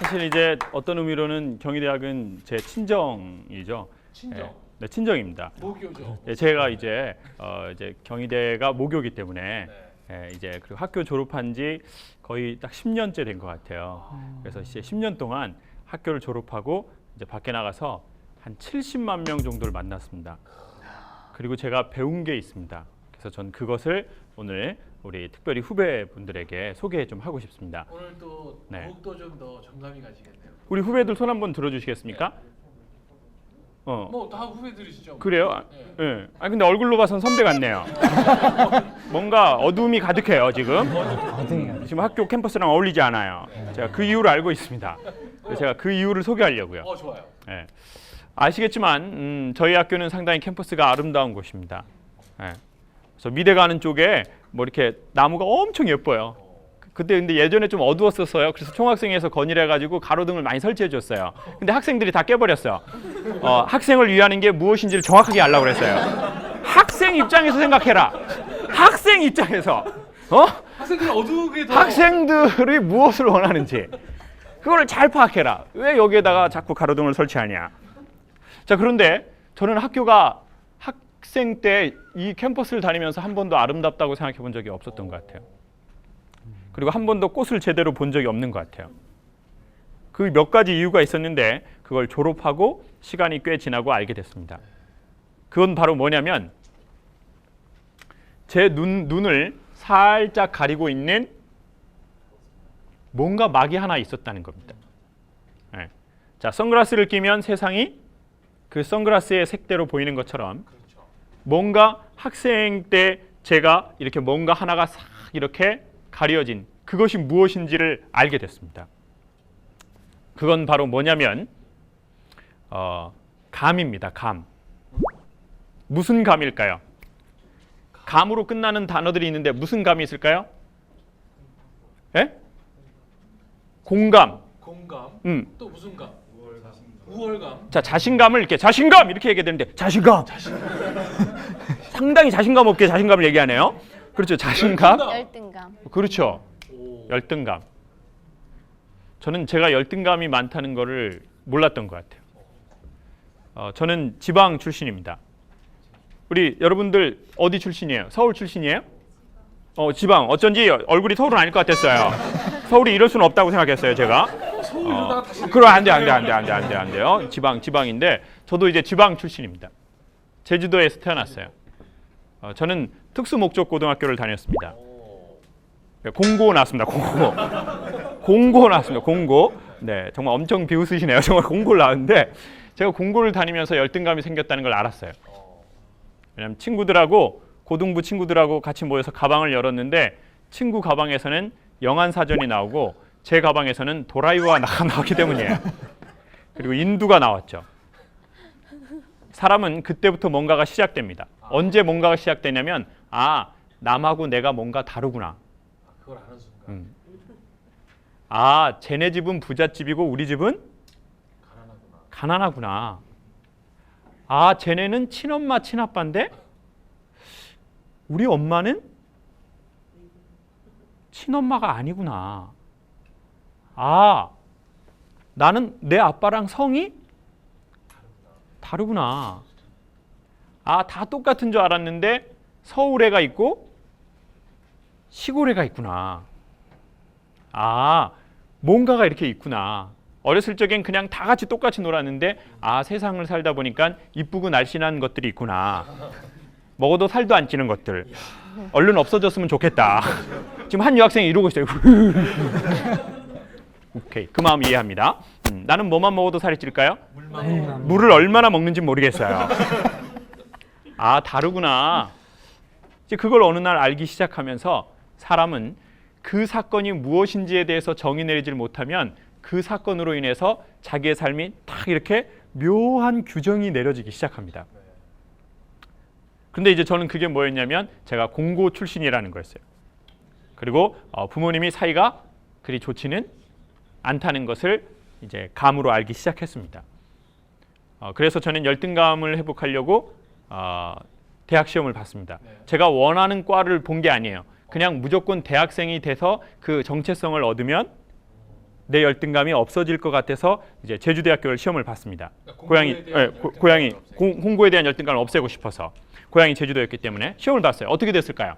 사실 이제 어떤 의미로는 경희대학은 제 친정이죠. 친정. 네, 친정입니다. 모교죠. 네, 제가 이제 경희대가 모교이기 때문에 네. 이제 그리고 학교 졸업한 지 거의 딱 10년째 된 것 같아요. 그래서 이제 10년 동안 학교를 졸업하고 이제 밖에 나가서 한 70만 명 정도를 만났습니다. 그리고 제가 배운 게 있습니다. 그래서 전 그것을 오늘 우리 특별히 후배분들에게 소개 좀 하고 싶습니다. 오늘 또 네. 더욱더 좀 더 정감이 가시겠네요. 우리 후배들 손 한번 들어주시겠습니까? 뭐 다 후배들이시죠. 그래요? 네. 예. 아 근데 얼굴로 봐선 선배 같네요. 뭔가 어두움이 가득해요 지금. 지금 학교 캠퍼스랑 어울리지 않아요. 제가 그 이유를 알고 있습니다. 그래서 제가 그 이유를 소개하려고요. 좋아요. 예. 아시겠지만 저희 학교는 상당히 캠퍼스가 아름다운 곳입니다. 예. 그래서 미대 가는 쪽에 뭐 이렇게 나무가 엄청 예뻐요. 그때 근데 예전에 좀 어두웠었어요. 그래서 총학생회에서 건의해가지고 가로등을 많이 설치해줬어요. 근데 학생들이 다 깨버렸어요. 학생을 위하는 게 무엇인지를 정확하게 알라고 그랬어요. 학생 입장에서 생각해라. 학생 입장에서 학생들이 어두우게 더 학생들이 무엇을 원하는지 그거를 잘 파악해라. 왜 여기에다가 자꾸 가로등을 설치하냐. 자, 그런데 저는 학교가 학생 때 이 캠퍼스를 다니면서 한 번도 아름답다고 생각해 본 적이 없었던 것 같아요. 그리고 한 번도 꽃을 제대로 본 적이 없는 것 같아요. 그 몇 가지 이유가 있었는데 그걸 졸업하고 시간이 꽤 지나고 알게 됐습니다. 그건 바로 뭐냐면 제 눈을 살짝 가리고 있는 뭔가 막이 하나 있었다는 겁니다. 네. 자, 선글라스를 끼면 세상이 그 선글라스의 색대로 보이는 것처럼 뭔가 학생 때 제가 이렇게 뭔가 하나가 싹 이렇게 가려진 그것이 무엇인지를 알게 됐습니다. 그건 바로 뭐냐면 감입니다. 감. 무슨 감일까요? 감으로 끝나는 단어들이 있는데 무슨 감이 있을까요? 예? 공감. 공감. 또 무슨 감? 우월감. 우월감. 자, 자신감을 이렇게 자신감 이렇게 얘기해야 되는데 자신감. 상당히 자신감 없게 자신감을 얘기하네요. 그렇죠. 자신감. 열등감. 그렇죠. 열등감. 저는 제가 열등감이 많다는 거를 몰랐던 것 같아요. 저는 지방 출신입니다. 우리 여러분들 어디 출신이에요? 서울 출신이에요? 지방. 어쩐지 얼굴이 서울은 아닐 것 같았어요. 서울이 이럴 수는 없다고 생각했어요, 제가. 서울이다가 다시 그럼 안 돼요. 지방인데 저도 이제 지방 출신입니다. 제주도에서 태어났어요. 저는 특수목적고등학교를 다녔습니다. 공고 나왔습니다. 공고 나왔습니다. 공고. 네, 정말 엄청 비웃으시네요. 정말 공고를 나왔는데 제가 공고를 다니면서 열등감이 생겼다는 걸 알았어요. 왜냐하면 친구들하고 고등부 친구들하고 같이 모여서 가방을 열었는데 친구 가방에서는 영안사전이 나오고 제 가방에서는 도라이와 나왔기 때문이에요. 그리고 인두가 나왔죠. 사람은 그때부터 뭔가가 시작됩니다. 언제 뭔가가 시작되냐면 남하고 내가 뭔가 다르구나. 그걸 아는 순간. 쟤네 집은 부잣집이고 우리 집은 가난하구나. 쟤네는 친엄마 친아빠인데 우리 엄마는 친엄마가 아니구나. 나는 내 아빠랑 성이 다르구나. 다 똑같은 줄 알았는데 서울애가 있고 시골애가 있구나. 뭔가가 이렇게 있구나. 어렸을 적엔 그냥 다 같이 똑같이 놀았는데 세상을 살다 보니까 이쁘고 날씬한 것들이 있구나. 먹어도 살도 안 찌는 것들. 얼른 없어졌으면 좋겠다. 지금 한 유학생이 이러고 있어요. 오케이, 그 마음 이해합니다. 나는 뭐만 먹어도 살이 찔까요? 물을 얼마나 먹는지 모르겠어요. 다르구나. 이제 그걸 어느 날 알기 시작하면서 사람은 그 사건이 무엇인지에 대해서 정의 내리질 못하면 그 사건으로 인해서 자기의 삶이 딱 이렇게 묘한 규정이 내려지기 시작합니다. 근데 이제 저는 그게 뭐였냐면 제가 공고 출신이라는 거였어요. 그리고 부모님이 사이가 그리 좋지는 않다는 것을 이제 감으로 알기 시작했습니다. 그래서 저는 열등감을 회복하려고 대학 시험을 봤습니다. 제가 원하는 과를 본 게 아니에요. 그냥 무조건 대학생이 돼서 그 정체성을 얻으면 내 열등감이 없어질 것 같아서 이제 제주대학교를 시험을 봤습니다. 공부에 대한 고향이 열등감을 없애기. 공부에 대한 열등감을 없애고 싶어서 고향이 제주도였기 때문에 시험을 봤어요. 어떻게 됐을까요?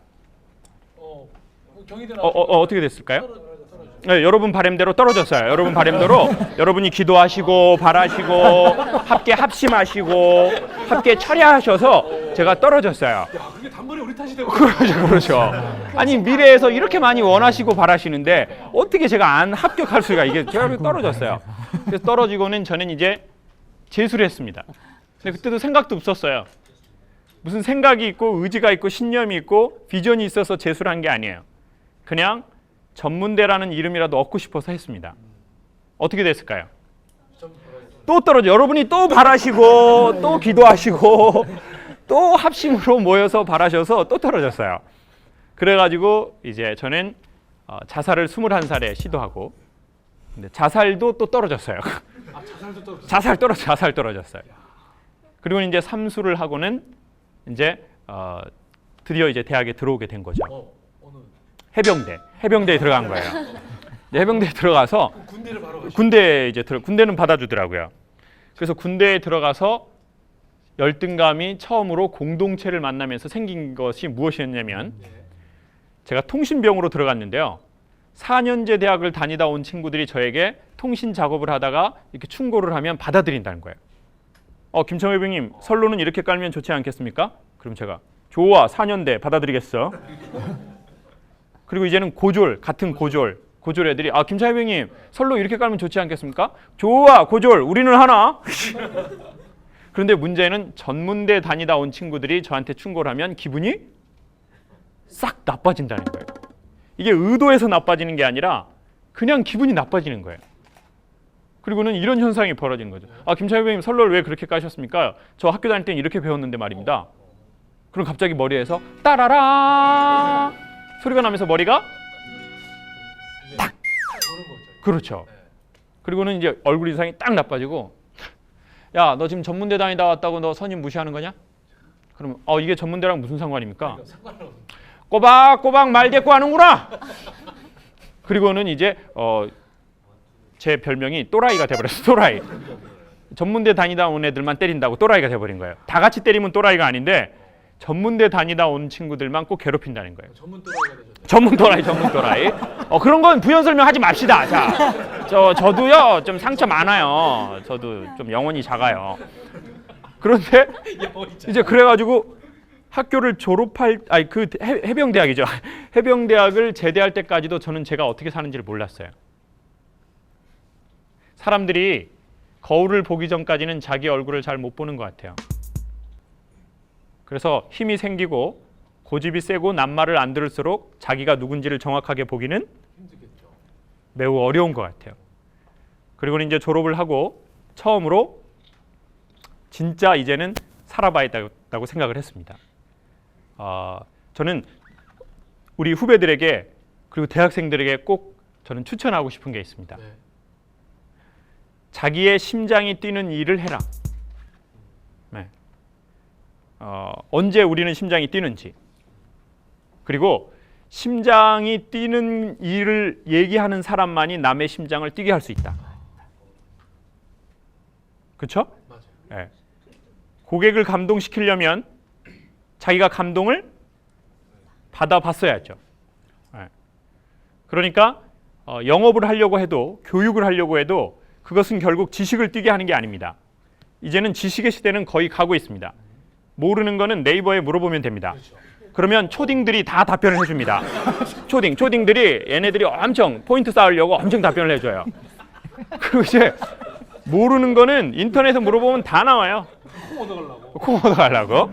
경희대 어떻게 됐을까요? 네, 여러분 바램대로 떨어졌어요. 여러분 바램대로 여러분이 기도하시고 바라시고 함께 합심하시고 함께 철야하셔서 제가 떨어졌어요. 야, 그게 단번에 우리 탓이 되고. 그렇죠. 아니 미래에서 이렇게 많이 원하시고 바라시는데 어떻게 제가 안 합격할 수가 이게 제가 떨어졌어요. 그래서 떨어지고는 저는 이제 재수를 했습니다. 근데 그때도 생각도 없었어요. 무슨 생각이 있고 의지가 있고 신념이 있고 비전이 있어서 재수를 한 게 아니에요. 그냥 전문대라는 이름이라도 얻고 싶어서 했습니다. 어떻게 됐을까요? 또 떨어져. 여러분이 또 바라시고 또 기도하시고 또 합심으로 모여서 바라셔서 또 떨어졌어요. 그래가지고 이제 저는 자살을 21살에 시도하고 근데 자살도 또 떨어졌어요. 아, 자살도 떨어졌어. 자살 떨어졌어요. 그리고 이제 삼수를 하고는 이제 드디어 이제 대학에 들어오게 된 거죠. 어느 해병대에 들어간 거예요. 이제 해병대에 들어가서 군대를 바로 가시고. 군대는 받아주더라고요. 그래서 군대에 들어가서 열등감이 처음으로 공동체를 만나면서 생긴 것이 무엇이었냐면 제가 통신병으로 들어갔는데요. 4년제 대학을 다니다 온 친구들이 저에게 통신 작업을 하다가 이렇게 충고를 하면 받아들인다는 거예요. 김청회 병님 선로는 이렇게 깔면 좋지 않겠습니까? 그럼 제가 좋아 4년대 받아들이겠어. 그리고 이제는 같은 고졸 애들이 김청회 병님 선로 이렇게 깔면 좋지 않겠습니까? 좋아 고졸 우리는 하나. 그런데 문제는 전문대 다니다 온 친구들이 저한테 충고를 하면 기분이 싹 나빠진다는 거예요. 이게 의도해서 나빠지는 게 아니라 그냥 기분이 나빠지는 거예요. 그리고는 이런 현상이 벌어지는 거죠. 김창희 선생님 선로를 왜 그렇게 까셨습니까? 저 학교 다닐 때는 이렇게 배웠는데 말입니다. 그럼 갑자기 머리에서 따라라 소리가 나면서 머리가 딱 보는 거죠. 그렇죠. 그리고는 이제 얼굴 이상이 딱 나빠지고 야, 너 지금 전문대 다니다 왔다고 너 선임 무시하는 거냐? 그러면 이게 전문대랑 무슨 상관입니까? 상관없어. 꼬박꼬박 말대꾸 하는구나. 그리고는 이제 제 별명이 또라이가 돼버렸어. 또라이. 전문대 다니다 온 애들만 때린다고 또라이가 돼버린 거예요. 다 같이 때리면 또라이가 아닌데 전문대 다니다 온 친구들만 꼭 괴롭힌다는 거예요. 전문 또라이가 되셨죠. 전문 또라이. 그런 건 부연 설명하지 맙시다. 자, 저도요 좀 상처 많아요. 저도 좀 영혼이 작아요. 그런데 이제 그래가지고 학교를 졸업할 그 해병대학이죠. 해병대학을 제대할 때까지도 저는 제가 어떻게 사는지를 몰랐어요. 사람들이 거울을 보기 전까지는 자기 얼굴을 잘 못 보는 것 같아요. 그래서 힘이 생기고 고집이 세고 낱말을 안 들을수록 자기가 누군지를 정확하게 보기는 힘들겠죠. 매우 어려운 것 같아요. 그리고 이제 졸업을 하고 처음으로 진짜 이제는 살아봐야겠다고 생각을 했습니다. 저는 우리 후배들에게 그리고 대학생들에게 꼭 저는 추천하고 싶은 게 있습니다. 네. 자기의 심장이 뛰는 일을 해라. 네. 언제 우리는 심장이 뛰는지 그리고 심장이 뛰는 일을 얘기하는 사람만이 남의 심장을 뛰게 할 수 있다. 그렇죠? 맞아요. 네. 고객을 감동시키려면 자기가 감동을 받아봤어야죠. 네. 그러니까 영업을 하려고 해도 교육을 하려고 해도 그것은 결국 지식을 뛰게 하는 게 아닙니다. 이제는 지식의 시대는 거의 가고 있습니다. 모르는 거는 네이버에 물어보면 됩니다. 그렇죠. 그러면 초딩들이 다 답변을 해줍니다. 초딩들이 얘네들이 엄청 포인트 쌓으려고 엄청 답변을 해줘요. 그리고 이제 모르는 거는 인터넷에 물어보면 다 나와요. 콩 얻어가려고.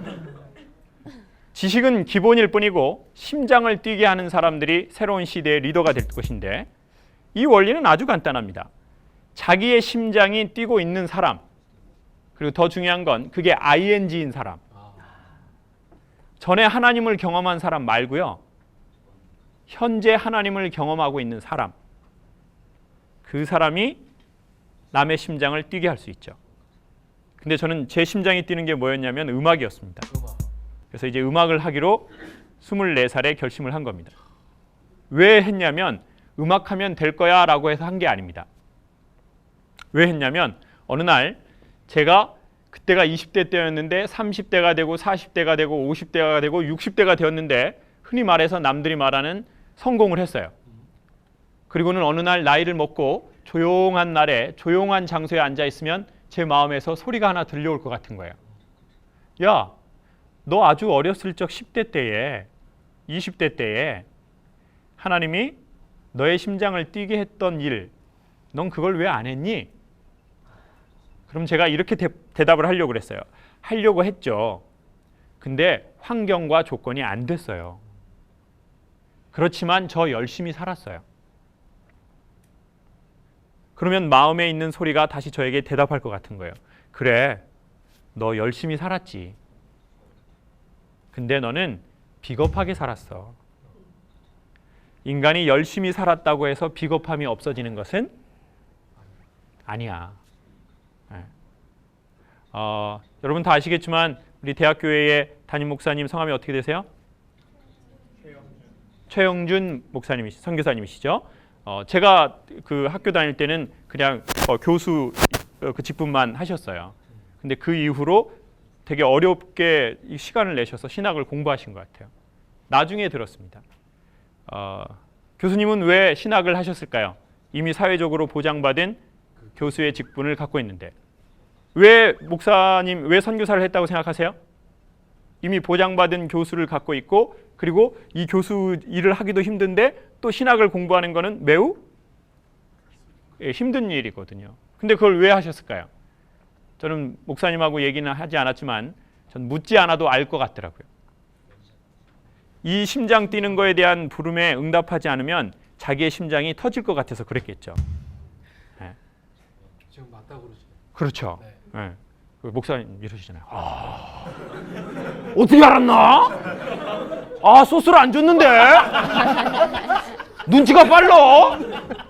지식은 기본일 뿐이고 심장을 뛰게 하는 사람들이 새로운 시대의 리더가 될 것인데 이 원리는 아주 간단합니다. 자기의 심장이 뛰고 있는 사람 그리고 더 중요한 건 그게 ING인 사람 전에 하나님을 경험한 사람 말고요. 현재 하나님을 경험하고 있는 사람 그 사람이 남의 심장을 뛰게 할 수 있죠. 근데 저는 제 심장이 뛰는 게 뭐였냐면 음악이었습니다. 그래서 이제 음악을 하기로 24살에 결심을 한 겁니다. 왜 했냐면 음악하면 될 거야 라고 해서 한 게 아닙니다. 왜 했냐면 어느 날 제가 그때가 20대 때였는데 30대가 되고 40대가 되고 50대가 되고 60대가 되었는데 흔히 말해서 남들이 말하는 성공을 했어요. 그리고는 어느 날 나이를 먹고 조용한 날에 조용한 장소에 앉아 있으면 제 마음에서 소리가 하나 들려올 것 같은 거예요. 야, 너 아주 어렸을 적 10대 때에 20대 때에 하나님이 너의 심장을 뛰게 했던 일, 넌 그걸 왜 안 했니? 그럼 제가 이렇게 대답을 하려고 그랬어요. 하려고 했죠. 근데 환경과 조건이 안 됐어요. 그렇지만 저 열심히 살았어요. 그러면 마음에 있는 소리가 다시 저에게 대답할 것 같은 거예요. 그래, 너 열심히 살았지. 근데 너는 비겁하게 살았어. 인간이 열심히 살았다고 해서 비겁함이 없어지는 것은 아니야. 네. 여러분 다 아시겠지만 우리 대학교회의 담임 목사님 성함이 어떻게 되세요? 최영준 목사님이 선교사님이시죠. 제가 그 학교 다닐 때는 그냥 교수 그 직분만 하셨어요. 근데 그 이후로 되게 어렵게 이 시간을 내셔서 신학을 공부하신 것 같아요. 나중에 들었습니다. 교수님은 왜 신학을 하셨을까요? 이미 사회적으로 보장받은 교수의 직분을 갖고 있는데 왜 목사님, 왜 선교사를 했다고 생각하세요? 이미 보장받은 교수를 갖고 있고 그리고 이 교수 일을 하기도 힘든데 또 신학을 공부하는 것은 매우 힘든 일이거든요. 근데 그걸 왜 하셨을까요? 저는 목사님하고 얘기는 하지 않았지만 전 묻지 않아도 알 것 같더라고요. 이 심장 뛰는 거에 대한 부름에 응답하지 않으면 자기의 심장이 터질 것 같아서 그랬겠죠. 네. 지금 맞다고 그러시네요. 그렇죠. 네. 네. 그 목사님 이러시잖아요. 어떻게 알았나? 소스를 안 줬는데? 눈치가 빨라?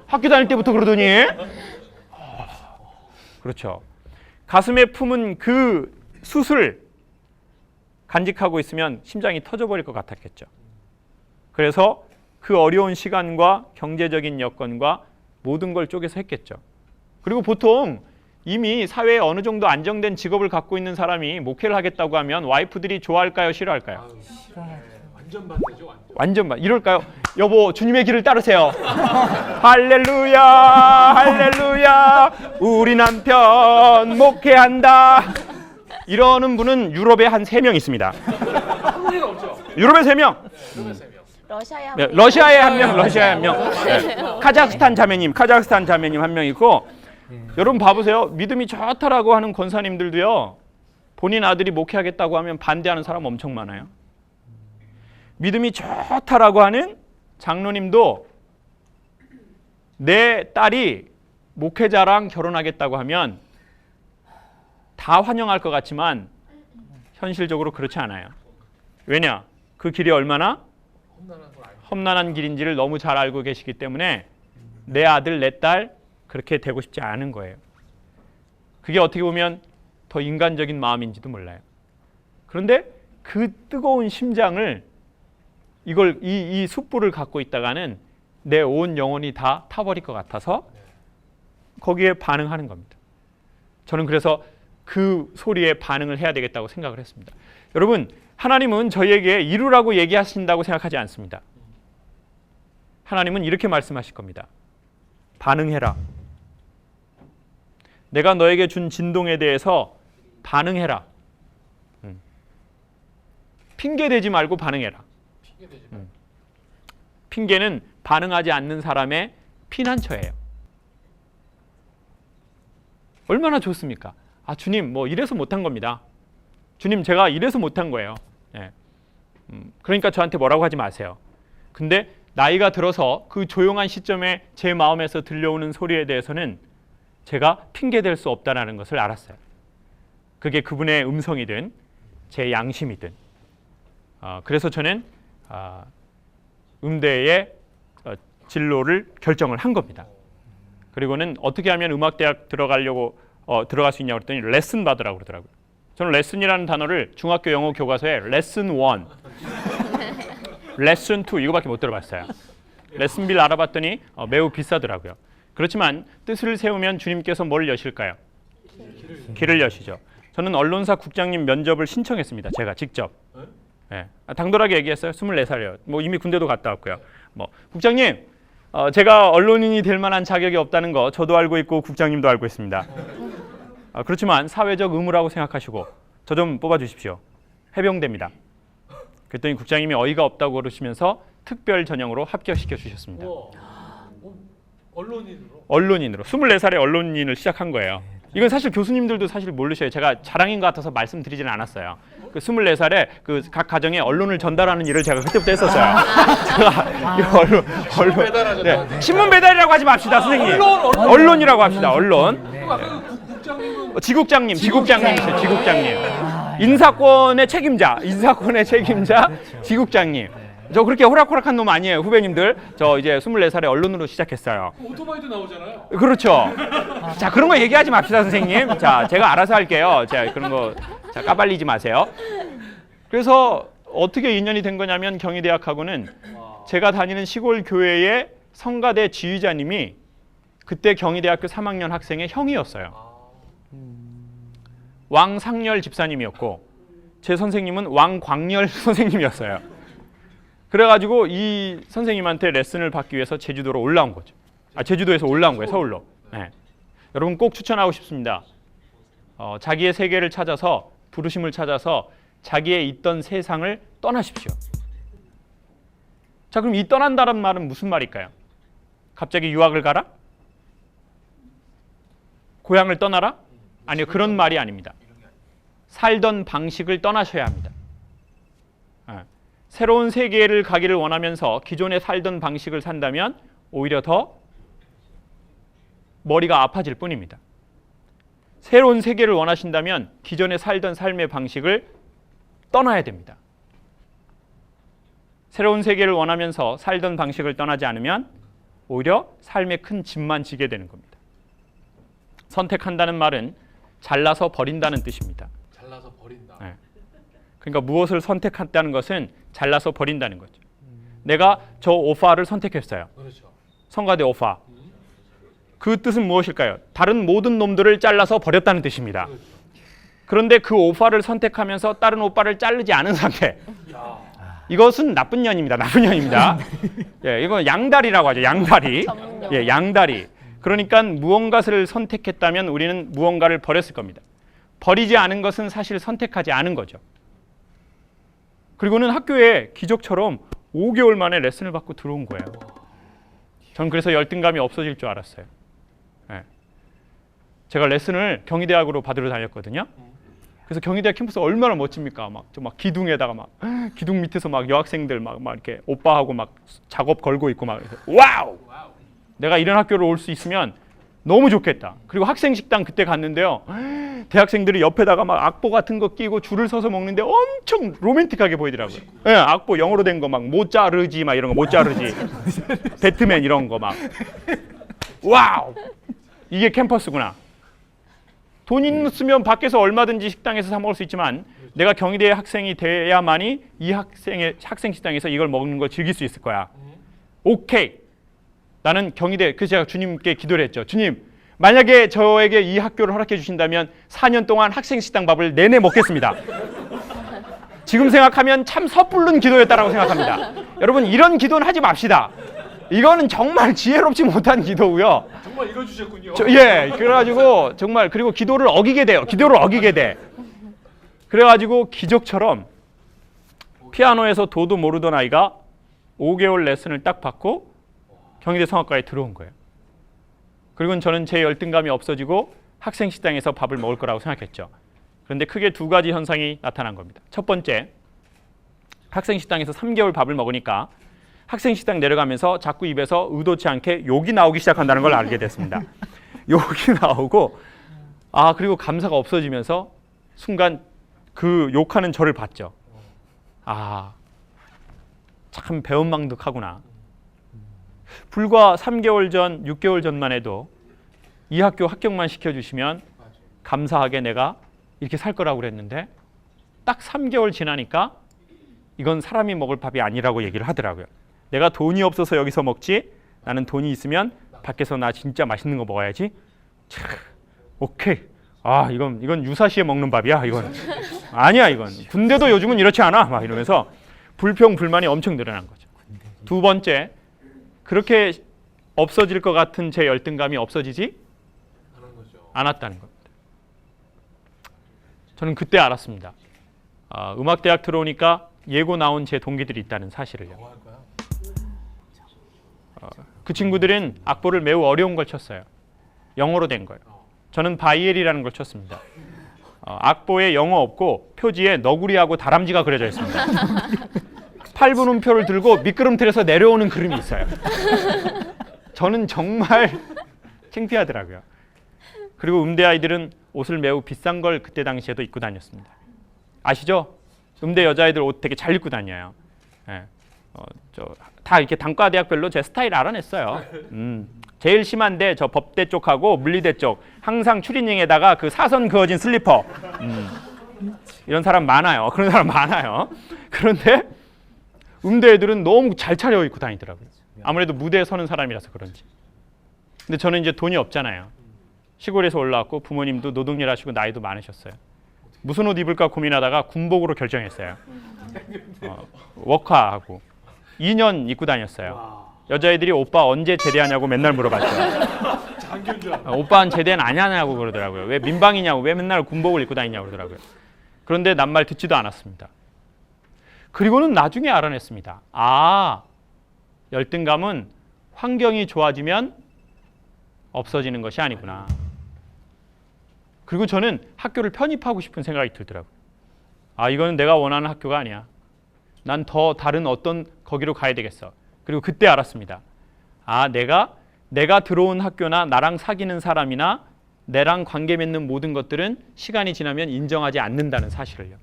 학교 다닐 때부터 그러더니? 그렇죠. 가슴에 품은 그 숯을 간직하고 있으면 심장이 터져버릴 것 같았겠죠. 그래서 그 어려운 시간과 경제적인 여건과 모든 걸 쪼개서 했겠죠. 그리고 보통 이미 사회에 어느 정도 안정된 직업을 갖고 있는 사람이 목회를 하겠다고 하면 와이프들이 좋아할까요? 싫어할까요? 완전 반대죠. 완전 반. 이럴까요? 여보, 주님의 길을 따르세요. 할렐루야, 할렐루야, 우리 남편 목회한다. 이러는 분은 유럽에 한 3명 있습니다. 한국에가 없죠. 유럽에 3명. 러시아에 한 네, 명. 러시아에 한 명, 러시아에 한 명. 네. 카자흐스탄 자매님 한 명 있고. 여러분 봐보세요. 믿음이 좋다라고 하는 권사님들도요. 본인 아들이 목회하겠다고 하면 반대하는 사람 엄청 많아요. 믿음이 좋다라고 하는 장로님도 내 딸이 목회자랑 결혼하겠다고 하면 다 환영할 것 같지만 현실적으로 그렇지 않아요. 왜냐? 그 길이 얼마나 험난한 길인지를 너무 잘 알고 계시기 때문에 내 아들, 내 딸 그렇게 되고 싶지 않은 거예요. 그게 어떻게 보면 더 인간적인 마음인지도 몰라요. 그런데 그 뜨거운 심장을 이 숯불을 갖고 있다가는 내 온 영혼이 다 타버릴 것 같아서 거기에 반응하는 겁니다. 저는 그래서 그 소리에 반응을 해야 되겠다고 생각을 했습니다. 여러분, 하나님은 저희에게 이루라고 얘기하신다고 생각하지 않습니다. 하나님은 이렇게 말씀하실 겁니다. 반응해라. 내가 너에게 준 진동에 대해서 반응해라. 핑계 대지 말고 반응해라. 핑계는 반응하지 않는 사람의 피난처예요. 얼마나 좋습니까? 주님, 뭐 이래서 못한 겁니다. 주님, 제가 이래서 못한 거예요. 네. 그러니까 저한테 뭐라고 하지 마세요. 근데 나이가 들어서 그 조용한 시점에 제 마음에서 들려오는 소리에 대해서는 제가 핑계댈 수 없다는 것을 알았어요. 그게 그분의 음성이든 제 양심이든. 그래서 저는 음대의 진로를 결정을 한 겁니다. 그리고는 어떻게 하면 음악대학 들어갈 수 있냐고 그랬더니 레슨 받으라고 그러더라고요. 저는 레슨이라는 단어를 중학교 영어 교과서에 레슨 1, 레슨 2 이거밖에 못 들어봤어요. 레슨비를 알아봤더니 매우 비싸더라고요. 그렇지만 뜻을 세우면 주님께서 뭘 여실까요? 길을 여시죠. 저는 언론사 국장님 면접을 신청했습니다. 제가 직접. 예, 당돌하게 얘기했어요. 24살이에요. 뭐 이미 군대도 갔다 왔고요. 뭐 국장님, 제가 언론인이 될 만한 자격이 없다는 거 저도 알고 있고 국장님도 알고 있습니다. 그렇지만 사회적 의무라고 생각하시고 저 좀 뽑아주십시오. 해병대입니다. 그랬더니 국장님이 어이가 없다고 그러시면서 특별 전형으로 합격시켜 주셨습니다. 언론인으로 24살에 언론인을 시작한 거예요. 이건 사실 교수님들도 사실 모르셔요. 제가 자랑인 것 같아서 말씀드리지는 않았어요. 그 24살에 그 각 가정에 언론을 전달하는 일을 제가 그때부터 했었어요. 제가 언론 배달하죠. 신문 배달이라고 하지 맙시다, 선생님. 언론이라고 합시다. 언론. 지국장님. 인사권의 책임자, 지국장님. 저 그렇게 호락호락한 놈 아니에요, 후배님들. 저 이제 24살에 언론으로 시작했어요. 오토바이도 나오잖아요. 그렇죠. 자, 그런 거 얘기하지 맙시다, 선생님. 자, 제가 알아서 할게요. 자, 그런 거 자, 까발리지 마세요. 그래서 어떻게 인연이 된 거냐면 경희대학하고는 제가 다니는 시골 교회의 성가대 지휘자님이 그때 경희대학교 3학년 학생의 형이었어요. 왕상열 집사님이었고 제 선생님은 왕광열 선생님이었어요. 그래가지고 이 선생님한테 레슨을 받기 위해서 제주도로 올라온 거죠. 제주도에서 올라온 거예요, 서울로. 네. 여러분 꼭 추천하고 싶습니다. 자기의 세계를 찾아서, 부르심을 찾아서 자기의 있던 세상을 떠나십시오. 자, 그럼 이 떠난다는 말은 무슨 말일까요? 갑자기 유학을 가라? 고향을 떠나라? 아니요, 그런 말이 아닙니다. 살던 방식을 떠나셔야 합니다. 새로운 세계를 가기를 원하면서 기존에 살던 방식을 산다면 오히려 더 머리가 아파질 뿐입니다. 새로운 세계를 원하신다면 기존에 살던 삶의 방식을 떠나야 됩니다. 새로운 세계를 원하면서 살던 방식을 떠나지 않으면 오히려 삶에 큰 짐만 지게 되는 겁니다. 선택한다는 말은 잘라서 버린다는 뜻입니다. 잘라서 버린다. 네. 그러니까 무엇을 선택한다는 것은 잘라서 버린다는 거죠. 내가 저 오파를 선택했어요. 그렇죠. 성가대 오파. 그 뜻은 무엇일까요? 다른 모든 놈들을 잘라서 버렸다는 뜻입니다. 그런데 그 오파를 선택하면서 다른 오빠를 자르지 않은 상태. 이것은 나쁜 년입니다. 나쁜 년입니다. 예, 이건 양다리라고 하죠. 양다리. 예, 양다리. 그러니까 무언가를 선택했다면 우리는 무언가를 버렸을 겁니다. 버리지 않은 것은 사실 선택하지 않은 거죠. 그리고는 학교에 기적처럼 5개월 만에 레슨을 받고 들어온 거예요. 전 그래서 열등감이 없어질 줄 알았어요. 네. 제가 레슨을 경희대학으로 받으러 다녔거든요. 그래서 경희대학 캠퍼스 얼마나 멋집니까? 막 기둥에다가 기둥 밑에서 여학생들 막 이렇게 오빠하고 막 작업 걸고 있고 막 와우! 내가 이런 학교로 올 수 있으면 너무 좋겠다. 그리고 학생 식당 그때 갔는데요. 대학생들이 옆에다가 막 악보 같은 거 끼고 줄을 서서 먹는데 엄청 로맨틱하게 보이더라고요. 예, 악보 영어로 된 거 막 모짜르지 막 이런 거 모짜르지. 배트맨 이런 거 막. 와우. 이게 캠퍼스구나. 돈 있으면 밖에서 얼마든지 식당에서 사 먹을 수 있지만 내가 경희대 학생이 돼야만이 이 학생 식당에서 이걸 먹는 걸 즐길 수 있을 거야. 오케이. 나는 경희대, 그래서 제가 주님께 기도를 했죠. 주님, 만약에 저에게 이 학교를 허락해 주신다면 4년 동안 학생 식당 밥을 내내 먹겠습니다. 지금 생각하면 참 섣부른 기도였다라고 생각합니다. 여러분, 이런 기도는 하지 맙시다. 이거는 정말 지혜롭지 못한 기도고요. 정말 이뤄주셨군요. 예, 그래가지고 정말 그리고 기도를 어기게 돼요. 기도를 어기게 돼. 그래가지고 기적처럼 피아노에서 도도 모르던 아이가 5개월 레슨을 딱 받고 경희대 성악과에 들어온 거예요. 그리고 저는 제 열등감이 없어지고 학생 식당에서 밥을 먹을 거라고 생각했죠. 그런데 크게 두 가지 현상이 나타난 겁니다. 첫 번째, 학생 식당에서 3개월 밥을 먹으니까 학생 식당 내려가면서 자꾸 입에서 의도치 않게 욕이 나오기 시작한다는 걸 알게 됐습니다. 욕이 나오고 그리고 감사가 없어지면서 순간 그 욕하는 저를 봤죠. 참 배은망덕하구나. 불과 3개월 전, 6개월 전만 해도 이 학교 합격만 시켜주시면 감사하게 내가 이렇게 살 거라고 그랬는데 딱 3개월 지나니까 이건 사람이 먹을 밥이 아니라고 얘기를 하더라고요. 내가 돈이 없어서 여기서 먹지. 나는 돈이 있으면 밖에서 나 진짜 맛있는 거 먹어야지. 차, 오케이. 아 이건 유사시에 먹는 밥이야. 이건 아니야. 이건 군대도 요즘은 이렇지 않아. 막 이러면서 불평 불만이 엄청 늘어난 거죠. 두 번째, 그렇게 없어질 것 같은 제 열등감이 없어지지 않았다는 겁니다. 저는 그때 알았습니다. 음악대학 들어오니까 예고 나온 제 동기들이 있다는 사실을요. 그 친구들은 악보를 매우 어려운 걸 쳤어요. 영어로 된 거예요. 저는 바이엘이라는 걸 쳤습니다. 악보에 영어 없고 표지에 너구리하고 다람쥐가 그려져 있습니다. 8분음표를 들고 미끄럼틀에서 내려오는 그림이 있어요. 저는 정말 창피하더라고요. 그리고 음대 아이들은 옷을 매우 비싼 걸 그때 당시에도 입고 다녔습니다. 아시죠? 음대 여자아이들 옷 되게 잘 입고 다녀요. 네. 다 이렇게 단과대학별로 제 스타일 알아냈어요. 제일 심한데 저 법대 쪽하고 물리대 쪽 항상 추리닝에다가 그 사선 그어진 슬리퍼. 이런 사람 많아요. 그런 사람 많아요. 그런데 음대 애들은 너무 잘 차려입고 다니더라고요. 아무래도 무대에 서는 사람이라서 그런지. 근데 저는 이제 돈이 없잖아요. 시골에서 올라왔고 부모님도 노동일 하시고 나이도 많으셨어요. 무슨 옷 입을까 고민하다가 군복으로 결정했어요. 워카하고 2년 입고 다녔어요. 여자애들이 오빠 언제 제대하냐고 맨날 물어봤죠. 오빠는 제대는 안 하냐고 그러더라고요. 왜 민방이냐고, 왜 맨날 군복을 입고 다니냐고 그러더라고요. 그런데 난 말 듣지도 않았습니다. 그리고는 나중에 알아냈습니다. 열등감은 환경이 좋아지면 없어지는 것이 아니구나. 그리고 저는 학교를 편입하고 싶은 생각이 들더라고요. 이거는 내가 원하는 학교가 아니야. 난 더 다른 어떤 거기로 가야 되겠어. 그리고 그때 알았습니다. 내가 들어온 학교나 나랑 사귀는 사람이나 내랑 관계 맺는 모든 것들은 시간이 지나면 인정하지 않는다는 사실을요.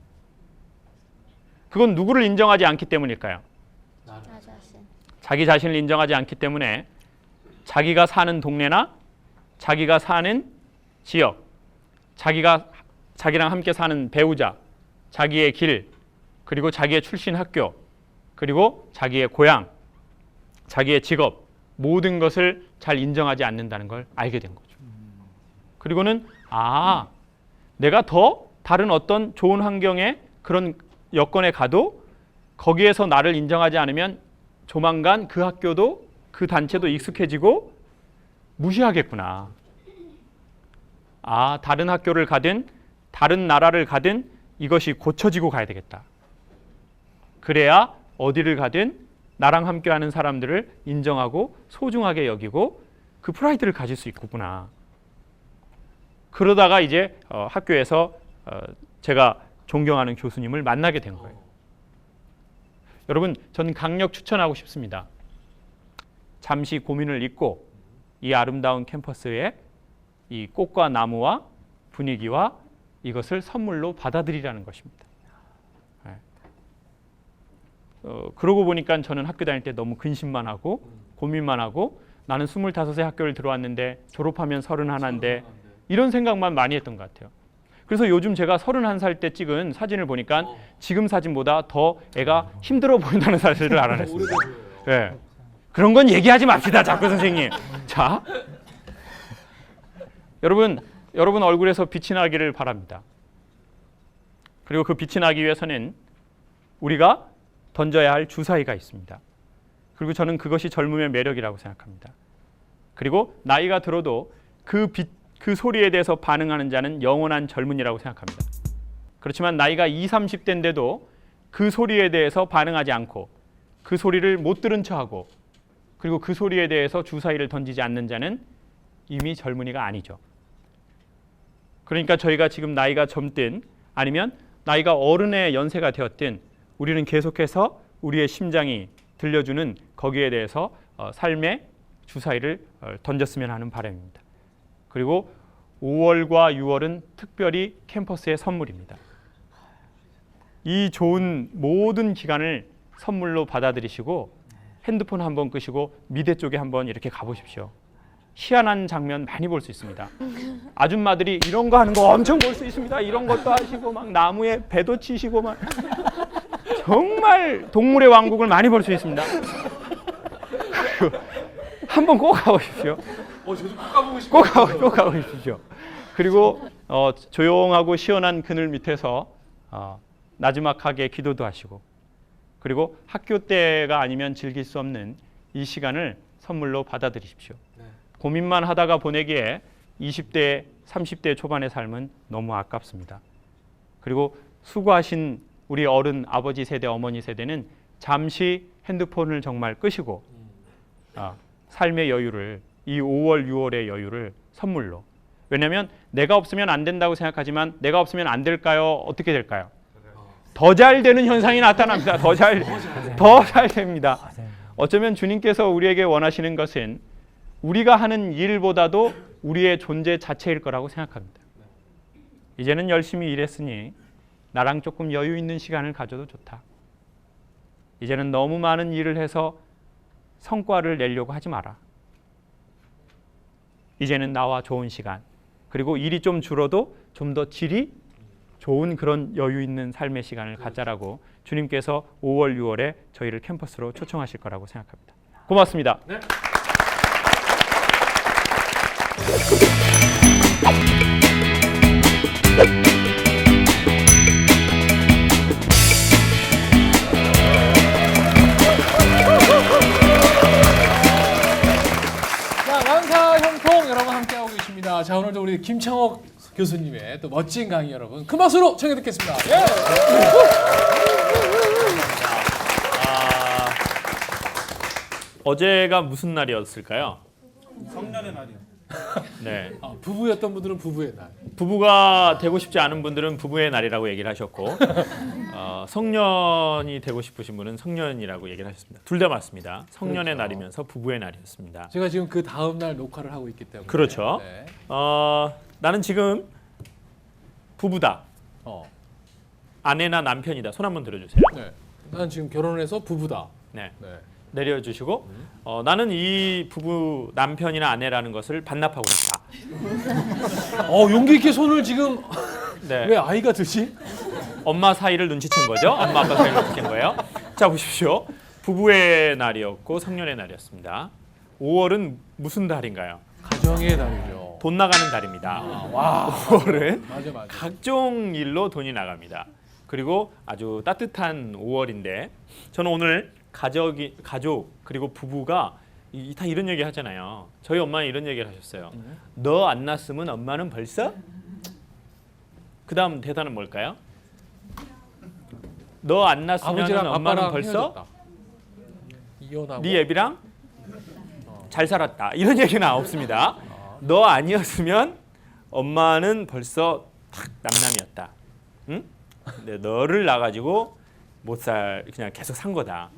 그건 누구를 인정하지 않기 때문일까요? 나 자신. 자기 자신을 인정하지 않기 때문에 자기가 사는 동네나 자기가 사는 지역, 자기랑 함께 사는 배우자, 자기의 길, 그리고 자기의 출신 학교, 그리고 자기의 고향, 자기의 직업, 모든 것을 잘 인정하지 않는다는 걸 알게 된 거죠. 그리고는 내가 더 다른 어떤 좋은 환경에 그런 여건에 가도 거기에서 나를 인정하지 않으면 조만간 그 학교도 그 단체도 익숙해지고 무시하겠구나. 다른 학교를 가든 다른 나라를 가든 이것이 고쳐지고 가야 되겠다. 그래야 어디를 가든 나랑 함께하는 사람들을 인정하고 소중하게 여기고 그 프라이드를 가질 수 있구나. 그러다가 이제 학교에서 제가 존경하는 교수님을 만나게 된 거예요. 여러분, 저는 강력 추천하고 싶습니다. 잠시 고민을 잊고 이 아름다운 캠퍼스에 이 꽃과 나무와 분위기와 이것을 선물로 받아들이라는 것입니다. 그러고 보니까 저는 학교 다닐 때 너무 근심만 하고 고민만 하고 나는 25세 학교를 들어왔는데 졸업하면 31인데 이런 생각만 많이 했던 것 같아요. 그래서 요즘 제가 31살 때 찍은 사진을 보니까 지금 사진보다 더 애가 힘들어 보인다는 사실을 알아냈습니다. 네. 그런 건 얘기하지 맙시다, 작가 선생님. 자, 여러분 얼굴에서 빛이 나기를 바랍니다. 그리고 그 빛이 나기 위해서는 우리가 던져야 할 주사위가 있습니다. 그리고 저는 그것이 젊음의 매력이라고 생각합니다. 그리고 나이가 들어도 그 소리에 대해서 반응하는 자는 영원한 젊은이라고 생각합니다. 그렇지만 나이가 20, 30대인데도 그 소리에 대해서 반응하지 않고 그 소리를 못 들은 척하고 그리고 그 소리에 대해서 주사위를 던지지 않는 자는 이미 젊은이가 아니죠. 그러니까 저희가 지금 나이가 젊든 아니면 나이가 어른의 연세가 되었든 우리는 계속해서 우리의 심장이 들려주는 거기에 대해서 삶의 주사위를 던졌으면 하는 바람입니다. 그리고 5월과 6월은 특별히 캠퍼스의 선물입니다. 이 좋은 모든 기간을 선물로 받아들이시고 핸드폰 한번 끄시고 미대 쪽에 한번 이렇게 가보십시오. 희한한 장면 많이 볼 수 있습니다. 아줌마들이 이런 거 하는 거 엄청 볼 수 있습니다. 이런 것도 하시고 막 나무에 배도 치시고 막 정말 동물의 왕국을 많이 볼 수 있습니다. 한번 꼭 가보십시오. 저도 꼭 가보고 싶어요. 꼭 가보십시오. 그리고 조용하고 시원한 그늘 밑에서 나지막하게 기도도 하시고, 그리고 학교 때가 아니면 즐길 수 없는 이 시간을 선물로 받아들이십시오. 네. 고민만 하다가 보내기에 20대, 30대 초반의 삶은 너무 아깝습니다. 그리고 수고하신 우리 어른, 아버지 세대, 어머니 세대는 잠시 핸드폰을 정말 끄시고 삶의 여유를, 이 5월, 6월의 여유를 선물로. 왜냐하면 내가 없으면 안 된다고 생각하지만 내가 없으면 안 될까요? 어떻게 될까요? 더 잘 되는 현상이 나타납니다. 더 잘 됩니다. 어쩌면 주님께서 우리에게 원하시는 것은 우리가 하는 일보다도 우리의 존재 자체일 거라고 생각합니다. 이제는 열심히 일했으니 나랑 조금 여유 있는 시간을 가져도 좋다. 이제는 너무 많은 일을 해서 성과를 내려고 하지 마라. 이제는 나와 좋은 시간, 그리고 일이 좀 줄어도 좀 더 질이 좋은 그런 여유 있는 삶의 시간을 갖자라고 주님께서 5월, 6월에 저희를 캠퍼스로 초청하실 거라고 생각합니다. 고맙습니다. 네. 자, 강사형통 여러분 함께하고 계십니다. 자, 오늘도 우리 김창옥 교수님의 또 멋진 강의 여러분 큰 박수로 청해 듣겠습니다. 예. 어제가 무슨 날이었을까요? 성년의 날이요. 네. 부부였던 분들은 부부의 날. 부부가 되고 싶지 않은 분들은 부부의 날이라고 얘기를 하셨고, 성년이 되고 싶으신 분은 성년이라고 얘기를 하셨습니다. 둘 다 맞습니다. 성년의 그렇죠. 날이면서 부부의 날이었습니다. 제가 지금 그 다음 날 녹화를 하고 있기 때문에. 그렇죠. 네. 나는 지금 부부다, 어. 아내나 남편이다. 손 한번 들어주세요. 네. 난 지금 결혼을 해서 부부다. 네. 네. 내려주시고, 나는 이 부부 남편이나 아내라는 것을 반납하고 있다. 용기 있게 손을 지금 네. 왜 아이가 드지? 엄마 사이를 눈치챈 거죠. 엄마 아빠 사이를 눈치챈 거예요. 자, 보십시오. 부부의 날이었고 성년의 날이었습니다. 5월은 무슨 달인가요? 가정의 달이죠. 돈 나가는 달입니다. 와. 5월은 맞아. 각종 일로 돈이 나갑니다. 그리고 아주 따뜻한 5월인데, 저는 오늘 가족 그리고 부부가 다 이런 얘기 하잖아요. 저희 엄마는 이런 얘기를 하셨어요. 너 안 낳았으면 엄마는 벌써? 그 다음 대단은 뭘까요? 너 안 낳았으면 아버지랑 엄마는 아빠랑 벌써 헤어졌다. 이혼하고. 네 애비랑 잘 살았다. 이런 얘기는 없습니다. 너 아니었으면 엄마는 벌써 탁 남남이었다. 응? 근데 너를 낳아가지고 그냥 계속 산 거다.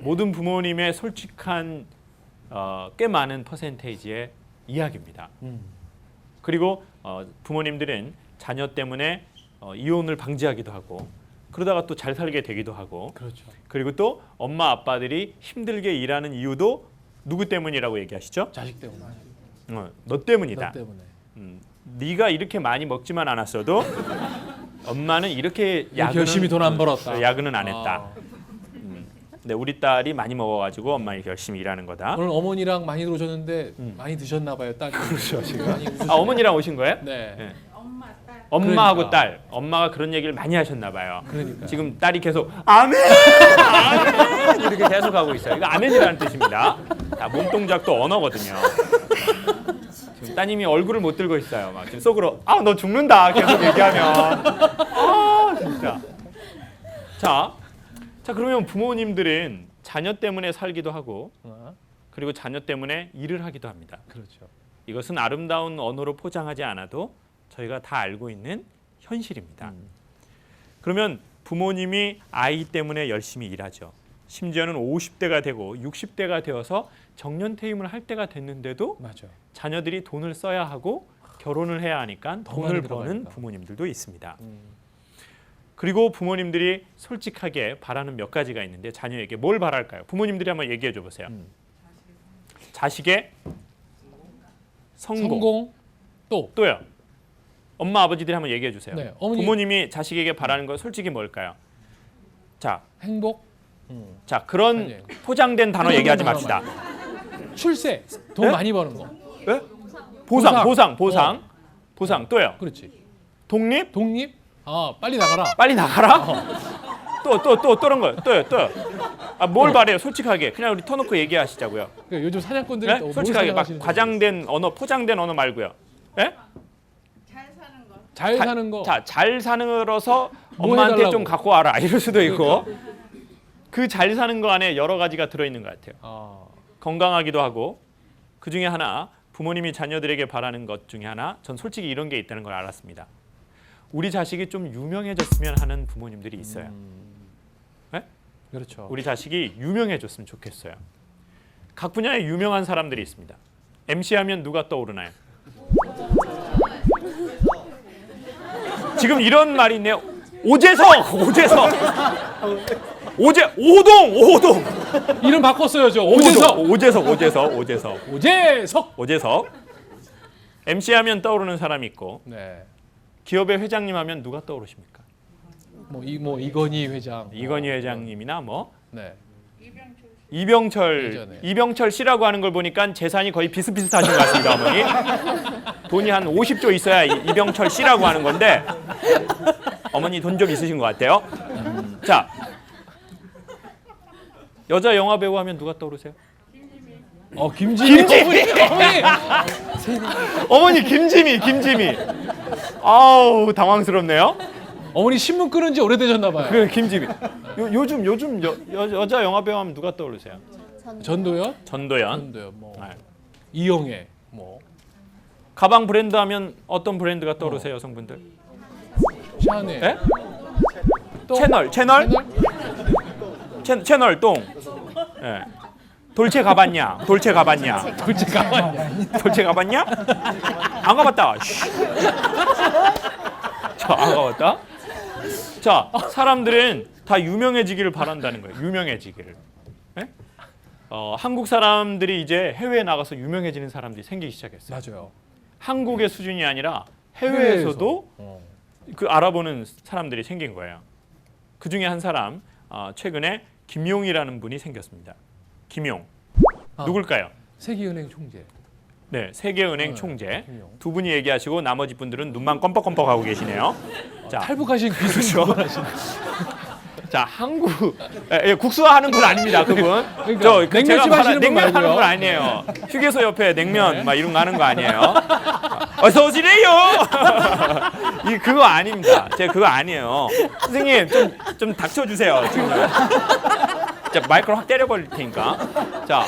모든 부모님의 솔직한 꽤 많은 퍼센테이지의 이야기입니다. 그리고 부모님들은 자녀 때문에 이혼을 방지하기도 하고, 그러다가 또 잘 살게 되기도 하고, 그렇죠. 그리고 또 엄마 아빠들이 힘들게 일하는 이유도 누구 때문이라고 얘기하시죠? 자식 때문에. 너 때문이다. 너 때문에. 네가 이렇게 많이 먹지만 않았어도 엄마는 이렇게 열심히 돈 안 벌었다. 야근은 안 했다. 근데 우리 딸이 많이 먹어가지고 엄마 이렇게 열심히 일하는 거다. 오늘 어머니랑 많이 들어오셨는데 많이 드셨나 봐요, 딸이. 그렇죠, 지금. 많이 어머니랑 오신 거예요? 네. 네. 엄마하고 그러니까. 딸, 엄마가 그런 얘기를 많이 하셨나 봐요. 그러니까. 지금 딸이 계속 아멘, 아멘 이렇게 계속 하고 있어요. 이거 아멘이라는 뜻입니다. 다 몸동작도 언어거든요. 지금 따님이 얼굴을 못 들고 있어요. 막 지금 속으로 너 죽는다 계속 얘기하면 진짜. 자 그러면 부모님들은 자녀 때문에 살기도 하고, 그리고 자녀 때문에 일을 하기도 합니다. 그렇죠. 이것은 아름다운 언어로 포장하지 않아도 저희가 다 알고 있는 현실입니다. 그러면 부모님이 아이 때문에 열심히 일하죠. 심지어는 50대가 되고 60대가 되어서 정년퇴임을 할 때가 됐는데도 맞아. 자녀들이 돈을 써야 하고 결혼을 해야 하니까 더 돈을 많이 버는 들어가니까. 부모님들도 있습니다. 그리고 부모님들이 솔직하게 바라는 몇 가지가 있는데, 자녀에게 뭘 바랄까요? 부모님들이 한번 얘기해 줘 보세요. 자식의 성공. 또요. 엄마 아버지들이 한번 얘기해 주세요. 네, 어머니. 부모님이 자식에게 바라는 거 솔직히 뭘까요? 자, 행복. 자, 그런 아니에요. 포장된 단어 얘기하지 맙시다. 출세, 돈 네? 많이 버는 거. 예? 보상, 보상. 보상, 보상 또요. 그렇지. 독립, 독립? 아, 빨리 나가라. 빨리 나가라. 또 그런 거, 또요. 아, 뭘 바래요? 솔직하게 그냥 우리 터놓고 얘기하시자고요. 그러니까 요즘 사냥꾼들이 네? 뭘 솔직하게 막 사냥하시는지 과장된 언어, 포장된 언어 말고요. 예? 잘 사는 거. 자, 잘 사는으로서 뭐 엄마한테 해달라고. 좀 갖고 와라 이럴 수도 있고. 그러니까. 그 잘 사는 거 안에 여러 가지가 들어있는 것 같아요. 아, 건강하기도 하고 그 중에 하나 부모님이 자녀들에게 바라는 것 중에 하나 전 솔직히 이런 게 있다는 걸 알았습니다. 우리 자식이 좀 유명해졌으면 하는 부모님들이 있어요. 네? 그렇죠. 우리 자식이 유명해졌으면 좋겠어요. 각 분야에 유명한 사람들이 있습니다. MC 하면 누가 떠오르나요? 지금 이런 말이 있네요. 오재석. 오동. 이름 바꿨어요, 저. 오재석. 오재석. MC 하면 떠오르는 사람이 있고 네. 기업의 회장님 하면 누가 떠오르십니까? 뭐 이건희 회장. 이건희 회장님이나 뭐 네. 이병철 예전에. 씨라고 하는 걸 보니까 재산이 거의 비슷비슷하신 것 같습니다, 어머니. 돈이 한 50조 있어야 이병철 씨라고 하는 건데 어머니 돈 좀 있으신 것 같아요. 자, 여자 영화 배우 하면 누가 떠오르세요? 김지미. 어머니 김지미. 아우 당황스럽네요. 어머니 신문 끊은 지 오래되셨나 봐요. 그 김지미. 요즘 여자 영화 배우 하면 누가 떠오르세요? 전도연? 전도연. 뭐 네. 이영애. 뭐 가방 브랜드 하면 어떤 브랜드가 떠오르세요, 여성분들? 샤넬. 예? 또? 채널 똥. 예. 돌체 가봤냐? 돌체 가봤냐? 돌체 가봤냐? 안 가봤다. 안 가봤다. 자, 사람들은 다 유명해지기를 바란다는 거예요. 유명해지기를. 예? 한국 사람들이 이제 해외에 나가서 유명해지는 사람들이 생기기 시작했어요. 맞아요. 한국의 수준이 아니라 해외에서도 해외에서. 그 알아보는 사람들이 생긴 거예요. 그 중에 한 사람 최근에 김용이라는 분이 생겼습니다. 김용. 누굴까요? 세계은행 총재. 네, 세계은행 네, 총재. 김용. 두 분이 얘기하시고 나머지 분들은 눈만 껌뻑껌뻑하고 계시네요. 자, 탈북하신 그렇죠. 자, 한국 국수화하는 분 아닙니다. 그분. 그러니까 냉면집 하시는 분 냉면 하는 말고요. 분 아니에요. 휴게소 옆에 냉면 막 이런 거 하는 거 아니에요. 어서 오시래요. 그거 아닙니다. 제가 그거 아니에요. 선생님 좀 닥쳐주세요. 지금. 자, 마이크를 확 때려버릴 테니까. 자,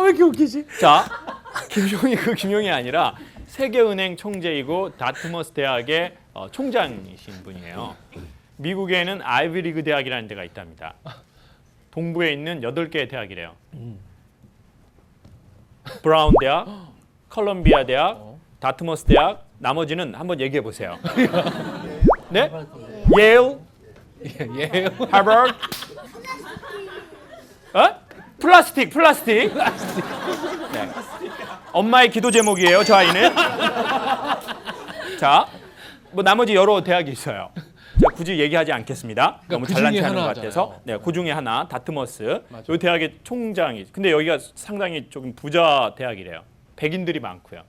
왜 이렇게 웃기지? 자, 김용이 아니라 세계은행 총재이고 다트머스 대학의 총장이신 분이에요. 미국에는 아이비리그 대학이라는 데가 있답니다. 동부에 있는 8개의 대학이래요. 브라운 대학, 컬럼비아 대학, 다트머스 대학, 나머지는 한번 얘기해 보세요. 네? 예일, 예. 하버드, 플라스틱. 네. 엄마의 기도 제목이에요, 저 아이는. 자, 뭐 나머지 여러 대학이 있어요. 자, 굳이 얘기하지 않겠습니다. 너무 그 잘난 중에 체하는 것 하나잖아요. 같아서. 네, 그 중에 하나 다트머스. 맞아요. 이 대학의 총장이. 근데 여기가 상당히 조금 부자 대학이래요. 백인들이 많고요.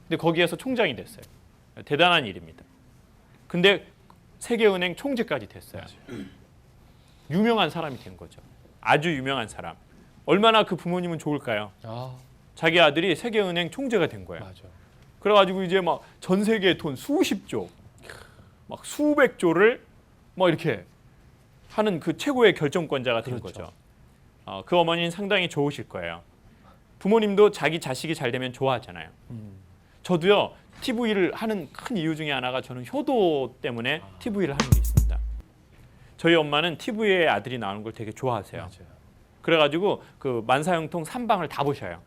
근데 거기에서 총장이 됐어요. 대단한 일입니다. 근데 세계은행 총재까지 됐어요. 유명한 사람이 된 거죠. 아주 유명한 사람. 얼마나 그 부모님은 좋을까요? 자기 아들이 세계은행 총재가 된 거예요. 맞아. 그래가지고 이제 막 전 세계의 돈 수십조, 막 수백조를 뭐 이렇게 하는 그 최고의 결정권자가 된 그렇죠. 거죠. 그 어머니는 상당히 좋으실 거예요. 부모님도 자기 자식이 잘 되면 좋아하잖아요. 저도요, TV를 하는 큰 이유 중에 하나가 저는 효도 때문에 TV를 하는 게 있습니다. 저희 엄마는 TV에 아들이 나오는 걸 되게 좋아하세요. 맞아요. 그래가지고 그 만사형통 3방을 다 보셔요.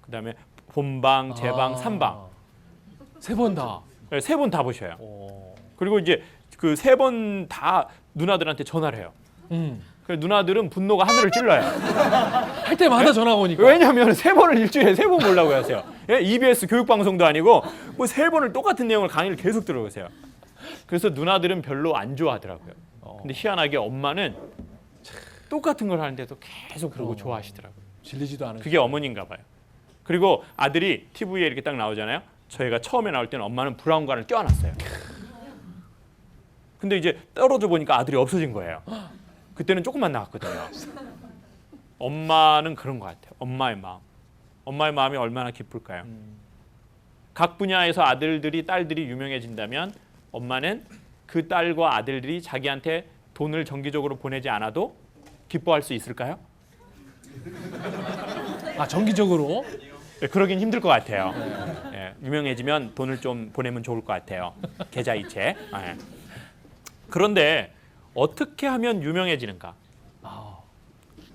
그다음에 본방, 재방, 3방. 3번 다. 네, 3번 다 보셔요. 그리고 이제 그 3번 다 누나들한테 전화를 해요. 그래서 누나들은 분노가 하늘을 찔러요. 할 때마다 전화가 오니까. 왜냐하면 3번을 일주일에 3번 보려고 하세요. 예? EBS 교육방송도 아니고 뭐 3번을 똑같은 내용을 강의를 계속 들어보세요. 그래서 누나들은 별로 안 좋아하더라고요. 근데 희한하게 엄마는 똑같은 걸 하는데도 계속 보고 좋아하시더라고요. 질리지도 않은. 그게 어머니인가 봐요. 그리고 아들이 TV에 이렇게 딱 나오잖아요. 저희가 처음에 나올 때는 엄마는 브라운관을 껴안았어요. 근데 이제 떨어져 보니까 아들이 없어진 거예요. 그때는 조금만 나왔거든요. 엄마는 그런 것 같아요. 엄마의 마음. 엄마의 마음이 얼마나 기쁠까요? 각 분야에서 아들들이 딸들이 유명해진다면 엄마는 그 딸과 아들들이 자기한테 돈을 정기적으로 보내지 않아도 기뻐할 수 있을까요? 아 정기적으로. 네, 그러긴 힘들 것 같아요. 예, 유명해지면 돈을 좀 보내면 좋을 것 같아요. 계좌이체. 예. 그런데 어떻게 하면 유명해지는가?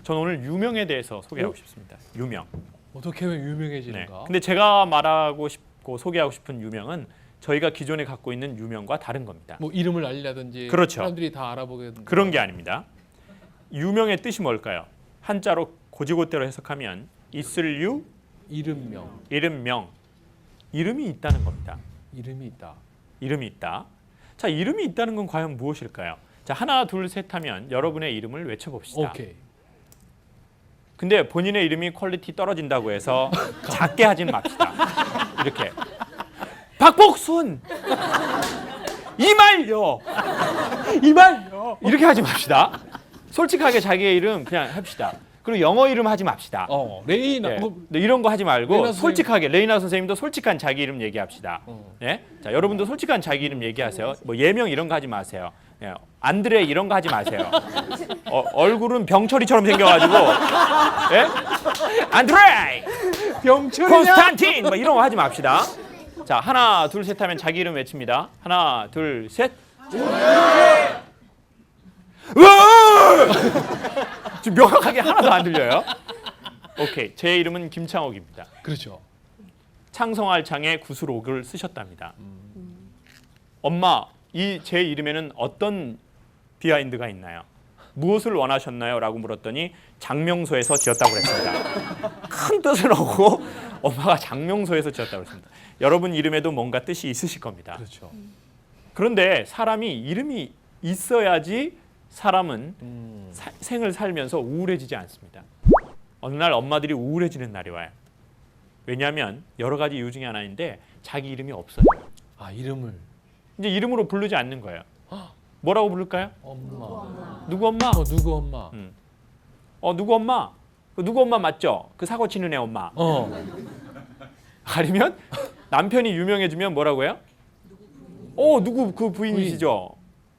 저는 오늘 유명에 대해서 소개하고 싶습니다. 유명. 어떻게 하면 네. 유명해지는가? 근데 제가 말하고 싶고 소개하고 싶은 유명은 저희가 기존에 갖고 있는 유명과 다른 겁니다. 뭐 이름을 알리라든지 그렇죠. 사람들이 다 알아보게 되는 그런 게 아닙니다. 유명의 뜻이 뭘까요? 한자로 고지고대로 해석하면 있을 유, 이름명, 이름 명. 이름이 있다는 겁니다. 이름이 있다. 이름이 있다. 자, 이름이 있다는 건 과연 무엇일까요? 자, 하나, 둘, 셋 하면 여러분의 이름을 외쳐봅시다. 오케이. 근데 본인의 이름이 퀄리티 떨어진다고 해서 작게 하지는 맙시다. 이렇게 박복순, 이말요, 이말요. 이렇게 하지 맙시다. 솔직하게 자기의 이름 그냥 합시다. 그리고 영어 이름 하지 맙시다. 레이나 네. 뭐, 네, 이런 거 하지 말고 레이나 솔직하게 레이나 선생님도 솔직한 자기 이름 얘기합시다. 네? 자, 여러분도 솔직한 자기 이름 얘기하세요. 뭐 예명 이런 거 하지 마세요. 네, 안드레 이런 거 하지 마세요. 얼굴은 병철이처럼 생겨가지고, 네? 안드레, 병철이냐? 콘스탄틴 뭐 이런 거 하지 맙시다. 자, 하나, 둘, 셋 하면 자기 이름 외칩니다. 하나, 둘, 셋. 지금 명확하게 하나도 안 들려요. 오케이, 제 이름은 김창옥입니다. 그렇죠. 창성할 창에 구슬옥을 쓰셨답니다. 엄마, 이 제 이름에는 어떤 비하인드가 있나요? 무엇을 원하셨나요? 라고 물었더니 장명소에서 지었다고 그랬습니다. 큰 뜻을 얻고 엄마가 장명소에서 지었다고 그랬습니다. 여러분 이름에도 뭔가 뜻이 있으실 겁니다. 그렇죠. 그런데 사람이 이름이 있어야지 사람은 생을 살면서 우울해지지 않습니다. 어느 날 엄마들이 우울해지는 날이 와요. 왜냐하면 여러 가지 이유 중에 하나인데 자기 이름이 없어요. 아 이름을 이제 이름으로 부르지 않는 거예요. 뭐라고 부를까요? 엄마. 누구 엄마? 누구 엄마? 누구 엄마? 그 누구 엄마 맞죠? 그 사고 치는 애 엄마. 아니면 남편이 유명해지면 뭐라고 해요? 누구 그 부인이시죠?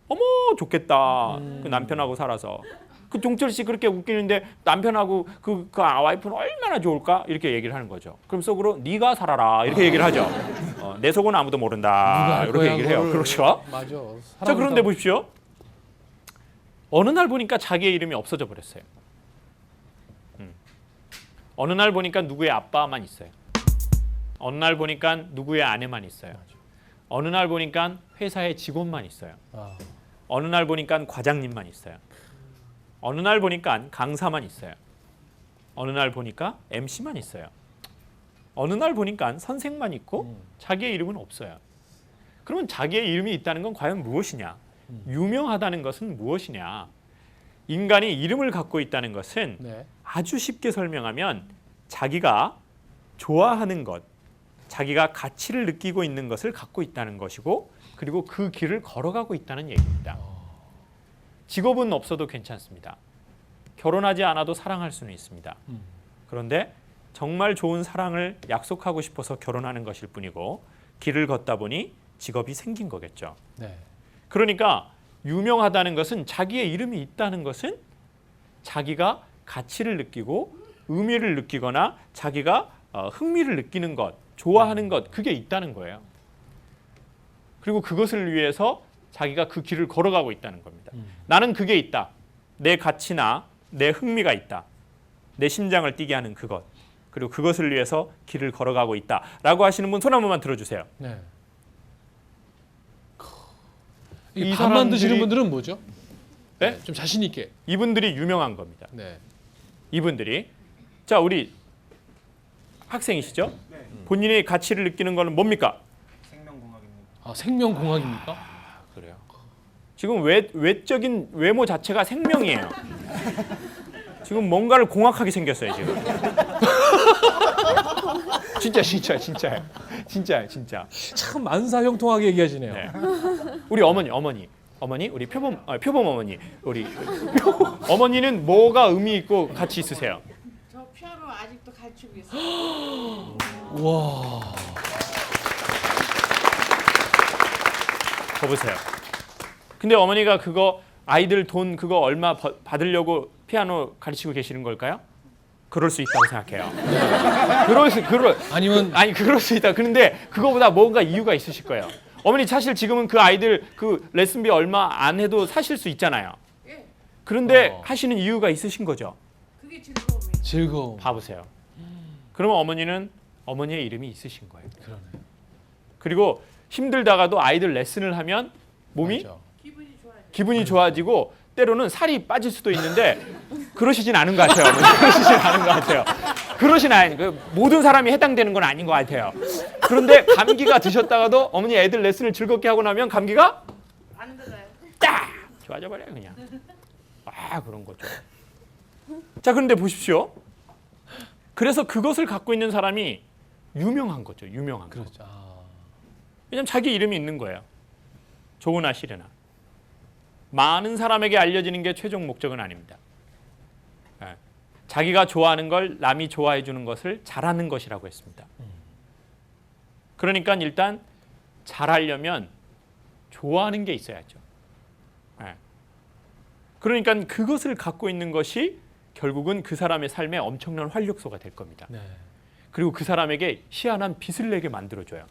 어머 좋겠다. 그 남편하고 살아서. 그 종철 씨 그렇게 웃기는데 남편하고 그 와이프는 얼마나 좋을까? 이렇게 얘기를 하는 거죠. 그럼 속으로 네가 살아라 이렇게 얘기를 하죠. 내 속은 아무도 모른다. 이렇게 얘기를 해요. 그렇죠? 맞아. 자, 그런데 보십시오. 어느 날 보니까 자기의 이름이 없어져 버렸어요. 어느 날 보니까 누구의 아빠만 있어요. 어느 날 보니까 누구의 아내만 있어요. 어느 날 보니까 회사의 직원만 있어요. 어느 날 보니까 과장님만 있어요. 어느 날 보니까 강사만 있어요. 어느 날 보니까 MC만 있어요. 어느 날 보니까 선생만 있고 자기의 이름은 없어요. 그러면 자기의 이름이 있다는 건 과연 무엇이냐? 유명하다는 것은 무엇이냐? 인간이 이름을 갖고 있다는 것은 네. 아주 쉽게 설명하면 자기가 좋아하는 것, 자기가 가치를 느끼고 있는 것을 갖고 있다는 것이고 그리고 그 길을 걸어가고 있다는 얘기입니다. 직업은 없어도 괜찮습니다. 결혼하지 않아도 사랑할 수는 있습니다. 그런데 정말 좋은 사랑을 약속하고 싶어서 결혼하는 것일 뿐이고 길을 걷다 보니 직업이 생긴 거겠죠. 네. 그러니까 유명하다는 것은 자기의 이름이 있다는 것은 자기가 가치를 느끼고 의미를 느끼거나 자기가 흥미를 느끼는 것, 좋아하는 것 그게 있다는 거예요. 그리고 그것을 위해서 자기가 그 길을 걸어가고 있다는 겁니다. 나는 그게 있다. 내 가치나 내 흥미가 있다. 내 심장을 뛰게 하는 그것. 그리고 그것을 위해서 길을 걸어가고 있다라고 하시는 분 손 한 번만 들어주세요. 네. 이 이 밥 만드시는 사람들이- 분들은 뭐죠? 네? 좀 자신 있게. 이분들이 유명한 겁니다. 네. 이분들이 자 우리 학생이시죠? 본인의 가치를 느끼는 거는 뭡니까? 아 생명공학입니까? 그래요. 지금 외적인 외모 자체가 생명이에요. 지금 뭔가를 공학하게 생겼어요 지금. 진짜요. 참 만사형통하게 얘기하시네요. 네. 우리 어머니, 우리 표범 어머니, 우리 어머니는 뭐가 의미 있고 같이 있으세요? 저 피아노 아직도 가르치고 있어요. 와. 저 보세요. 근데 어머니가 그거 아이들 돈 그거 얼마 받으려고 피아노 가르치고 계시는 걸까요? 그럴 수 있다고 생각해요. 그럴 수 있다. 그런데 그거보다 뭔가 이유가 있으실 거예요. 어머니 사실 지금은 그 아이들 그 레슨비 얼마 안 해도 사실 수 있잖아요. 예, 그런데 하시는 이유가 있으신 거죠. 그게 즐거움이에요. 즐거움. 봐보세요. 그러면 어머니는 어머니의 이름이 있으신 거예요. 그러네. 그리고 힘들다가도 아이들 레슨을 하면 몸이 맞아. 기분이 좋아요. 기분이 좋아지고 때로는 살이 빠질 수도 있는데 그러시진 않은 것 같아요. 어머니. 그러시진 않은 것 같아요. 모든 사람이 해당되는 건 아닌 것 같아요. 그런데 감기가 드셨다가도 어머니 애들 레슨을 즐겁게 하고 나면 감기가 안 들어요. 딱 좋아져 버려요 그냥. 그런 거죠. 자 그런데 보십시오. 그래서 그것을 갖고 있는 사람이 유명한 거죠. 유명한 거. 그렇죠. 왜냐면 자기 이름이 있는 거예요. 좋으나 싫으나. 많은 사람에게 알려지는 게 최종 목적은 아닙니다. 자기가 좋아하는 걸 남이 좋아해 주는 것을 잘하는 것이라고 했습니다. 그러니까 일단 잘하려면 좋아하는 게 있어야죠. 그러니까 그것을 갖고 있는 것이 결국은 그 사람의 삶에 엄청난 활력소가 될 겁니다. 네. 그리고 그 사람에게 희한한 빛을 내게 만들어줘요.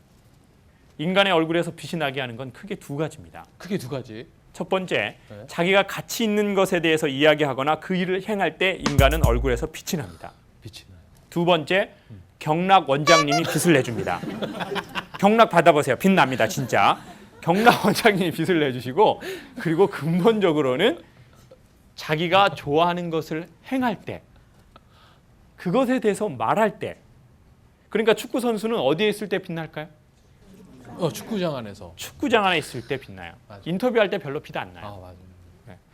인간의 얼굴에서 빛이 나게 하는 건 크게 두 가지입니다. 크게 두 가지. 첫 번째, 네. 자기가 가치 있는 것에 대해서 이야기하거나 그 일을 행할 때 인간은 얼굴에서 빛이 납니다. 빛이 나요. 두 번째, 경락 원장님이 빛을 내줍니다. 경락 받아보세요. 빛 납니다. 진짜. 경락 원장님이 빛을 내주시고 그리고 근본적으로는 자기가 좋아하는 것을 행할 때 그것에 대해서 말할 때 그러니까 축구 선수는 어디에 있을 때 빛날까요? 축구장 안에서. 축구장 안에 있을 때 빛나요. 맞아. 인터뷰할 때 별로 빛 안 나요. 맞아요.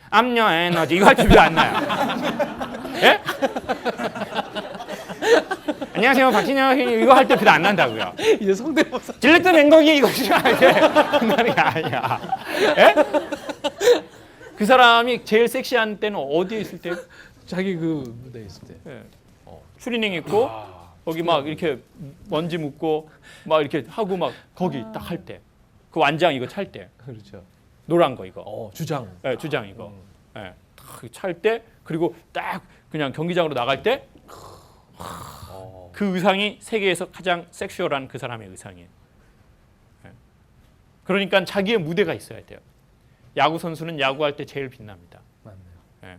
압력 에너지 이거 할 때 빛 안 나요. 예? 안녕하세요 박진영 이거 할 때 빛 안 난다고요. 이제 성대모사. 질렉트 맹공이 이거 할 때 빛나는 게 아니야. 예? 그 사람이 제일 섹시한 때는 어디에 있을 때? 자기 그 무대에 있을 때. 예. 추리닝 입고 거기 막 이렇게 먼지 묻고 막 이렇게 하고 막 거기 딱 할 때. 그 완장 이거 찰 때. 그렇죠. 노란 거 이거. 주장. 예, 주장 이거. 예. 딱 찰 때 그리고 딱 그냥 경기장으로 나갈 때 그 의상이 세계에서 가장 섹슈얼한 그 사람의 의상이에요. 예. 그러니까 자기의 무대가 있어야 돼요. 야구 선수는 야구할 때 제일 빛납니다. 맞네요. 예.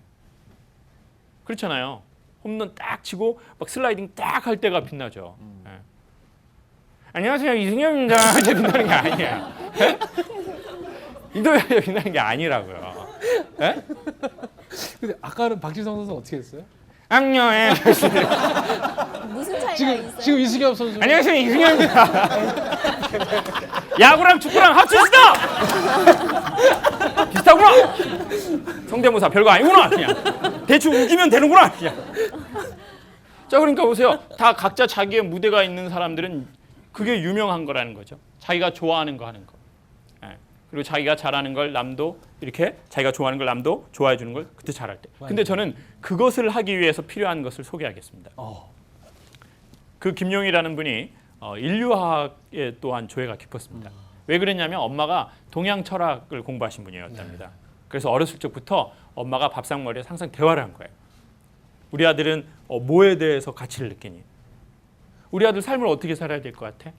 그렇잖아요. 홈런 딱 치고 막 슬라이딩 딱 할 때가 빛나죠. 예. 안녕하세요 이승엽입니다. 이제 빛나는 게 아니야. 예? 인터뷰에 빛나는 게 아니라고요. 예? 근데 아까는 박지성 선수 어떻게 했어요? 악녀의 무슨 차이가 있어요? 지금 이승엽 선수. 안녕하세요 이승엽입니다. 야구랑 축구랑 합쳐지다. 비슷하구나. 성대모사 별거 아니구나. 그냥 대충 우기면 되는구나. 그냥. 자 그러니까 보세요. 다 각자 자기의 무대가 있는 사람들은 그게 유명한 거라는 거죠. 자기가 좋아하는 거 하는 거. 예. 그리고 자기가 잘하는 걸 남도 이렇게 자기가 좋아하는 걸 남도 좋아해 주는 걸 그때 잘할 때. 근데 저는 그것을 하기 위해서 필요한 것을 소개하겠습니다. 그 김용이라는 분이 인류학에 또한 조예가 깊었습니다. 왜 그랬냐면 엄마가 동양 철학을 공부하신 분이었답니다. 그래서 어렸을 적부터 엄마가 밥상머리에 항상 대화를 한 거예요. 우리 아들은 뭐에 대해서 가치를 느끼니? 우리 아들 삶을 어떻게 살아야 될 것 같아?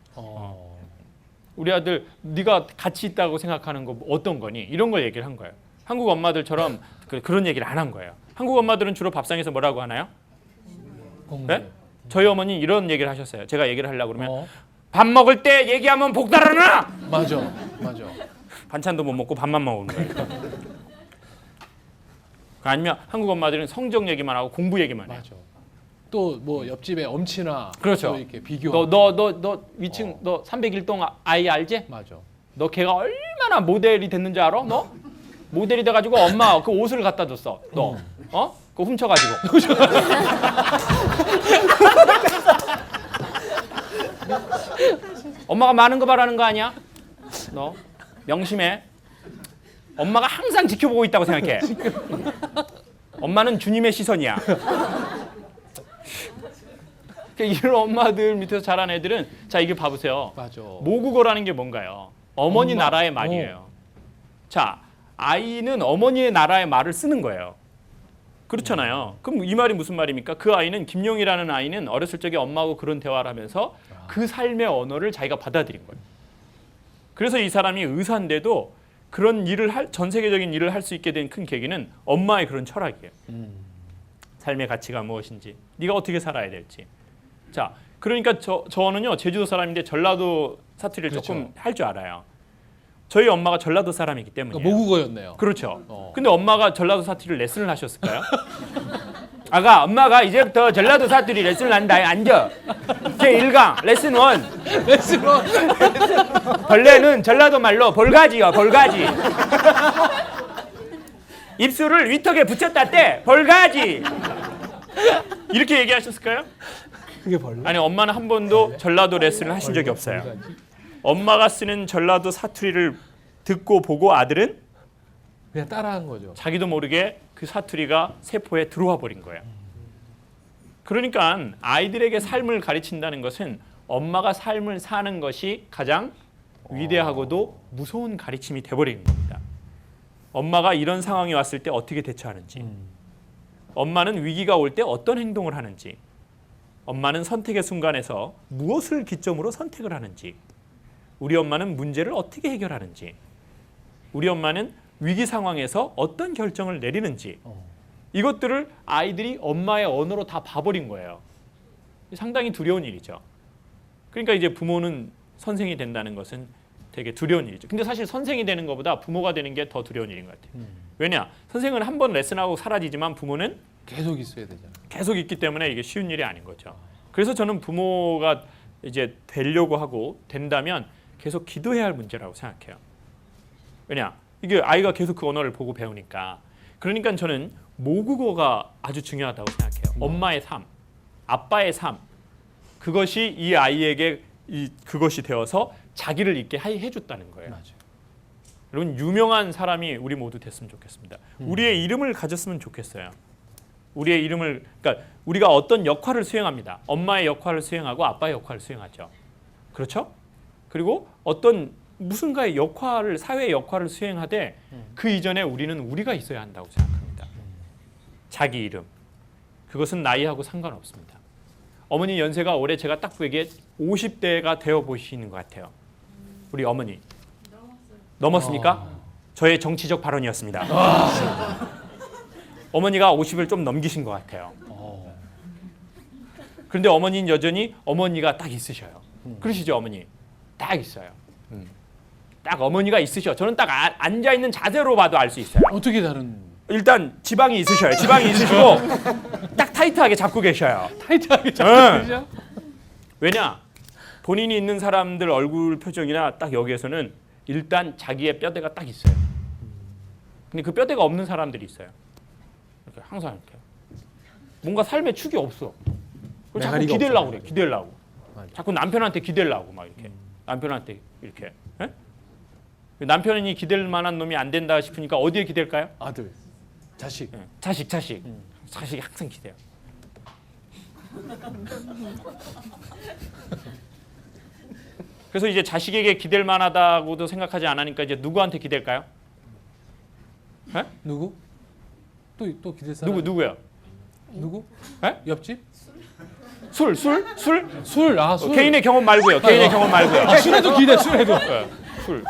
우리 아들 네가 가치 있다고 생각하는 거 어떤 거니? 이런 걸 얘기를 한 거예요. 한국 엄마들처럼 그런 얘기를 안 한 거예요. 한국 엄마들은 주로 밥상에서 뭐라고 하나요? 네? 저희 어머니 이런 얘기를 하셨어요. 제가 얘기를 하려고 그러면 밥 먹을 때 얘기하면 복 달아나! 맞아. 반찬도 못 먹고 밥만 먹는 거예요. 아니면 한국 엄마들은 성적 얘기만 하고 공부 얘기만 해요. 맞아. 또 뭐 옆집에 엄친아. 그렇죠. 또 이렇게 비교. 너 위층 너 301동 아이 알지? 맞아. 너 걔가 얼마나 모델이 됐는지 알아? 너? 모델이 돼가지고 엄마 그 옷을 갖다 줬어. 너 그거 훔쳐가지고. 엄마가 많은 거 바라는 거 아니야? 너 명심해. 엄마가 항상 지켜보고 있다고 생각해. 엄마는 주님의 시선이야. 이런 엄마들 밑에서 자란 애들은 자 이게 봐보세요. 맞아. 모국어라는 게 뭔가요? 어머니 엄마. 나라의 말이에요. 자, 아이는 어머니의 나라의 말을 쓰는 거예요. 그렇잖아요. 그럼 이 말이 무슨 말입니까? 그 아이는 김용이라는 아이는 어렸을 적에 엄마하고 그런 대화를 하면서 그 삶의 언어를 자기가 받아들인 거예요. 그래서 이 사람이 의사인데도 그런 일을 전 세계적인 일을 할 수 있게 된 큰 계기는 엄마의 그런 철학이에요. 삶의 가치가 무엇인지, 네가 어떻게 살아야 될지. 자, 그러니까 저는요 제주도 사람인데 전라도 사투리를 그렇죠. 조금 할 줄 알아요. 저희 엄마가 전라도 사람이기 때문이에요. 그러니까 모국어였네요. 그렇죠. 근데 엄마가 전라도 사투리 레슨을 하셨을까요? 아가, 엄마가 이제부터 전라도 사투리 레슨을 한다. 앉아. 제1강 레슨 1. 레슨 원. 벌레는 전라도 말로 볼가지요. 볼가지. 입술을 위턱에 붙였다 때 볼가지. 이렇게 얘기하셨을까요? 그게 벌레? 아니, 엄마는 한 번도 전라도 레슨을 하신 적이 없어요. 엄마가 쓰는 전라도 사투리를 듣고 보고 아들은 그냥 따라한 거죠. 자기도 모르게 그 사투리가 세포에 들어와 버린 거예요. 그러니까 아이들에게 삶을 가르친다는 것은 엄마가 삶을 사는 것이 가장 위대하고도 무서운 가르침이 돼버리는 겁니다. 엄마가 이런 상황이 왔을 때 어떻게 대처하는지, 엄마는 위기가 올 때 어떤 행동을 하는지, 엄마는 선택의 순간에서 무엇을 기점으로 선택을 하는지, 우리 엄마는 문제를 어떻게 해결하는지, 우리 엄마는 위기 상황에서 어떤 결정을 내리는지, 이것들을 아이들이 엄마의 언어로 다 봐버린 거예요. 상당히 두려운 일이죠. 그러니까 이제 부모는 선생이 된다는 것은 되게 두려운 일이죠. 근데 사실 선생이 되는 것보다 부모가 되는 게 더 두려운 일인 것 같아요. 왜냐? 선생은 한 번 레슨하고 사라지지만 부모는 계속 있어야 되잖아. 계속 있기 때문에 이게 쉬운 일이 아닌 거죠. 그래서 저는 부모가 이제 되려고 하고 된다면 계속 기도해야 할 문제라고 생각해요. 왜냐? 이게 아이가 계속 그 언어를 보고 배우니까. 그러니까 저는 모국어가 아주 중요하다고 생각해요. 엄마의 삶, 아빠의 삶, 그것이 이 아이에게 그것이 되어서 자기를 있게 해줬다는 거예요. 맞아요. 여러분, 유명한 사람이 우리 모두 됐으면 좋겠습니다. 우리의 이름을 가졌으면 좋겠어요. 우리의 이름을, 그러니까 우리가 어떤 역할을 수행합니다. 엄마의 역할을 수행하고 아빠의 역할을 수행하죠. 그렇죠? 그리고 어떤 무슨가의 역할을, 사회의 역할을 수행하되 그 이전에 우리는 우리가 있어야 한다고 생각합니다. 자기 이름, 그것은 나이하고 상관없습니다. 어머니 연세가 올해 제가 딱 보기에 50대가 되어 보시는 것 같아요. 우리 어머니 넘었습니까? 저의 정치적 발언이었습니다. 어머니가 50을 좀 넘기신 것 같아요. 그런데 어머니는 여전히 어머니가 딱 있으셔요. 그러시죠, 어머니? 딱 있어요. 딱 어머니가 있으셔. 저는 딱 앉아 있는 자세로 봐도 알 수 있어요. 어떻게 다른? 일단 지방이 있으셔요. 지방이 있으시고 딱 타이트하게 잡고 계셔요. 타이트하게 잡고 계셔? 왜냐? 본인이 있는 사람들 얼굴 표정이나 딱 여기에서는 일단 자기의 뼈대가 딱 있어요. 근데 그 뼈대가 없는 사람들이 있어요. 이렇게 항상 이렇게 뭔가 삶의 축이 없어. 그걸 자꾸 메가리가 기대려고 없어. 그래. 기대려고. 맞아. 자꾸 남편한테 기대려고 막 이렇게. 남편한테 이렇게. 에? 남편이 기댈 만한 놈이 안 된다 싶으니까 어디에 기댈까요? 아들, 자식. 자식. 자식이 항상 기대요. 그래서 이제 자식에게 기댈 만하다고도 생각하지 않으니까 이제 누구한테 기댈까요? 에? 누구? 또 기댈 사람? 누구요? 누구? 에? 옆집? 술? 술. 아, 술. 개인의 경험 말고요. 개인의 경험 말고요. 아, 술에도 기대. 술에도. 네, 술.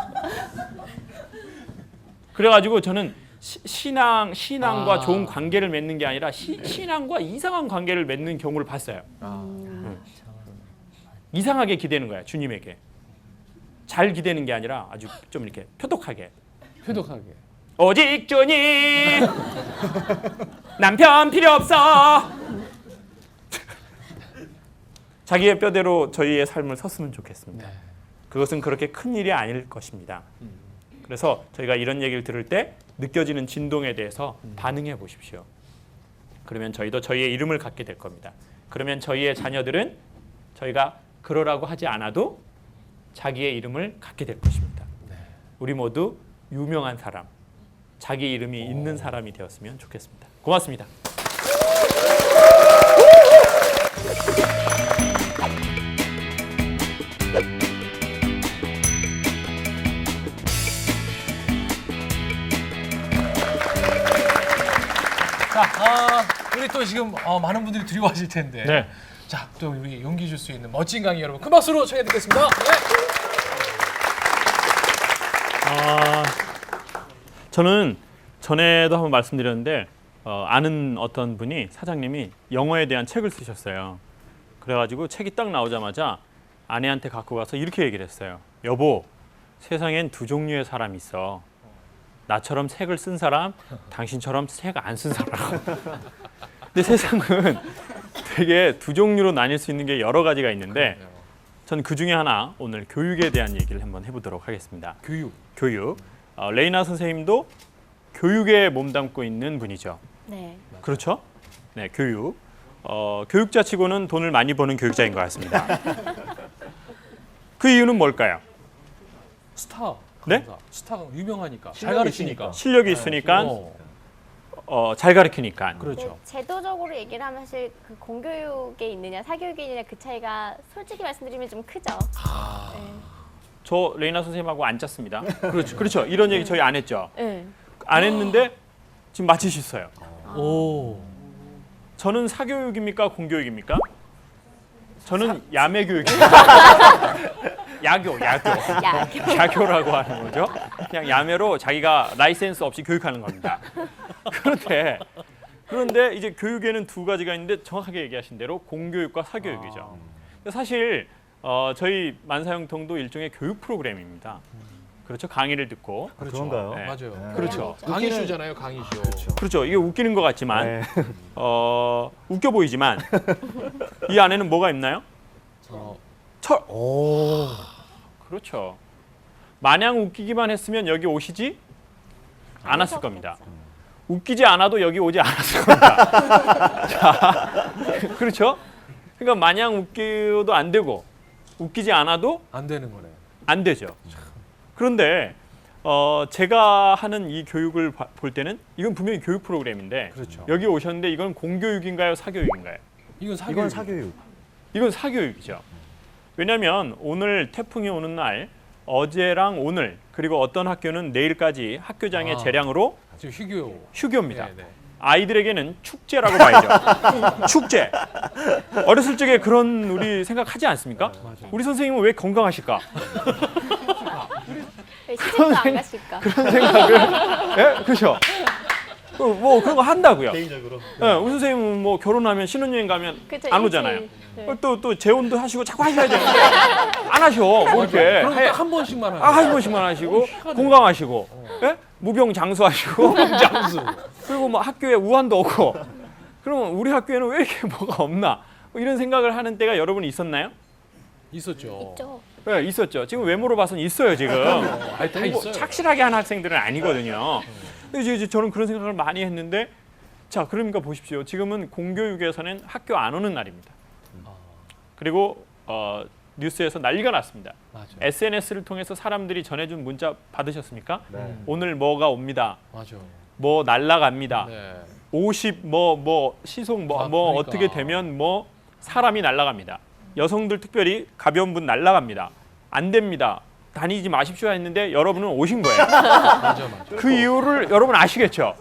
그래가지고 저는 신앙과 좋은 관계를 맺는 게 아니라 신앙과 이상한 관계를 맺는 경우를 봤어요. 이상하게 기대는 거야, 주님에게. 잘 기대는 게 아니라 아주 좀 이렇게 표독하게. 오직 주님 남편 필요 없어. 자기의 뼈대로 저희의 삶을 섰으면 좋겠습니다. 그것은 그렇게 큰 일이 아닐 것입니다. 그래서 저희가 이런 얘기를 들을 때 느껴지는 진동에 대해서 반응해 보십시오. 그러면 저희도 저희의 이름을 갖게 될 겁니다. 그러면 저희의 자녀들은 저희가 그러라고 하지 않아도 자기의 이름을 갖게 될 것입니다. 우리 모두 유명한 사람, 자기 이름이 있는 사람이 되었으면 좋겠습니다. 고맙습니다. 자, 우리 또 지금 많은 분들이 두려워하실 텐데. 네. 자, 또 우리 용기 줄 수 있는 멋진 강의 여러분 큰 박수로 청해 듣겠습니다. 네. 저는 전에도 한번 말씀드렸는데 아는 어떤 분이 사장님이 영어에 대한 책을 쓰셨어요. 그래가지고 책이 딱 나오자마자 아내한테 갖고 가서 이렇게 얘기를 했어요. 여보, 세상엔 두 종류의 사람이 있어. 나처럼 책을 쓴 사람, 당신처럼 책 안 쓴 사람. 근데 세상은 되게 두 종류로 나뉠 수 있는 게 여러 가지가 있는데 전 그 중에 하나 오늘 교육에 대한 얘기를 한번 해보도록 하겠습니다. 교육. 레이나 선생님도 교육에 몸담고 있는 분이죠. 네. 그렇죠? 네, 교육. 교육자 치고는 돈을 많이 버는 교육자인 것 같습니다. 그 이유는 뭘까요? 스타. 네? 강사. 스타가 유명하니까. 잘 실력이 가르치니까. 실력이 있으니까 잘 가르치니까. 그렇죠. 네, 제도적으로 얘기를 하면 사실 그 공교육에 있느냐 사교육에 있느냐 그 차이가 솔직히 말씀드리면 좀 크죠. 네. 저 레이나 선생님하고 안 짰습니다. 그렇죠. 이런 얘기 저희 안 했죠. 네. 안 했는데 지금 맞히셨어요. 오. 저는 사교육입니까? 공교육입니까? 저는 야매 교육입니다. 야교. 야교라고 하는 거죠. 그냥 야매로 자기가 라이센스 없이 교육하는 겁니다. 그런데 이제 교육에는 두 가지가 있는데 정확하게 얘기하신 대로 공교육과 사교육이죠. 사실 저희 만사형통도 일종의 교육 프로그램입니다. 그렇죠. 강의를 듣고. 그렇죠. 그런가요? 네. 맞아요. 그렇죠. 강의쇼잖아요, 강의쇼. 그렇죠. 이게 웃기는 것 같지만 네. 웃겨 보이지만 이 안에는 뭐가 있나요? 철. 오. 그렇죠. 마냥 웃기기만 했으면 여기 오시지 않았을 겁니다. 웃기지 않아도 여기 오지 않았을 겁니다. 자, 그렇죠? 그러니까 마냥 웃겨도 안 되고 웃기지 않아도 안 되는 거네. 안 되죠. 그런데 제가 하는 이 교육을 볼 때는 이건 분명히 교육 프로그램인데 그렇죠. 여기 오셨는데 이건 공교육인가요? 사교육인가요? 이건 사교육. 이건 사교육. 이건 사교육이죠. 왜냐하면 오늘 태풍이 오는 날 어제랑 오늘 그리고 어떤 학교는 내일까지 학교장의 재량으로 지금 휴교입니다. 네. 아이들에게는 축제라고 봐야죠. 축제. 어렸을 적에 그런 우리 생각하지 않습니까? 우리 선생님은 왜 건강하실까? 왜 시집도 안 가실까? 그런 생각을 예? 그렇죠. 뭐 그런 거 한다고요. 개인적으로. 예, 우리 선생님은 뭐 결혼하면 신혼여행 가면 그쵸, 안 일주일. 오잖아요. 네. 또 재혼도 하시고 자꾸 하셔야 되는데 안 하셔. 뭐 이렇게 그럼 딱 한 번씩만 하죠. 한 번씩만 하시고 건강하시고 예? 무병장수하시고 장수. 그리고 뭐 학교에 우한도 없고 그러면 우리 학교에는 왜 이렇게 뭐가 없나 뭐 이런 생각을 하는 때가 여러분 있었나요? 있었죠. 있죠. 네, 있었죠. 지금 외모로 봐서는 있어요 지금. 아니, 다 뭐 있어요. 착실하게 한 학생들은 아니거든요. 근데 이제 저는 그런 생각을 많이 했는데 자 그러니까 보십시오. 지금은 공교육에서는 학교 안 오는 날입니다. 그리고 뉴스에서 난리가 났습니다. 맞아요. SNS를 통해서 사람들이 전해준 문자 받으셨습니까? 네. 오늘 뭐가 옵니다. 맞아. 뭐 날라갑니다. 네. 50 뭐 시속 뭐 그러니까. 어떻게 되면 뭐 사람이 날라갑니다. 여성들 특별히 가벼운 분 날라갑니다. 안 됩니다. 다니지 마십시오 했는데 여러분은 오신 거예요. 맞아. 그 이유를 여러분 아시겠죠?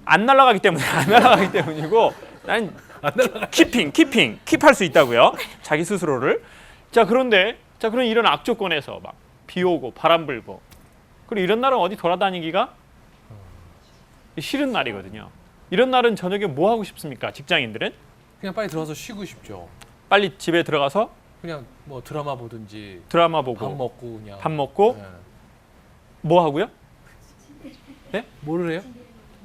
안 날아가기 때문이고 나는 킵할 수 있다고요. 자기 스스로를. 자 그런데 그런 이런 악조건에서 막 비 오고 바람 불고 그리고 이런 날은 어디 돌아다니기가 싫은 날이거든요. 이런 날은 저녁에 뭐 하고 싶습니까? 직장인들은 그냥 빨리 들어가서 쉬고 싶죠. 빨리 집에 들어가서 그냥 뭐 드라마 보든지 드라마 보고 밥 먹고 그냥. 밥 먹고 네. 뭐 하고요? 뭐를 해요?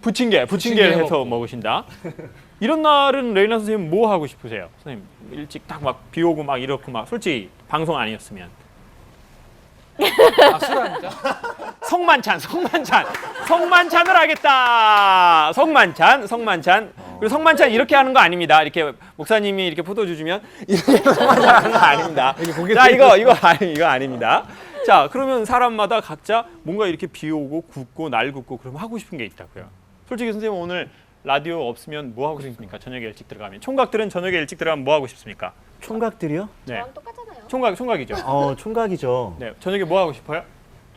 부침개를 부침개 해서 먹고. 먹으신다. 이런 날은 레이나 선생님 뭐 하고 싶으세요? 선생님 일찍 딱 막 비 오고 막 이렇고 막 솔직히 방송 아니었으면 술 한 잔? 성만찬 성만찬을 하겠다. 성만찬. 그리고 성만찬 이렇게 하는 거 아닙니다. 이렇게 목사님이 이렇게 포도주 주면 이렇게 성만찬 하는 거 아닙니다. 자, 이거 아닙니다. 자, 그러면 사람마다 각자 뭔가 이렇게 비 오고 굽고 날 굽고 그러면 하고 싶은 게 있다고요. 솔직히 선생님 오늘 라디오 없으면 뭐 하고 싶습니까? 저녁에 일찍 들어가면. 총각들은 저녁에 일찍 들어가면 뭐 하고 싶습니까? 총각들이요? 네. 저랑 똑같잖아요. 총각이죠. 총각이죠. 네. 저녁에 뭐 하고 싶어요?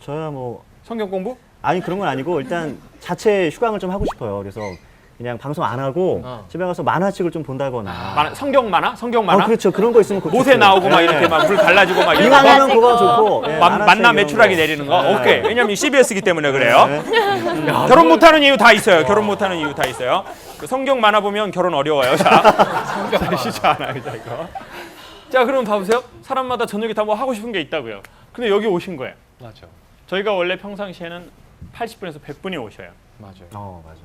저야 뭐 성경 공부? 아니 그런 건 아니고 일단 자체 휴강을 좀 하고 싶어요. 그래서 그냥 방송 안 하고 집에 가서 만화책을 좀 본다거나. 성경 만화? 그렇죠. 그런 거 있으면 그거 못에 좋죠. 나오고 막 네. 이렇게 막 물 갈라지고 막 이런 이왕하면 거. 그거 좋고. 예, 만화책 만나 이런 매출하기 거. 내리는 거. 네. 오케이. 왜냐면 CBS이기 때문에 그래요. 결혼 못하는 이유 다 있어요. 그 성경 만화 보면 결혼 어려워요. 자, 쉽지 않아요, 자 이거. 자, 그럼 봐보세요. 사람마다 저녁에 다 뭐 하고 싶은 게 있다고요. 근데 여기 오신 거예요. 맞아. 저희가 원래 평상시에는 80분에서 100분이 오셔요. 맞아요. 맞아.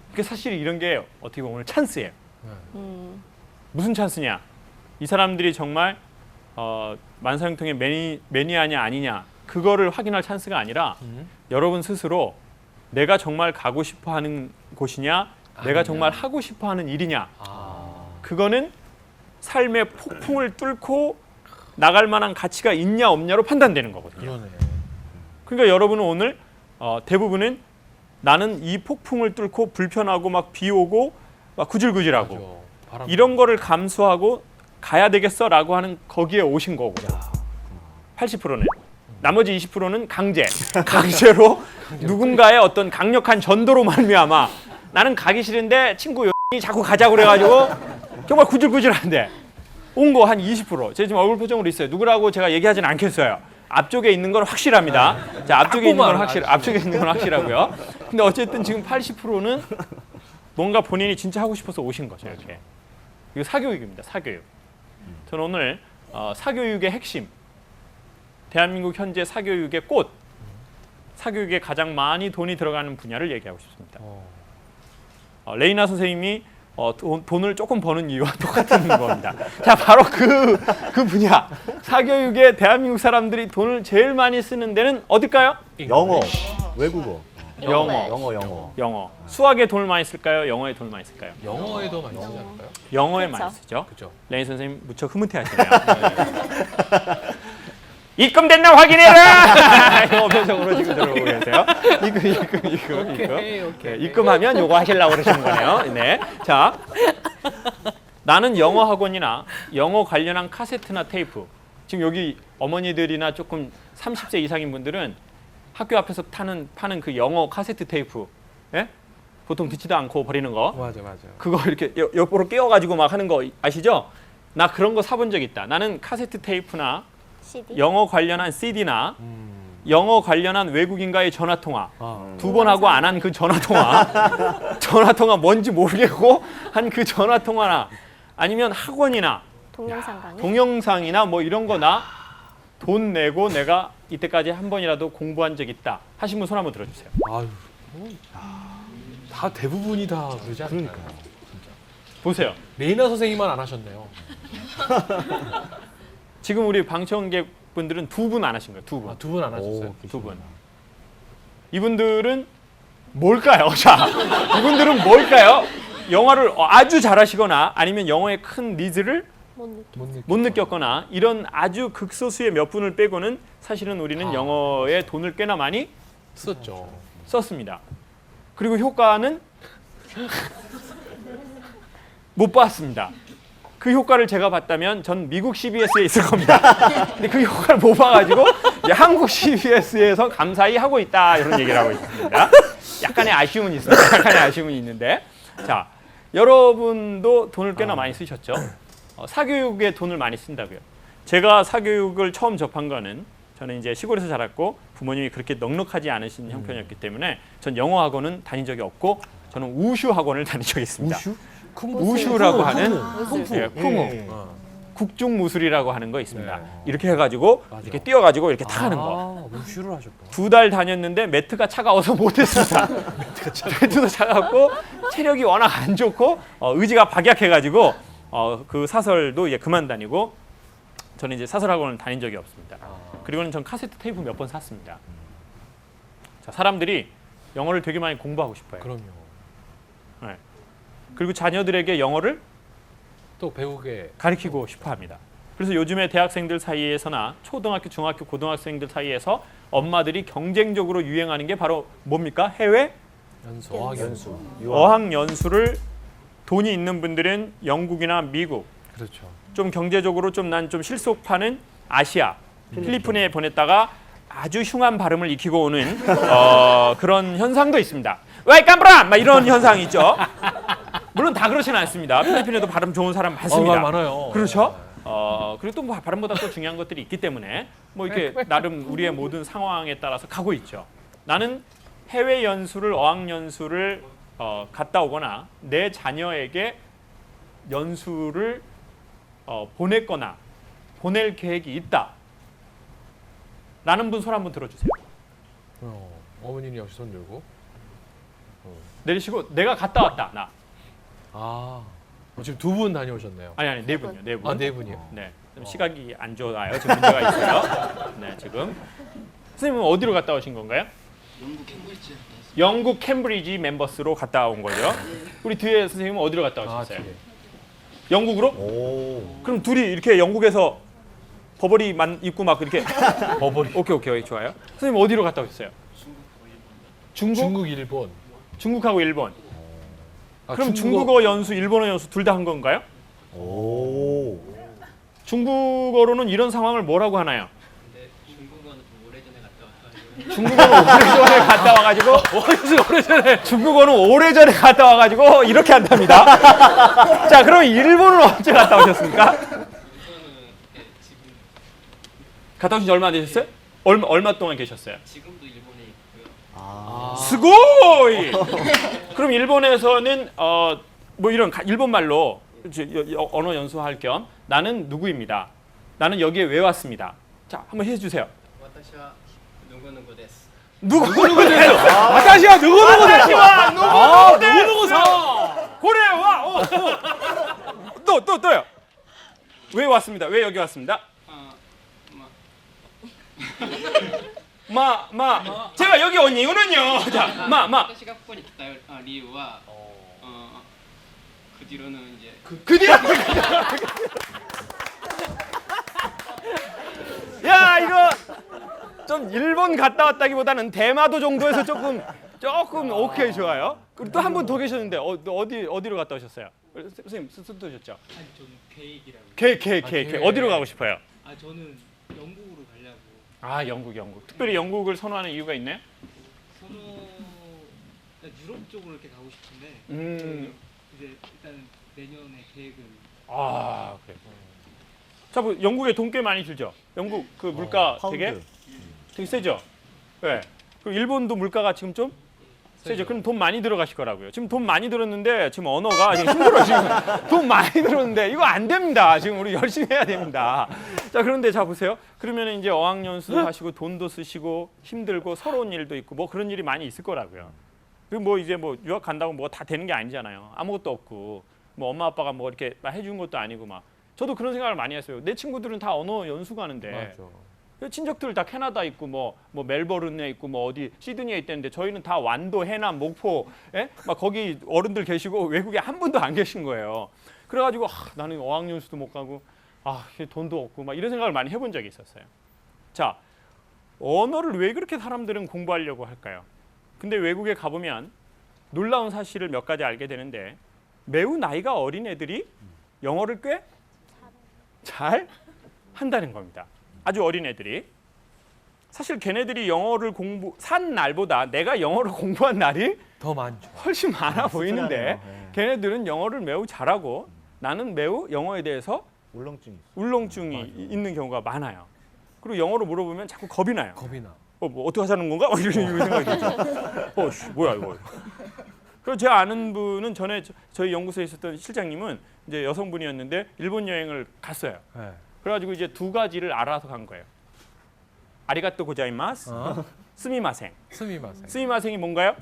그게 사실 이런 게 어떻게 보면 찬스예요. 음. 무슨 찬스냐? 이 사람들이 정말 만사형통의 매니아냐 아니냐 그거를 확인할 찬스가 아니라 여러분 스스로 내가 정말 가고 싶어하는 곳이냐, 내가 정말 하고 싶어하는 일이냐. 그거는 삶의 폭풍을 뚫고 나갈 만한 가치가 있냐 없냐로 판단되는 거거든요. 이러네. 그러니까 여러분은 오늘 대부분은 나는 이 폭풍을 뚫고 불편하고 막 비 오고 막 구질구질하고 이런 거를 감수하고 가야 되겠어라고 하는 거기에 오신 거고요. 80%는 나머지 20%는 강제로 누군가의 어떤 강력한 전도로 말미암아 나는 가기 싫은데 친구 이 자꾸 가자고 그래가지고 정말 구질구질한데 온 거 한 20%. 제 지금 얼굴 표정으로 있어요. 누구라고 제가 얘기하진 않겠어요. 앞쪽에 있는 건 확실합니다. 자, 앞쪽에 있는 건 확실하고요. 근데 어쨌든 지금 80%는 뭔가 본인이 진짜 하고 싶어서 오신 거죠. 이렇게. 이거 사교육입니다. 사교육. 저는 오늘 사교육의 핵심, 대한민국 현재 사교육의 꽃, 사교육에 가장 많이 돈이 들어가는 분야를 얘기하고 싶습니다. 레이나 선생님이 돈을 조금 버는 이유와 똑같은 겁니다. 자, 바로 그 분야, 사교육에 대한민국 사람들이 돈을 제일 많이 쓰는 데는 어딜까요? 영어, 외국어. 영어. 영어. 수학에 돈을 많이 쓸까요? 영어에 돈을 많이 쓸까요? 영어에도 많이 쓰지 않을까요? 영어에 그쵸. 많이 쓰죠. 그죠. 레인 선생님 무척 흐뭇해하시네요. 입금됐나 확인해라. 이거 표정으로 지금 들어오고 계세요. 입금. 오케이. 네, 입금하면 요거 하시려고 그러시는 거네요. 네. 자, 나는 영어 학원이나 영어 관련한 카세트나 테이프. 지금 여기 어머니들이나 조금 30세 이상인 분들은 학교 앞에서 파는 그 영어 카세트 테이프, 예? 보통 듣지도 않고 버리는 거. 맞아. 그거 이렇게 옆으로 끼워가지고 막 하는 거 아시죠? 나 그런 거 사본 적 있다. 나는 카세트 테이프나 CD. 영어 관련한 CD나 영어 관련한 외국인과의 전화 통화. 아, 두 번 하고 안 한 그 전화 통화 뭔지 모르겠고 한 그 전화 통화나 아니면 학원이나 동영상 강의. 동영상이나 뭐 이런 거나 돈 내고 내가 이때까지 한 번이라도 공부한 적 있다 하신 분 손 한번 들어주세요. 아유. 다 대부분이 다 그러지 않을까요? 보세요. 레이나 선생님만 안 하셨네요. 지금 우리 방청객 분들은 두 분 안 하신 거예요. 두 분. 두 분 안 하셨어요? 두 분. 이분들은 뭘까요? 자, 이분들은 뭘까요? 영어를 아주 잘하시거나 아니면 영어의 큰 니즈를 못 느꼈거나 이런 아주 극소수의 몇 분을 빼고는 사실은 우리는 영어에 돈을 꽤나 많이 썼죠. 썼습니다. 그리고 효과는 못 봤습니다. 그 효과를 제가 봤다면 전 미국 CBS에 있을 겁니다. 근데 그 효과를 못 봐가지고 이제 한국 CBS에서 감사히 하고 있다 이런 얘기를 하고 있습니다. 약간의 아쉬움은 있습니다. 약간의 아쉬움은 있는데 자, 여러분도 돈을 꽤나 많이 쓰셨죠. 사교육에 돈을 많이 쓴다고요. 제가 사교육을 처음 접한 거는 저는 이제 시골에서 자랐고 부모님이 그렇게 넉넉하지 않으신 형편이었기 때문에 전 영어 학원은 다닌 적이 없고 저는 우슈 학원을 다닌 적이 있습니다. 우슈라고 하는 쿵푸. 국중무술이라고 하는 거 있습니다. 네. 이렇게 해가지고 이렇게 뛰어가지고 이렇게 타는 거. 우슈를 하셨구나. 2달 다녔는데 매트가 차가워서 못했습니다. 매트도 차갑고 체력이 워낙 안 좋고 의지가 박약해가지고 그 사설도 이제 그만 다니고 저는 이제 사설학원을 다닌 적이 없습니다. 그리고는 전 카세트 테이프 몇 번 샀습니다. 자, 사람들이 영어를 되게 많이 공부하고 싶어요. 그럼요. 네. 그리고 자녀들에게 영어를 또 배우게. 가르치고 싶어합니다. 그래서 요즘에 대학생들 사이에서나 초등학교, 중학교, 고등학생들 사이에서 엄마들이 경쟁적으로 유행하는 게 바로 뭡니까? 해외 연수, 어학연수. 어학연수를 돈이 있는 분들은 영국이나 미국, 그렇죠. 좀 경제적으로 좀 난 좀 실속파는 아시아, 필리핀에 보냈다가 아주 흉한 발음을 익히고 오는 그런 현상도 있습니다. 왜 깜브라! 막 이런 현상이 있죠. 물론 다 그렇지는 않습니다. 필리핀에도 발음 좋은 사람 많습니다. 많아요. 그렇죠? 그리고 또 뭐 발음보다 또 중요한 것들이 있기 때문에 뭐 이렇게 나름 우리의 모든 상황에 따라서 가고 있죠. 나는 해외 연수를 어학 연수를 갔다 오거나 내 자녀에게 연수를 보냈거나 보낼 계획이 있다. 라는 분 손 한번 들어주세요. 어머님이 역시 손 들고. 내리시고 내가 갔다 왔다. 나. 지금 두 분 다녀오셨네요. 아니 네 분요. 네 분. 네 분이요. 네. 좀 시각이 안 좋아요. 지금 문제가 있어요. 네, 지금. 선생님은 어디로 갔다 오신 건가요? 영국 캠브리지 멤버스로 갔다 온 거죠. 우리 뒤에 선생님은 어디로 갔다 오셨어요? 뒤에. 영국으로? 오. 그럼 둘이 이렇게 영국에서 버버리만 입고 막 이렇게 버버리. 오케이 좋아요. 선생님 어디로 갔다 오셨어요? 중국? 중국, 일본. 중국하고 일본. 그럼 중국어. 중국어 연수, 일본어 연수 둘 다 한 건가요? 오. 중국어로는 이런 상황을 뭐라고 하나요? 중국어는 좀 오래전에 갔다 와가지고 중국어는 오래전에 중국어는 오래전에 갔다 와가지고 이렇게 한답니다. 자, 그럼 일본은 언제 갔다 오셨습니까? 갔다 오신 지 얼마 되셨어요? 얼마 동안 계셨어요? 지금도 일본에 있고요. 스고이. 그럼 일본에서는 뭐 이런 일본 말로 언어 연수할 겸 나는 누구입니다. 나는 여기에 왜 왔습니다. 자, 한번 해주세요. 私は누구누구です. 누구です. 아타시와 누구누구 됐어. 누구누구사. 고래와. 또요. 왜 왔습니다. 왜 여기 왔습니다. 제가 여기 온 이유는요. 자, 私がここに来た理由は、くじろの이제 야, 이거 좀 일본 갔다 왔다기보다는 대마도 정도에서 조금 오케이 좋아요. 그리고 또 한 분 더 계셨는데 어디로 갔다 오셨어요? 선생님 스스로 오셨죠? 아니 좀 계획이라고. 계획. 어디로 가고 싶어요? 저는 영국으로 가려고. 영국. 특별히 영국을 선호하는 이유가 있나요? 유럽 쪽으로 이렇게 가고 싶은데 이제 일단 내년에 계획은. 그래. 자, 뭐 영국에 돈 꽤 많이 들죠. 영국 그 물가 되게 세죠. 네. 그리고 일본도 물가가 지금 좀 세죠. 그럼 돈 많이 들어가실 거라고요. 지금 돈 많이 들었는데 지금 언어가 지금 힘들어 지금. 돈 많이 들었는데 이거 안 됩니다. 지금 우리 열심히 해야 됩니다. 자, 그런데 자 보세요. 그러면 이제 어학연수 하시고 돈도 쓰시고 힘들고 서러운 일도 있고 뭐 그런 일이 많이 있을 거라고요. 그리고 뭐 이제 뭐 유학 간다고 뭐 다 되는 게 아니잖아요. 아무것도 없고 뭐 엄마 아빠가 뭐 이렇게 막 해준 것도 아니고 막. 저도 그런 생각을 많이 했어요. 내 친구들은 다 언어 연수 가는데 친척들 다 캐나다 있고 뭐 멜버른에 있고 뭐 어디 시드니에 있다는데 저희는 다 완도, 해남, 목포, 막 거기 어른들 계시고 외국에 한 분도 안 계신 거예요. 그래가지고 나는 어학연수도 못 가고 돈도 없고 막 이런 생각을 많이 해본 적이 있었어요. 자, 언어를 왜 그렇게 사람들은 공부하려고 할까요? 근데 외국에 가보면 놀라운 사실을 몇 가지 알게 되는데 매우 나이가 어린 애들이 영어를 꽤 잘 한다는 겁니다. 아주 어린 애들이. 사실 걔네들이 영어를 산 날보다 내가 영어를 공부한 날이 더 많죠. 훨씬 많아 보이는데 네. 걔네들은 영어를 매우 잘하고 나는 매우 영어에 대해서 울렁증이 있는 경우가 많아요. 그리고 영어로 물어보면 자꾸 겁이 나요. 뭐 어떻게 하자는 건가? 이런 생각이 들죠. 뭐야 이거. 그리고 제가 아는 분은 전에 저희 연구소에 있었던 실장님은 이제 여성분이었는데 일본 여행을 갔어요. 그래가지고 이제 두 가지를 알아서 간 거예요. 아리가또 고자이마스, 스미마생. 스미마생이 뭔가요?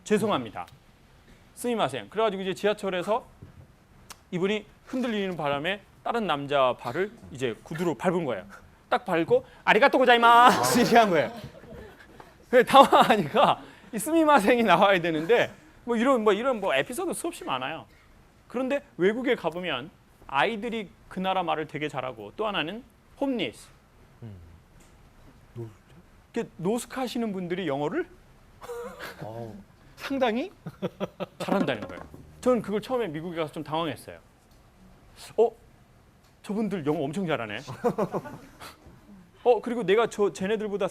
죄송합니다. 스미마생. 그래가지고 이제 지하철에서 이분이 흔들리는 바람에 다른 남자 발을 이제 구두로 밟은 거예요. 딱 밟고 아리가또 고자이마스 이렇게 한 거예요. 당황하니까 이 스미마생이 나와야 되는데 이런 에피소드 수없이 많아요. 그런데 외국에 가보면 아이들이 그 나라 말을 되게 잘하고 또 하나는 홈리스. 노숙 하시는 분들이 영어를 상당히 잘한다는 거예요. 저는 그걸 처음에 미국에 가서 좀 당황했어요. 저분들 영어 엄청 잘하네. 그리고 내가 쟤네들보다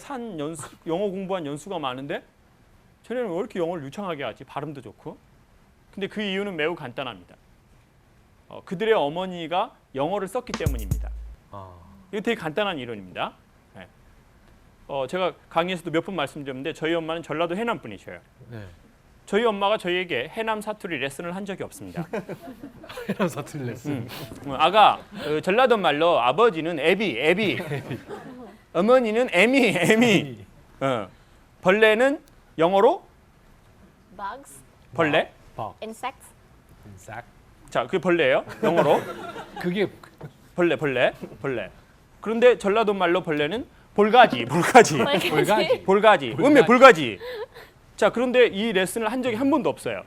영어 공부한 연수가 많은데 쟤네는 왜 이렇게 영어를 유창하게 하지? 발음도 좋고. 근데 그 이유는 매우 간단합니다. 그들의 어머니가 영어를 썼기 때문입니다. 이거 되게 간단한 이론입니다. 네. 제가 강의에서도 몇 번 말씀드렸는데 저희 엄마는 전라도 해남 분이셔요. 네. 저희 엄마가 저희에게 해남 사투리 레슨을 한 적이 없습니다. 이런 사투리 레슨. 아가 전라도 말로 아버지는 애비, 어머니는 애미. 벌레는 영어로 bugs, 벌레. insects. 인삭. 자, 그게 벌레예요. 영어로 그게 벌레. 그런데 전라도 말로 벌레는 볼가지. 볼가지. 음에 볼가지. 자, 그런데 이 레슨을 한 적이 한 번도 없어요.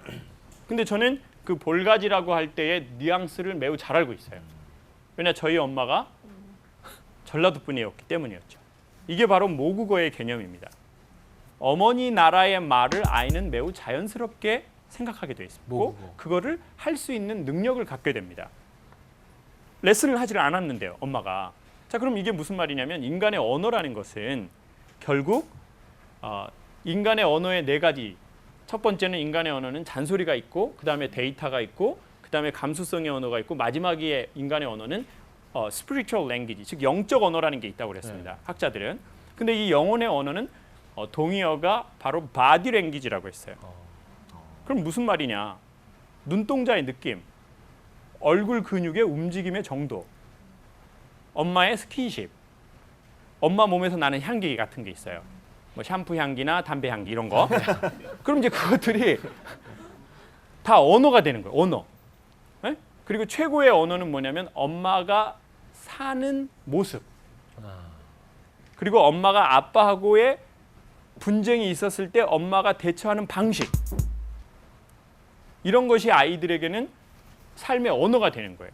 근데 저는 그 볼가지라고 할 때의 뉘앙스를 매우 잘 알고 있어요. 왜냐 저희 엄마가 전라도 분이었기 때문이었죠. 이게 바로 모국어의 개념입니다. 어머니 나라의 말을 아이는 매우 자연스럽게 생각하게 돼 있고 모국어. 그거를 할 수 있는 능력을 갖게 됩니다. 레슨을 하지를 않았는데요, 엄마가. 자, 그럼 이게 무슨 말이냐면 인간의 언어라는 것은 결국 인간의 언어의 네 가지. 첫 번째는 인간의 언어는 잔소리가 있고 그다음에 데이터가 있고 그다음에 감수성의 언어가 있고 마지막에 인간의 언어는 spiritual language, 즉 영적 언어라는 게 있다고 그랬습니다. 학자들은. 근데 이 영혼의 언어는 동의어가 바로 body language라고 했어요. 그럼 무슨 말이냐? 눈동자의 느낌, 얼굴 근육의 움직임의 정도, 엄마의 스킨십, 엄마 몸에서 나는 향기 같은 게 있어요. 뭐 샴푸 향기나 담배 향기 이런 거. 그럼 이제 그것들이 다 언어가 되는 거예요. 언어. 네? 그리고 최고의 언어는 뭐냐면 엄마가 사는 모습. 그리고 엄마가 아빠하고의 분쟁이 있었을 때 엄마가 대처하는 방식. 이런 것이 아이들에게는 삶의 언어가 되는 거예요.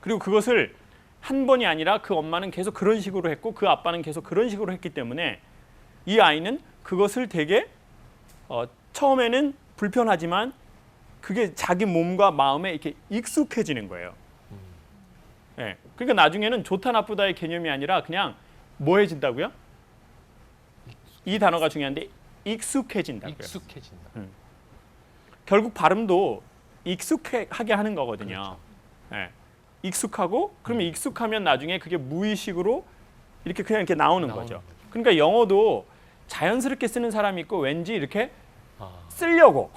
그리고 그것을 한 번이 아니라 그 엄마는 계속 그런 식으로 했고 그 아빠는 계속 그런 식으로 했기 때문에 이 아이는 그것을 되게 처음에는 불편하지만 그게 자기 몸과 마음에 이렇게 익숙해지는 거예요. 네. 그러니까 나중에는 좋다 나쁘다의 개념이 아니라 그냥 뭐해진다고요? 이 단어가 중요한데 익숙해진다고요. 익숙해진다. 결국 발음도 익숙하게 하는 거거든요. 네. 익숙하고 그러면 익숙하면 나중에 그게 무의식으로 이렇게 그냥 이렇게 나오는 거죠. 그러니까 영어도 자연스럽게 쓰는 사람이 있고 왠지 이렇게 쓰려고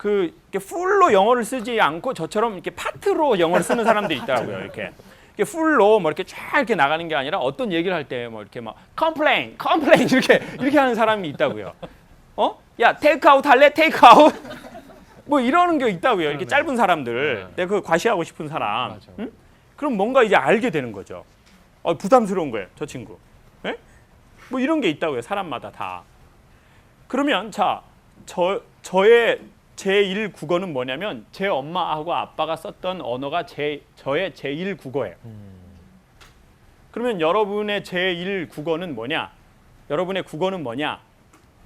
이렇게 풀로 영어를 쓰지 않고 저처럼 이렇게 파트로 영어를 쓰는 사람들이 있더라고요. 이렇게 풀로 뭐 이렇게 쫙 이렇게 나가는 게 아니라 어떤 얘기를 할 때 뭐 이렇게 막 complain 이렇게 하는 사람이 있다고요. 야 테이크아웃 할래? 테이크아웃? 뭐 이러는 게 있다고요. 이렇게 짧은 사람들. 내가 그거 과시하고 싶은 사람. 응? 그럼 뭔가 이제 알게 되는 거죠. 부담스러운 거예요, 저 친구. 네? 뭐 이런 게 있다고요, 사람마다 다. 그러면 자, 저의 제1 국어는 뭐냐면 제 엄마하고 아빠가 썼던 언어가 저의 제1 국어예요. 그러면 여러분의 제1 국어는 뭐냐? 여러분의 국어는 뭐냐?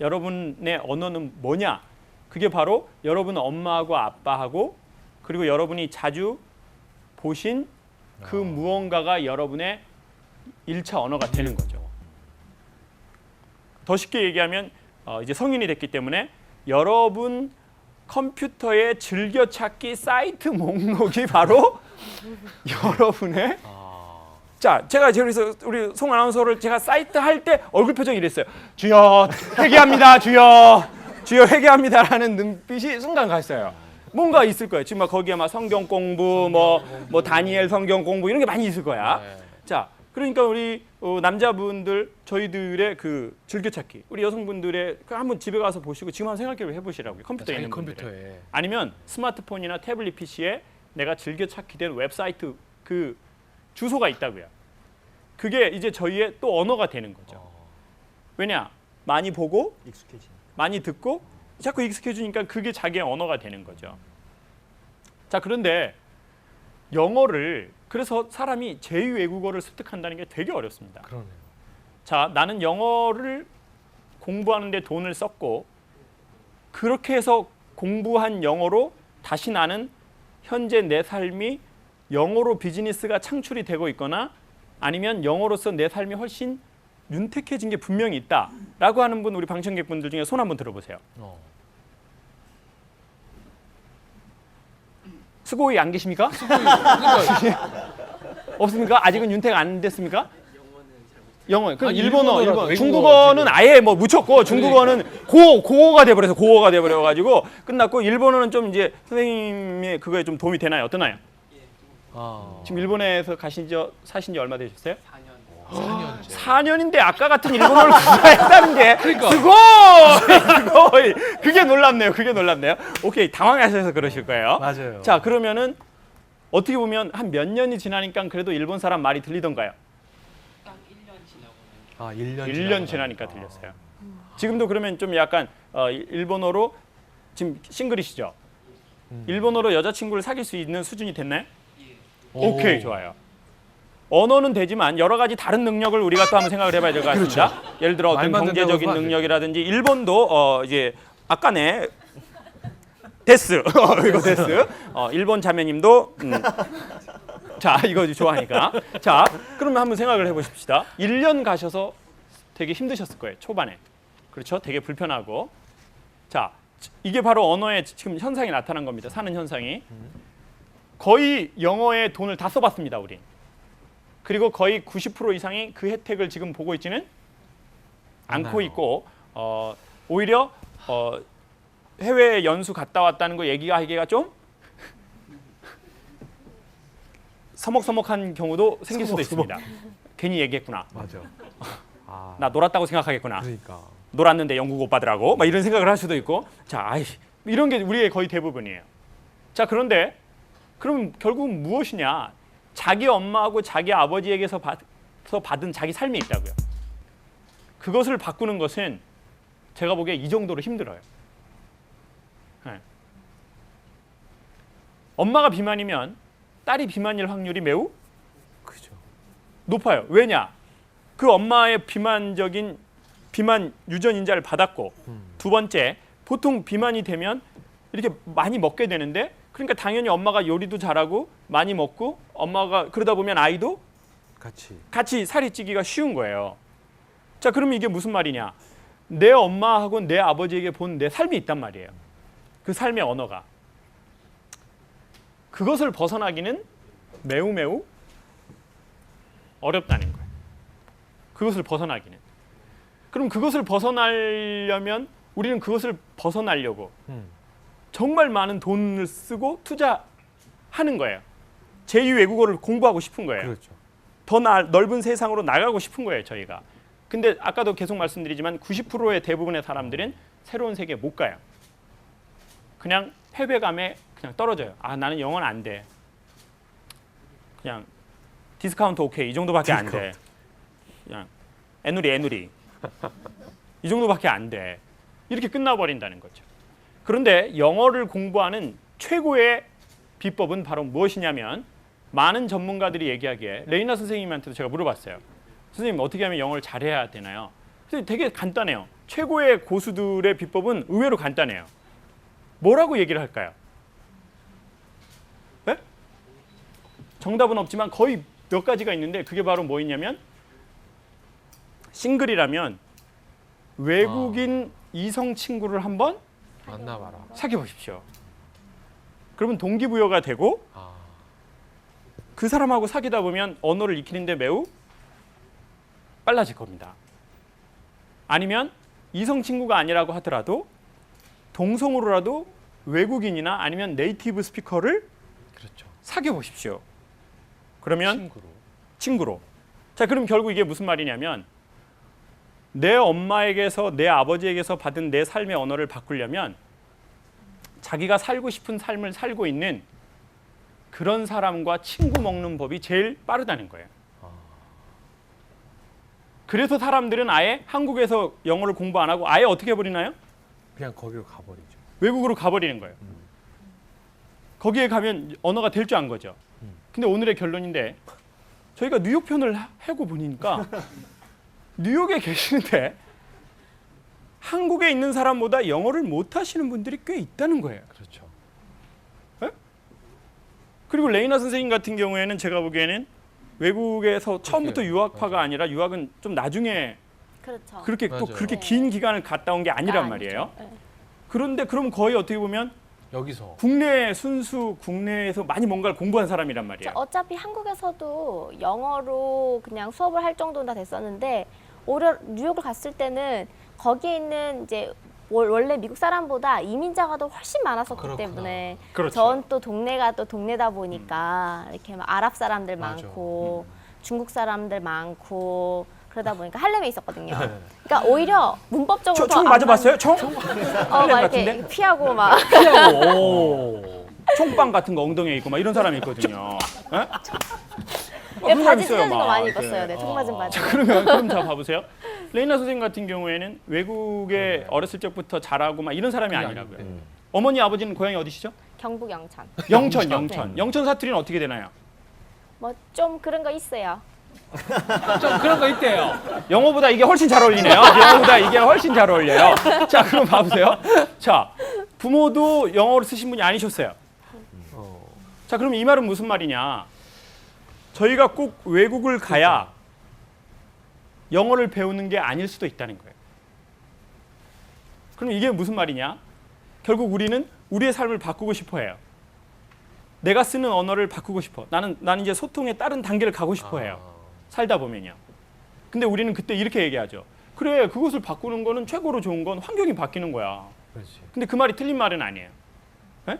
여러분의 언어는 뭐냐? 그게 바로 여러분 엄마하고 아빠하고 그리고 여러분이 자주 보신 그 무언가가 여러분의 1차 언어가 되는 거죠. 더 쉽게 얘기하면 이제 성인이 됐기 때문에 여러분 컴퓨터의 즐겨찾기 사이트 목록이 바로 여러분의 자, 제가 그래서 우리 송 아나운서를 제가 사이트 할 때 얼굴 표정이 이랬어요. 주여 회개합니다. 주여 회개합니다라는 눈빛이 순간 갔어요. 뭔가 있을 거예요. 지금 막 거기에 막 성경 공부, 뭐 다니엘 성경 공부 이런 게 많이 있을 거야. 자, 그러니까 우리 남자분들 저희들의 그 즐겨찾기, 우리 여성분들의 한번 집에 가서 보시고 지금 한번 생각해 보시라고요. 컴퓨터에 있는 분들. 아니면 스마트폰이나 태블릿 PC에 내가 즐겨찾기 된 웹사이트 그 주소가 있다고요. 그게 이제 저희의 또 언어가 되는 거죠. 왜냐? 많이 보고 익숙해지. 많이 듣고 자꾸 익숙해지니까 그게 자기의 언어가 되는 거죠. 자, 그런데 영어를 그래서 사람이 제2 외국어를 습득한다는 게 되게 어렵습니다. 그러네요. 자, 나는 영어를 공부하는 데 돈을 썼고 그렇게 해서 공부한 영어로 다시 나는 현재 내 삶이 영어로 비즈니스가 창출이 되고 있거나 아니면 영어로서 내 삶이 훨씬 윤택해진 게 분명히 있다라고 하는 분 우리 방청객분들 중에 손 한번 들어보세요. 스고이 안 계십니까? 없습니까? 아직은 윤택 안 됐습니까? 영어. 그럼 일본어, 일본어라도 중국어는 외국어 아예 뭐 묻혔고 중국어는 고어가 돼버려서 고어가 돼버려 가지고 끝났고 일본어는 좀 이제 선생님이 그거에 좀 도움이 되나요? 어떠나요? 지금 일본에서 사신 지 얼마 되셨어요? 4년째. 4년인데 아까 같은 일본어를 구사했다는 게 그러니까. 스고이 그게 놀랍네요. 그게 놀랍네요. 오케이, 당황하셔서 그러실 거예요. 맞아요. 자, 그러면은 어떻게 보면 한 몇 년이 지나니까 그래도 일본 사람 말이 들리던가요? 딱 1년 지나고 1년 지나니까 들렸어요. 지금도 그러면 좀 약간 일본어로 지금 싱글이시죠? 일본어로 여자친구를 사귈 수 있는 수준이 됐나요? 오케이, 좋아요. 언어는 되지만 여러 가지 다른 능력을 우리가 또 한번 생각을 해봐야 될 것 같습니다. 예를 들어 어떤 말만 경제적인 된다고 하면 안 능력이라든지 일본도 이제 아까네 데스 이거 데스 일본 자매님도 자, 이거 좋아하니까. 자, 그러면 한번 생각을 해보십시다. 1년 가셔서 되게 힘드셨을 거예요, 초반에. 그렇죠? 되게 불편하고. 자, 이게 바로 언어의 지금 현상이 나타난 겁니다. 사는 현상이. 거의 영어에 돈을 다 써봤습니다, 우리. 그리고 거의 90% 이상이 그 혜택을 지금 보고 있지는 않고 있고 오히려 해외 연수 갔다 왔다는 거 얘기하기가 좀 서먹서먹한 경우도 생길 수도 있습니다. 괜히 얘기했구나. 맞아. 나 놀았다고 생각하겠구나. 그러니까. 놀았는데 영국 오빠들하고 막 이런 생각을 할 수도 있고. 자, 이런 게 우리의 거의 대부분이에요. 자, 그런데 그럼 결국은 무엇이냐? 자기 엄마하고 자기 아버지에게서 받은 자기 삶이 있다고요. 그것을 바꾸는 것은 제가 보기에 이 정도로 힘들어요. 네. 엄마가 비만이면 딸이 비만일 확률이 매우 그죠. 높아요. 왜냐? 그 엄마의 비만 유전 인자를 받았고 두 번째, 보통 비만이 되면 이렇게 많이 먹게 되는데 그러니까 당연히 엄마가 요리도 잘하고 많이 먹고 엄마가 그러다 보면 아이도 같이 살이 찌기가 쉬운 거예요. 자, 그러면 이게 무슨 말이냐? 내 엄마하고 내 아버지에게 본 내 삶이 있단 말이에요. 그 삶의 언어가. 그것을 벗어나기는 매우 어렵다는 거예요. 그것을 벗어나기는. 그럼 그것을 벗어나려면 우리는 그것을 벗어나려고 정말 많은 돈을 쓰고 투자하는 거예요. 제2 외국어를 공부하고 싶은 거예요. 그렇죠. 더 넓은 세상으로 나가고 싶은 거예요, 저희가. 근데 아까도 계속 말씀드리지만 90%의 대부분의 사람들은 새로운 세계에 못 가요. 그냥 패배감에 그냥 떨어져요. 나는 영어는 안 돼. 그냥 디스카운트 오케이 이 정도밖에 안 돼. 그냥 애누리 이 정도밖에 안 돼. 이렇게 끝나버린다는 거죠. 그런데 영어를 공부하는 최고의 비법은 바로 무엇이냐면 많은 전문가들이 얘기하기에 레이나 선생님한테도 제가 물어봤어요. 선생님 어떻게 하면 영어를 잘해야 되나요? 선생님 되게 간단해요. 최고의 고수들의 비법은 의외로 간단해요. 뭐라고 얘기를 할까요? 네? 정답은 없지만 거의 몇 가지가 있는데 그게 바로 뭐 있냐면 싱글이라면 외국인 이성 친구를 한번 만나봐라. 사귀어 보십시오. 그러면 동기부여가 되고 그 사람하고 사귀다 보면 언어를 익히는데 매우 빨라질 겁니다. 아니면 이성 친구가 아니라고 하더라도 동성으로라도 외국인이나 아니면 네이티브 스피커를 그렇죠. 사귀어 보십시오. 그러면 친구로. 자, 그럼 결국 이게 무슨 말이냐면 내 엄마에게서 내 아버지에게서 받은 내 삶의 언어를 바꾸려면 자기가 살고 싶은 삶을 살고 있는 그런 사람과 친구 먹는 법이 제일 빠르다는 거예요. 그래서 사람들은 아예 한국에서 영어를 공부 안 하고 아예 어떻게 해버리나요? 그냥 거기로 가버리죠. 외국으로 가버리는 거예요. 거기에 가면 언어가 될 줄 안 거죠. 근데 오늘의 결론인데 저희가 뉴욕 편을 하고 보니까 뉴욕에 계시는데 한국에 있는 사람보다 영어를 못 하시는 분들이 꽤 있다는 거예요. 그렇죠. 그리고 레이나 선생님 같은 경우에는 제가 보기에는 외국에서 처음부터 유학파가 아니라 유학은 좀 나중에 그렇죠. 그렇게 또 맞아요. 그렇게 긴 기간을 갔다 온 게 아니란 말이에요. 네. 그런데 그럼 거의 어떻게 보면 여기서 국내 순수 국내에서 많이 뭔가를 공부한 사람이란 말이에요. 어차피 한국에서도 영어로 그냥 수업을 할 정도는 다 됐었는데 오히려 뉴욕을 갔을 때는 거기에 있는 이제 원래 미국 사람보다 이민자가 더 훨씬 많았었기 그렇구나. 때문에 그렇죠. 전 또 동네가 또 동네다 보니까 이렇게 막 아랍 사람들 맞아. 많고 중국 사람들 많고 그러다 보니까 할렘에 있었거든요. 그러니까 오히려 문법적으로 총 맞아봤어요? 총? 막 이렇게 같은데? 피하고 막 오. 총빵 같은 거 엉덩이에 있고 막 이런 사람이 있거든요. 예? 네, 그런 사람 바지 있어요, 찢어진 거 막. 많이 이렇게. 입었어요. 네, 통 맞은 바지. 그럼 자 봐보세요. 레이나 선생님 같은 경우에는 외국에 어렸을 적부터 자라고 막 이런 사람이 아니라고요. 어머니 아버지는 고향이 어디시죠? 경북 영천. 영천. 영천 사투리는 어떻게 되나요? 뭐 좀 그런 거 있어요. 좀 그런 거 있대요. 영어보다 이게 훨씬 잘 어울리네요. 영어보다 이게 훨씬 잘 어울려요. 자, 그럼 봐보세요. 자, 부모도 영어를 쓰신 분이 아니셨어요. 자, 그럼 이 말은 무슨 말이냐? 저희가 꼭 외국을 가야 영어를 배우는 게 아닐 수도 있다는 거예요. 그럼 이게 무슨 말이냐? 결국 우리는 우리의 삶을 바꾸고 싶어 해요. 내가 쓰는 언어를 바꾸고 싶어. 나는 이제 소통의 다른 단계를 가고 싶어 해요. 살다 보면요. 근데 우리는 그때 이렇게 얘기하죠. 그래, 그것을 바꾸는 거는 최고로 좋은 건 환경이 바뀌는 거야. 그렇지. 근데 그 말이 틀린 말은 아니에요. 에?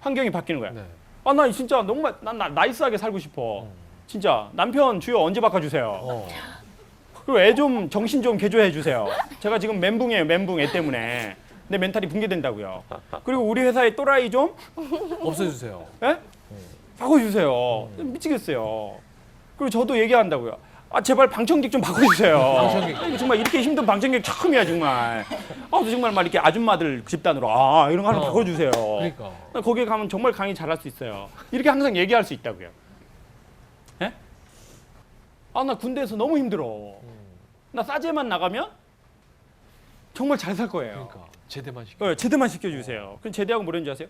환경이 바뀌는 거야. 네. 아, 나 진짜 정말 난 나이스하게 살고 싶어. 진짜 남편 주여 언제 바꿔주세요. 그리고 애 좀 정신 좀 개조해 주세요. 제가 지금 멘붕이에요, 멘붕 애 때문에. 내 멘탈이 붕괴된다고요. 그리고 우리 회사의 또라이 좀 없애주세요. 에? 바꿔주세요. 미치겠어요. 그리고 저도 얘기한다고요. 아, 제발 방청객 좀 바꿔주세요. 방청객. 이거 정말 이렇게 힘든 방청객 처음이야 정말. 아, 정말 막 이렇게 아줌마들 집단으로 이런 거 하나 바꿔주세요. 그러니까. 거기에 가면 정말 강의 잘할 수 있어요. 이렇게 항상 얘기할 수 있다고요. 예? 아, 나 군대에서 너무 힘들어. 나 싸제만 나가면 정말 잘 살 거예요. 그러니까 제대만 시켜. 제대만 시켜주세요. 그럼 제대하고 뭐라는 줄 아세요?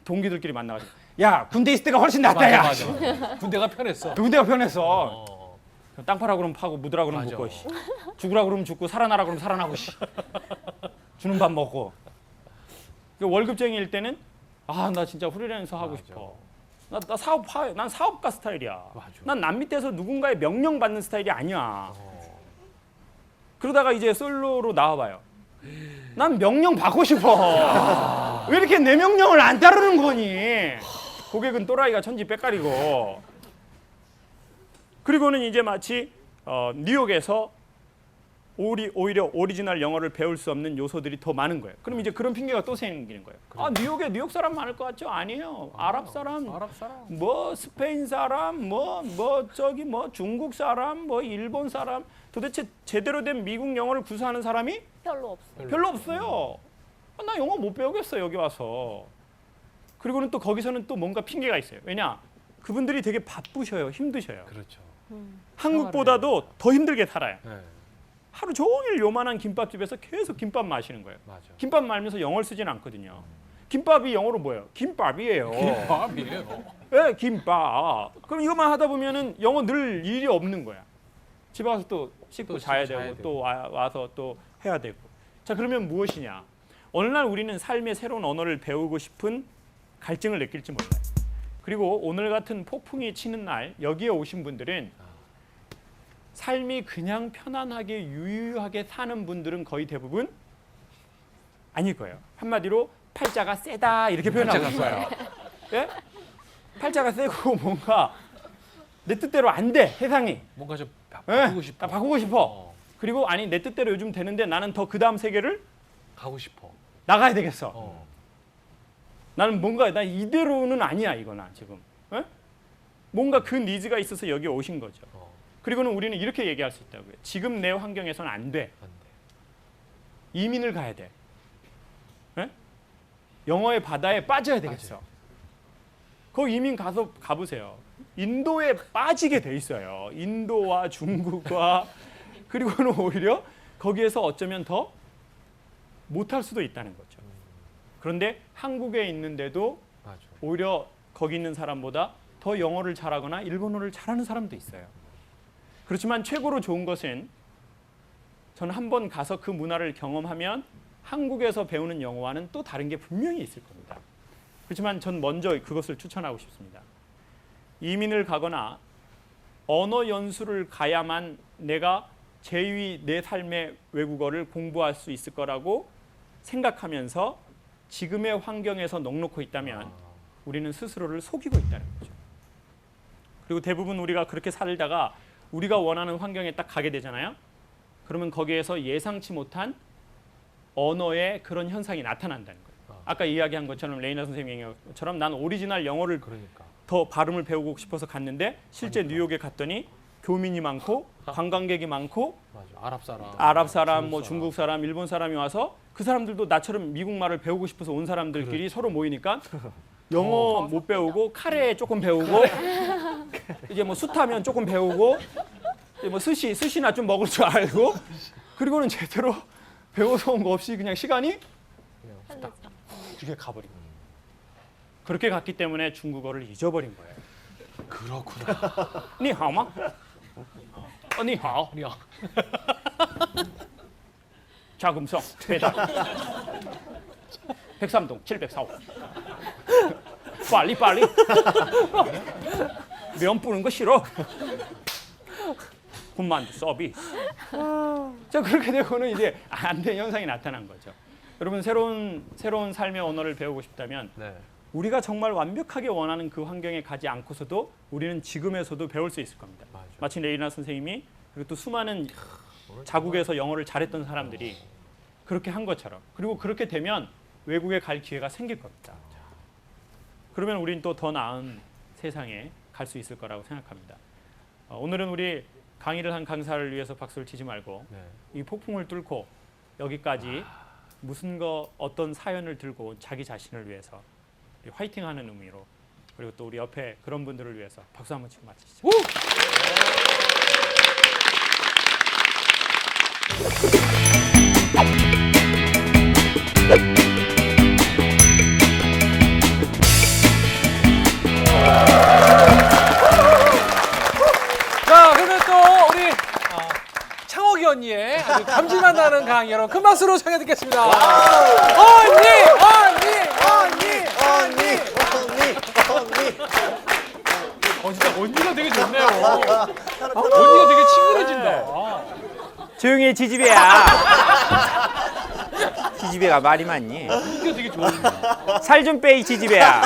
동기들끼리 만나가지고 야, 군대 있을 때가 훨씬 낫다. 야. 맞아. 군대가 편했어. 군대가 편했어. 땅 파라 그러면 파고 묻으라 그러면 맞아. 묻고 씨. 죽으라 그러면 죽고 살아나라 그러면 살아나고 씨. 주는 밥 먹고. 월급쟁이일 때는 나 진짜 프리랜서 하고 맞아. 싶어. 난 사업가 스타일이야. 맞아. 난 남 밑에서 누군가의 명령 받는 스타일이 아니야. 그러다가 이제 솔로로 나와봐요. 난 명령 받고 싶어. 왜 이렇게 내 명령을 안 따르는 거니? 고객은 또라이가 천지 빽깔이고. 그리고는 이제 마치 뉴욕에서 오히려 오리지널 영어를 배울 수 없는 요소들이 더 많은 거예요. 그럼 이제 그런 핑계가 또 생기는 거예요. 뉴욕에 뉴욕 사람 많을 것 같죠? 아니에요. 아랍 사람, 뭐 스페인 사람, 뭐 중국 사람, 뭐 일본 사람. 도대체 제대로 된 미국 영어를 구사하는 사람이 별로 없어요. 별로 없어요. 나 영어 못 배우겠어 여기 와서. 그리고는 또 거기서는 또 뭔가 핑계가 있어요. 왜냐? 그분들이 되게 바쁘셔요. 힘드셔요. 그렇죠. 한국보다도 더 힘들게 살아요. 네. 하루 종일 요만한 김밥집에서 계속 김밥 마시는 거예요. 맞아. 김밥 말면서 영어를 쓰진 않거든요. 김밥이 영어로 뭐예요? 김밥이에요. 김밥이에요. 네, 김밥. 그럼 이것만 하다 보면은 영어 늘 일이 없는 거야. 집에 가서 또 씻고 또 자야 씻고 되고 자야 또 와서 또 해야 되고. 자, 그러면 무엇이냐? 어느 날 우리는 삶의 새로운 언어를 배우고 싶은 갈증을 느낄지 몰라요. 그리고 오늘 같은 폭풍이 치는 날 여기에 오신 분들은 삶이 그냥 편안하게 유유하게 사는 분들은 거의 대부분 아닐 거예요. 한마디로 팔자가 세다 이렇게 표현하고 있어요. 예? 팔자가 세고 뭔가 내 뜻대로 안 돼, 세상이. 뭔가 좀 예? 바꾸고 싶어. 나 바꾸고 싶어. 그리고 아니 내 뜻대로 요즘 되는데 나는 더 그 다음 세계를 가고 싶어. 나가야 되겠어. 나는 뭔가 나 이대로는 아니야 이거나 지금. 예? 뭔가 그 니즈가 있어서 여기 오신 거죠. 그리고는 우리는 이렇게 얘기할 수 있다고요. 지금 내 환경에서는 안 돼. 이민을 가야 돼. 예? 영어의 바다에 빠져야 되겠어. 거기 이민 가보세요. 인도에 빠지게 돼 있어요. 인도와 중국과 그리고는 오히려 거기에서 어쩌면 더 못할 수도 있다는 거죠. 그런데 한국에 있는데도 오히려 거기 있는 사람보다 더 영어를 잘하거나 일본어를 잘하는 사람도 있어요. 그렇지만 최고로 좋은 것은 저는 한번 가서 그 문화를 경험하면 한국에서 배우는 영어와는 또 다른 게 분명히 있을 겁니다. 그렇지만 전 먼저 그것을 추천하고 싶습니다. 이민을 가거나 언어 연수를 가야만 내가 제2 내 삶의 외국어를 공부할 수 있을 거라고 생각하면서 지금의 환경에서 넉넉히 있다면 우리는 스스로를 속이고 있다는 거죠. 그리고 대부분 우리가 그렇게 살다가 우리가 원하는 환경에 딱 가게 되잖아요. 그러면 거기에서 예상치 못한 언어의 그런 현상이 나타난다는 거예요. 아까 이야기한 것처럼 레이나 선생님이 얘기한 것처럼 난 오리지널 영어를 더 발음을 배우고 싶어서 갔는데 실제 뉴욕에 갔더니 교민이 많고 관광객이 많고 아랍 사람, 뭐 중국 사람, 일본 사람이 와서 그 사람들도 나처럼 미국 말을 배우고 싶어서 온 사람들끼리 서로 모이니까 영어 못 배우고 카레 조금 배우고 이제 뭐 숯하면 조금 배우고 뭐 스시나 좀 먹을 줄 알고 그리고는 제대로 배워서 온 거 없이 그냥 시간이 그렇게 가버린 거예요. 그렇게 갔기 때문에 중국어를 잊어버린 거예요. 그렇구나. 니하오마? 니하오. 자금성 배달. 백삼동 745. 빨리. 면 뿌는 거 싫어. 군만두 서비스. 자 그렇게 되고는 이제 안 되는 현상이 나타난 거죠. 여러분 새로운 삶의 언어를 배우고 싶다면 우리가 정말 완벽하게 원하는 그 환경에 가지 않고서도 우리는 지금에서도 배울 수 있을 겁니다. 마치 레이나 선생님이 그리고 또 수많은 자국에서 영어를 잘했던 사람들이 그렇게 한 것처럼 그리고 그렇게 되면 외국에 갈 기회가 생길 겁니다. 그러면 우리는 또 더 나은 세상에 갈 수 있을 거라고 생각합니다. 오늘은 우리 강의를 한 강사를 위해서 박수를 치지 말고 이 폭풍을 뚫고 여기까지 어떤 사연을 들고 자기 자신을 위해서 화이팅하는 의미로 그리고 또 우리 옆에 그런 분들을 위해서 박수 한번 치고 마치시죠. 자, 그러면 또 우리 창옥이 언니의 아주 감질만 나는 강의 여러분 큰 박수로 청해 듣겠습니다. 언니. 진짜 언니가 되게 좋네요. 언니가 되게 친근해진다. 조용히 해 지지배야. 지지배가 말이 많니? 언니가 되게 좋아. 살 좀 빼 이 지지배야.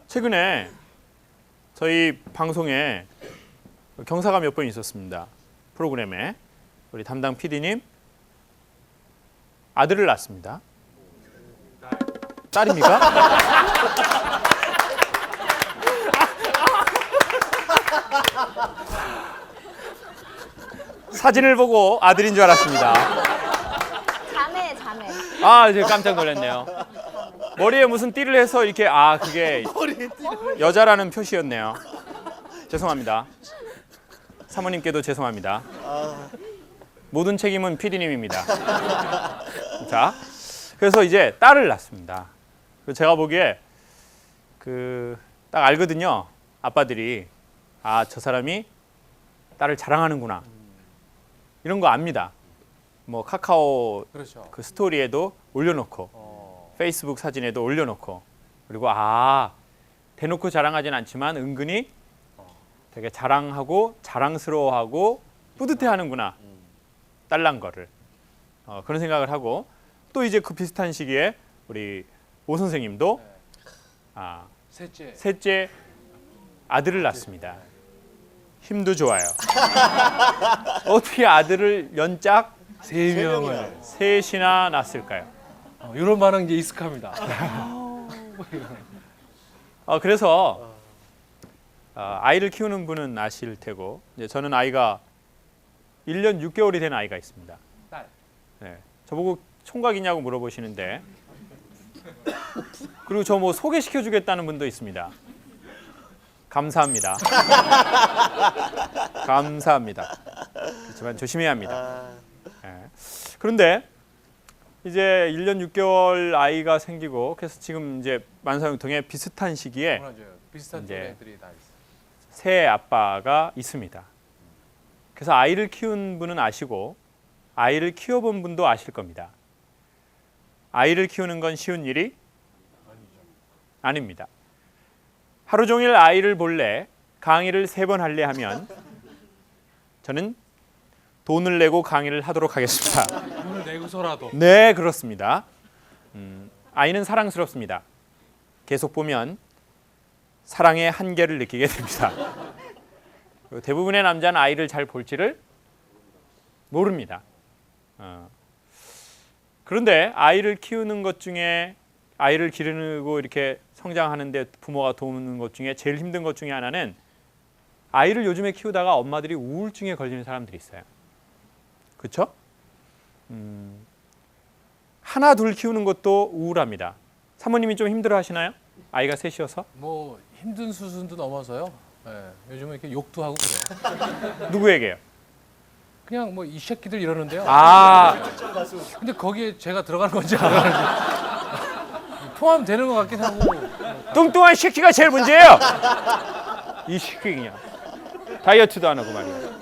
최근에 저희 방송에 경사가 몇 번 있었습니다. 프로그램에 우리 담당 PD님 아들을 낳았습니다. 딸입니까? 사진을 보고 아들인 줄 알았습니다. 자매. 아, 이제 깜짝 놀랐네요. 머리에 무슨 띠를 해서 이렇게 그게 여자라는 표시였네요. 죄송합니다. 사모님께도 죄송합니다. 모든 책임은 PD님입니다. 자, 그래서 이제 딸을 낳습니다. 제가 보기에 딱 알거든요. 아빠들이 저 사람이 딸을 자랑하는구나. 이런 거 압니다. 뭐 카카오 그렇죠. 그 스토리에도 올려놓고 페이스북 사진에도 올려놓고 그리고 대놓고 자랑하진 않지만 은근히 되게 자랑하고 자랑스러워하고 뿌듯해하는구나. 딸난 거를 그런 생각을 하고 또 이제 그 비슷한 시기에 우리 오 선생님도 셋째 아들을 낳습니다. 힘도 좋아요. 어떻게 아들을 연짝 3명을 셋이나 낳았을까요? 이런 반응 이제 익숙합니다. 그래서 아이를 키우는 분은 아실 테고 이제 저는 아이가 1년 6개월이 된 아이가 있습니다. 딸. 네, 저보고 총각이냐고 물어보시는데 그리고 저 뭐 소개시켜주겠다는 분도 있습니다. 감사합니다. 감사합니다. 그렇지만 조심해야 합니다. 네. 그런데 이제 1년 6개월 아이가 생기고 그래서 지금 이제 만사형통에 비슷한 시기에 맞아요. 비슷한 이제 애들이 다 있어요. 새 아빠가 있습니다. 그래서 아이를 키운 분은 아시고 아이를 키워본 분도 아실 겁니다. 아이를 키우는 건 쉬운 일이 아닙니다. 하루 종일 아이를 볼래 강의를 3번 할래 하면 저는 돈을 내고 강의를 하도록 하겠습니다. 돈을 내고서라도. 네, 그렇습니다. 아이는 사랑스럽습니다. 계속 보면 사랑의 한계를 느끼게 됩니다. 대부분의 남자는 아이를 잘 볼지를 모릅니다. 그런데 아이를 키우는 것 중에 아이를 기르고 이렇게 성장하는데 부모가 도우는 것 중에 제일 힘든 것 중에 하나는 아이를 요즘에 키우다가 엄마들이 우울증에 걸리는 사람들이 있어요. 그렇죠? 하나 둘 키우는 것도 우울합니다. 사모님이 좀 힘들어 하시나요? 아이가 셋이어서? 뭐 힘든 수준도 넘어서요. 예, 요즘은 이렇게 욕도 하고 그래요. 누구에게요? 그냥 뭐 이 새끼들 이러는데요. 아, 근데 거기에 제가 들어가는 건지 안 들어가는지 포함되는 것 같긴 하고. 뚱뚱한 새끼가 제일 문제예요. 이 새끼 그냥 다이어트도 안 하고 말이에요.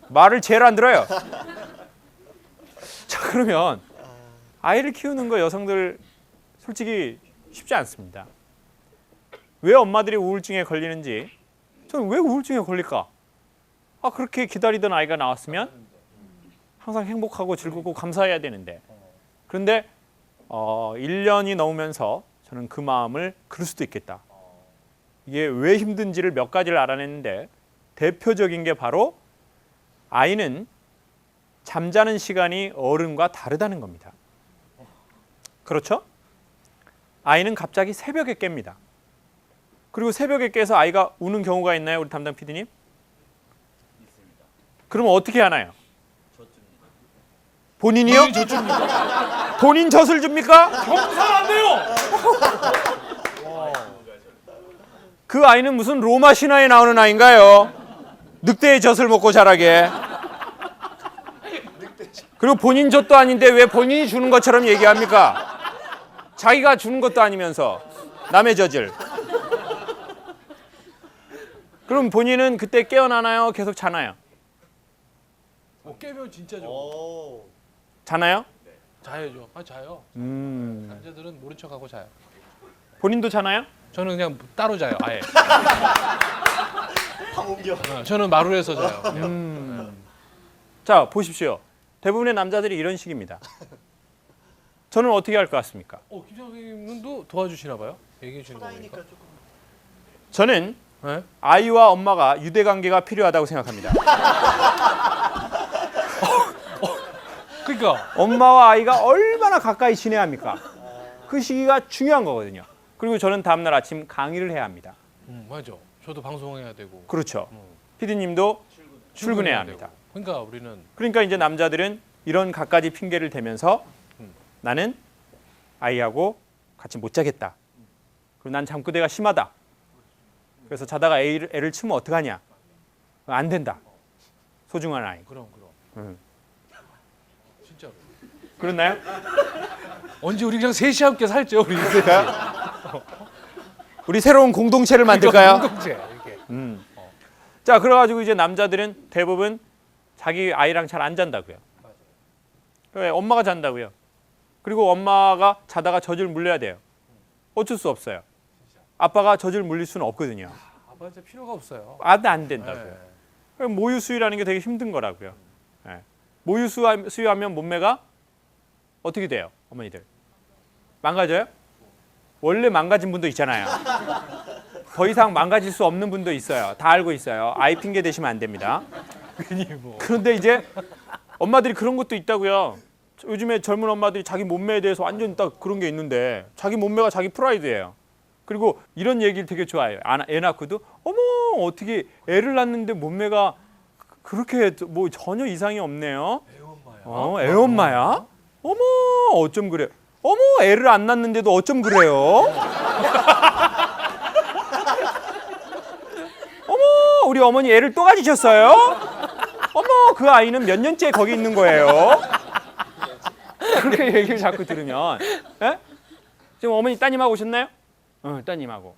말을 제일 안 들어요. 자, 그러면 아이를 키우는 거 여성들 솔직히 쉽지 않습니다. 왜 엄마들이 우울증에 걸리는지, 저는 왜 우울증에 걸릴까? 그렇게 기다리던 아이가 나왔으면 항상 행복하고 즐겁고 감사해야 되는데, 그런데 1년이 넘으면서 저는 그 마음을 그럴 수도 있겠다. 이게 왜 힘든지를 몇 가지를 알아냈는데 대표적인 게 바로 아이는 잠자는 시간이 어른과 다르다는 겁니다. 그렇죠? 아이는 갑자기 새벽에 깹니다. 그리고 새벽에 깨서 아이가 우는 경우가 있나요, 우리 담당 PD님? 있습니다. 그러면 어떻게 하나요? 본인이요? 본인이 젖줍니까? 본인 젖을 줍니까? 경찰 안 돼요. 그 아이는 무슨 로마 신화에 나오는 아이인가요? 늑대의 젖을 먹고 자라게. 그리고 본인 젖도 아닌데 왜 본인이 주는 것처럼 얘기합니까? 자기가 주는 것도 아니면서 남의 젖을. 그럼 본인은 그때 깨어나나요? 계속 자나요? 깨면 진짜 좋아. 자나요? 자야죠. 자요. 남자들은 모른 척하고 자요. 본인도 자나요? 저는 그냥 따로 자요. 아예. 저는 마루에서 자요. 자, 보십시오. 대부분의 남자들이 이런 식입니다. 저는 어떻게 할 것 같습니까? 김창호 선생님도 도와주시나 봐요. 얘기해 주시는 거니까. 저는 네? 아이와 엄마가 유대 관계가 필요하다고 생각합니다. 그러니까 엄마와 아이가 얼마나 가까이 지내야 합니까? 그 시기가 중요한 거거든요. 그리고 저는 다음날 아침 강의를 해야 합니다. 맞아. 저도 방송해야 되고. 그렇죠. PD님도 출근해야 합니다. 되고. 그러니까 우리는 그러니까 이제 남자들은 이런 갖가지 핑계를 대면서 나는 아이하고 같이 못 자겠다. 그리고 난 잠꼬대가 심하다. 그래서 자다가 애를 치면 어떡하냐. 안 된다. 소중한 아이. 그럼. 진짜로. 그렇나요? 언제 우리 그냥 셋이 함께 살죠, 우리. 우리 새로운 공동체를 만들까요? 공동체 이렇게. 자, 그래가지고 이제 남자들은 대부분 자기 아이랑 잘 안 잔다고요. 왜? 엄마가 잔다고요. 그리고 엄마가 자다가 젖을 물려야 돼요. 어쩔 수 없어요. 아빠가 젖을 물릴 수는 없거든요. 아빠한테 필요가 없어요. 안 된다고요. 모유 수유라는 게 되게 힘든 거라고요. 네. 모유 수유하면 몸매가 어떻게 돼요, 어머니들? 망가져요? 원래 망가진 분도 있잖아요. 더 이상 망가질 수 없는 분도 있어요. 다 알고 있어요. 아이 핑계 대시면 안 됩니다. 그런데 이제 엄마들이 그런 것도 있다고요. 요즘에 젊은 엄마들이 자기 몸매에 대해서 완전 딱 그런 게 있는데 자기 몸매가 자기 프라이드예요. 그리고 이런 얘기를 되게 좋아해요. 애 낳고도 어머 어떻게 애를 낳는데 몸매가 그렇게 뭐 전혀 이상이 없네요. 애엄마야. 애엄마야? 어머 어쩜 그래? 어머 애를 안 낳는데도 어쩜 그래요? 어머 우리 어머니 애를 또 가지셨어요? 어머 그 아이는 몇 년째 거기 있는 거예요? 그렇게 얘기를 자꾸 들으면 에? 지금 어머니 따님하고 오셨나요? 따님하고.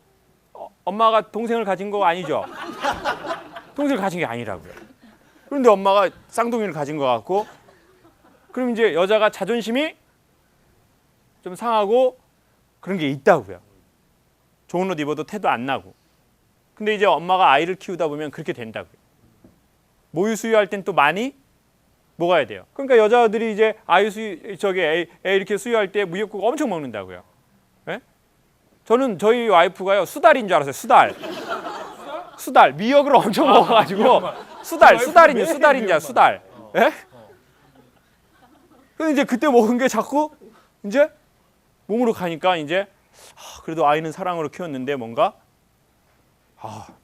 엄마가 동생을 가진 거 아니죠? 동생을 가진 게 아니라고요. 그런데 엄마가 쌍둥이를 가진 것 같고, 그럼 이제 여자가 자존심이 좀 상하고 그런 게 있다고요. 좋은 옷 입어도 태도 안 나고. 근데 이제 엄마가 아이를 키우다 보면 그렇게 된다고요. 모유 수유할 땐 또 많이 먹어야 돼요. 그러니까 여자들이 이제 애 이렇게 수유할 때 미역국 엄청 먹는다고요. 예? 저는 저희 와이프가요 수달인 줄 알았어요. 수달 미역을 엄청 먹어가지고 수달이냐 수달. 예? 근데 이제 그때 먹은 게 자꾸 이제 몸으로 가니까 이제 그래도 아이는 사랑으로 키웠는데 뭔가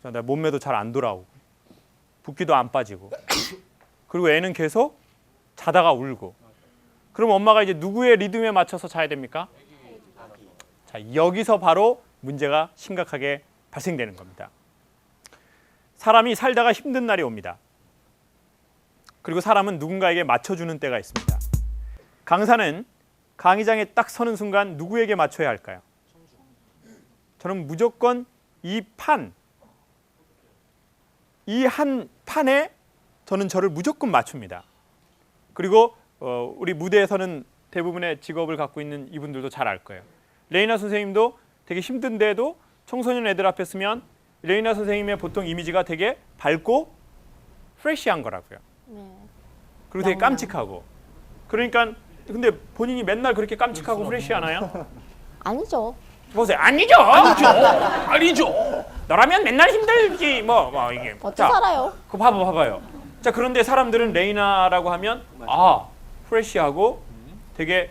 내 몸매도 잘 안 돌아오고 붓기도 안 빠지고 그리고 애는 계속 자다가 울고. 그럼 엄마가 이제 누구의 리듬에 맞춰서 자야 됩니까? 자, 여기서 바로 문제가 심각하게 발생되는 겁니다. 사람이 살다가 힘든 날이 옵니다. 그리고 사람은 누군가에게 맞춰주는 때가 있습니다. 강사는 강의장에 딱 서는 순간 누구에게 맞춰야 할까요? 저는 무조건 이 한 판에 저는 저를 무조건 맞춥니다. 그리고 우리 무대에서는 대부분의 직업을 갖고 있는 이분들도 잘 알 거예요. 레이나 선생님도 되게 힘든데도 청소년 애들 앞에 서면 레이나 선생님의 보통 이미지가 되게 밝고 프레시한 거라고요. 네. 그리고 되게 깜찍하고. 그러니까 근데 본인이 맨날 그렇게 깜찍하고 프레시하나요? 아니죠. 보세요. 아니죠. 너라면 맨날 힘들지 뭐 이게. 어떻게 살아요? 그거 봐봐요. 자, 그런데 사람들은 레이나라고 하면 프레시하고 되게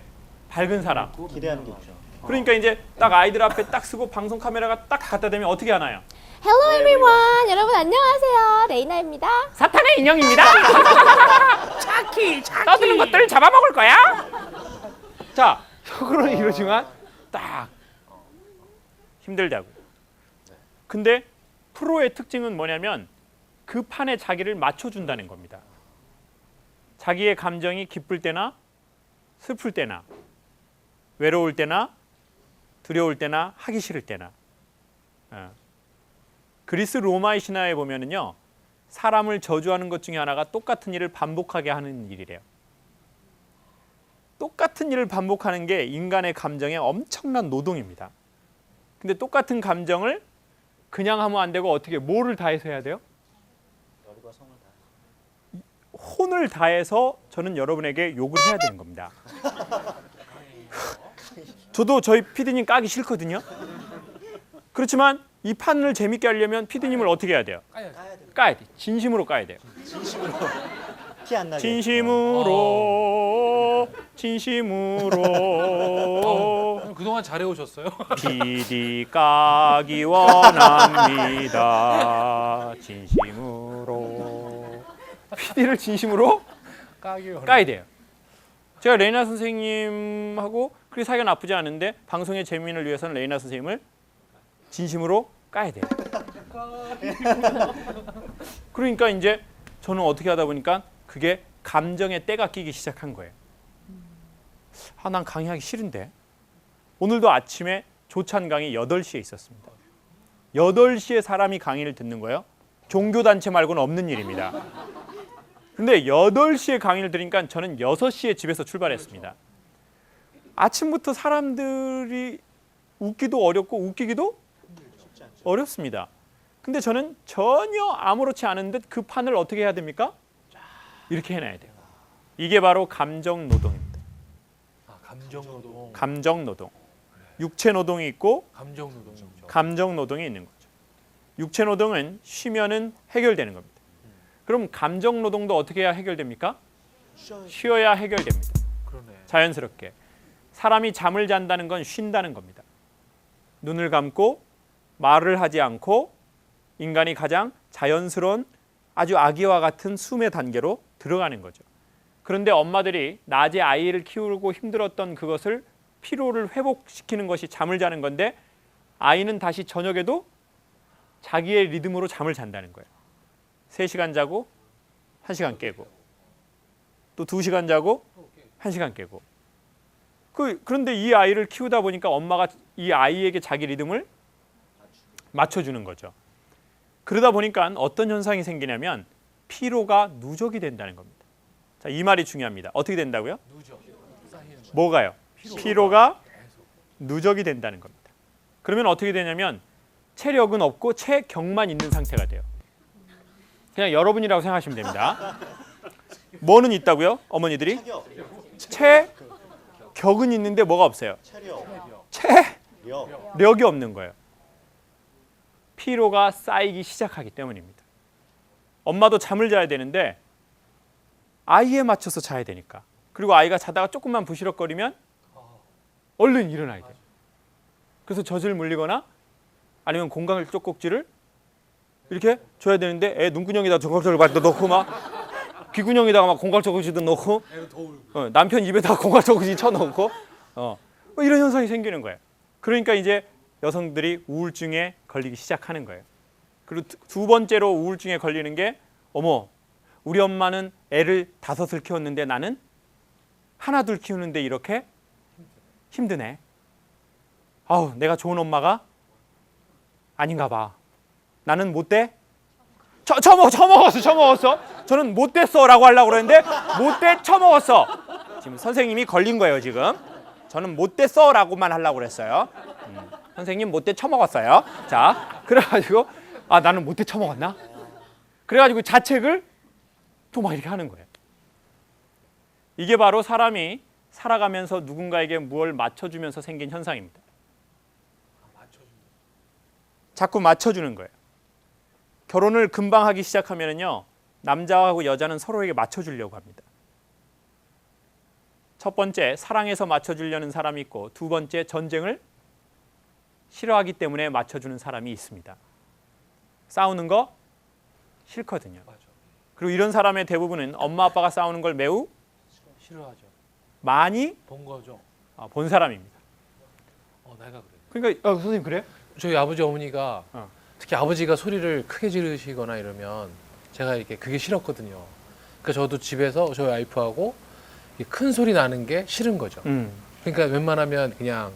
밝은 사람. 기대하는 게 있죠. 그러니까 이제 딱 아이들 앞에 딱 쓰고 방송 카메라가 딱 갖다 대면 어떻게 하나요? Hello everyone. 여러분 안녕하세요. 레이나입니다. 사탄의 인형입니다. 차키. 떠드는 것들 잡아먹을 거야. 자, 속으로는 이러지만 딱 힘들다고. 근데 프로의 특징은 뭐냐면 그 판에 자기를 맞춰준다는 겁니다. 자기의 감정이 기쁠 때나 슬플 때나 외로울 때나 두려울 때나 하기 싫을 때나. 그리스 로마의 신화에 보면은요, 사람을 저주하는 것 중에 하나가 똑같은 일을 반복하게 하는 일이래요. 똑같은 일을 반복하는 게 인간의 감정의 엄청난 노동입니다. 근데 똑같은 감정을 그냥 하면 안 되고 어떻게 뭐를 다해서 해야 돼요? 혼을 다해서 저는 여러분에게 욕을 해야 되는 겁니다. 저도 저희 피디님 까기 싫거든요. 그렇지만 이 판을 재밌게 하려면 피디님을 어떻게 해야 돼요? 까야 돼. 진심으로 까야 돼요. 티 안 나게. 진심으로 그동안 잘해오셨어요? PD 까기 원합니다. 진심으로. PD를 진심으로 까야 돼요. 제가 레이나 선생님하고 그렇게 사이가 나쁘지 않은데 방송의 재미를 위해서는 레이나 선생님을 진심으로 까야 돼요. 그러니까 이제 저는 어떻게 하다 보니까 그게 감정에 때가 끼기 시작한 거예요. 난 강의하기 싫은데. 오늘도 아침에 조찬 강의 8시에 있었습니다. 8시에 사람이 강의를 듣는 거예요. 종교단체 말고는 없는 일입니다. 근데 8시에 강의를 들으니까 저는 6시에 집에서 출발했습니다. 아침부터 사람들이 웃기도 어렵고 웃기기도 어렵습니다. 근데 저는 전혀 아무렇지 않은 듯 그 판을 어떻게 해야 됩니까? 이렇게 해놔야 돼요. 이게 바로 감정 노동입니다. 감정 노동. 감정 노동. 육체 노동이 있고 감정 노동이죠. 감정 노동이 있는 거죠. 육체 노동은 쉬면은 해결되는 겁니다. 그럼 감정 노동도 어떻게 해야 해결됩니까? 쉬어야 해결됩니다. 그러네. 자연스럽게. 사람이 잠을 잔다는 건 쉰다는 겁니다. 눈을 감고 말을 하지 않고 인간이 가장 자연스러운 아주 아기와 같은 숨의 단계로 들어가는 거죠. 그런데 엄마들이 낮에 아이를 키우고 힘들었던 그것을 피로를 회복시키는 것이 잠을 자는 건데 아이는 다시 저녁에도 자기의 리듬으로 잠을 잔다는 거예요. 3시간 자고 1시간 깨고 또 2시간 자고 1시간 깨고 그런데 이 아이를 키우다 보니까 엄마가 이 아이에게 자기 리듬을 맞춰주는 거죠. 그러다 보니까 어떤 현상이 생기냐면 피로가 누적이 된다는 겁니다. 자, 이 말이 중요합니다. 어떻게 된다고요? 뭐가요? 피로가 누적이 된다는 겁니다. 그러면 어떻게 되냐면 체력은 없고 체격만 있는 상태가 돼요. 그냥 여러분이라고 생각하시면 됩니다. 뭐는 있다고요? 어머니들이? 체격은 있는데 뭐가 없어요? 체력이 없는 거예요. 피로가 쌓이기 시작하기 때문입니다. 엄마도 잠을 자야 되는데 아이에 맞춰서 자야 되니까. 그리고 아이가 자다가 조금만 부시럭거리면 얼른 일어나야 돼요. 그래서 젖을 물리거나 아니면 공강 쪽꼭지를 이렇게 줘야 되는데 애 눈구녕에다 공갈쪽을 넣고 막 귀구녕에다가 막 공갈쪽꼭지도 넣고 남편 입에다가 공갈쪽꼭지 쳐넣고 뭐 이런 현상이 생기는 거예요. 그러니까 이제 여성들이 우울증에 걸리기 시작하는 거예요. 그리고 두 번째로 우울증에 걸리는 게 어머 우리 엄마는 애를 5을 키웠는데 나는 하나 둘 키우는데 이렇게 힘드네. 아우 내가 좋은 엄마가 아닌가 봐. 나는 못돼? 처먹었어. 저는 못됐어라고 하려고 그랬는데 못돼 처먹었어. 지금 선생님이 걸린 거예요 지금. 저는 못됐어라고만 하려고 그랬어요. 선생님 못돼 처먹었어요. 자, 그래가지고 아 나는 못돼 처먹었나? 그래가지고 자책을 또 막 이렇게 하는 거예요. 이게 바로 사람이 살아가면서 누군가에게 무엇을 맞춰주면서 생긴 현상입니다. 자꾸 맞춰주는 거예요. 결혼을 금방 하기 시작하면요, 남자하고 여자는 서로에게 맞춰주려고 합니다. 첫 번째, 사랑해서 맞춰주려는 사람이 있고, 두 번째, 전쟁을 싫어하기 때문에 맞춰주는 사람이 있습니다. 싸우는 거 싫거든요. 그리고 이런 사람의 대부분은 엄마 아빠가 싸우는 걸 매우 싫어하죠. 많이 본 거죠. 본 사람입니다. 내가 그래. 그러니까 선생님 그래요? 저희 아버지 어머니가 어. 특히 아버지가 소리를 크게 지르시거나 이러면 제가 이렇게 그게 싫었거든요. 그러니까 저도 집에서 저희 와이프하고 큰 소리 나는 게 싫은 거죠. 그러니까 웬만하면 그냥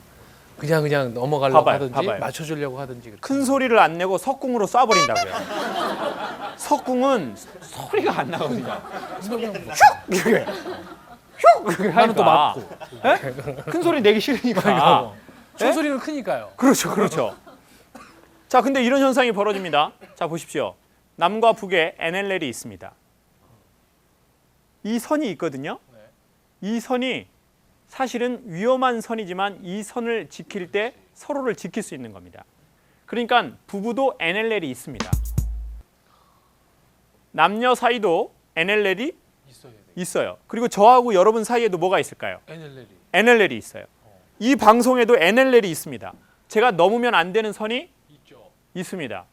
넘어가려고 하든지 봐봐요. 맞춰주려고 하든지 그렇게. 큰 소리를 안 내고 석궁으로 쏴버린다고요. 석궁은 소리가 안 나거든요. 슉! 이렇게 슉! 나는 또 맞고. 큰 소리 내기 싫으니까. 큰 소리는 크니까요. 그렇죠. 자, 근데 이런 현상이 벌어집니다. 자, 보십시오. 남과 북에 NLL이 있습니다. 이 선이 있거든요. 이 선이 사실은 위험한 선이지만 이 선을 지킬 때 서로를 지킬 수 있는 겁니다. 그러니까 부부도 NLL이 있습니다. 남녀 사이도 NLL이 있어요. 그리고 저하고 여러분 사이에도 뭐가 있을까요? NLL이 있어요. 이 방송에도 NLL이 있습니다. 제가 넘으면 안 되는 선이 있습니다.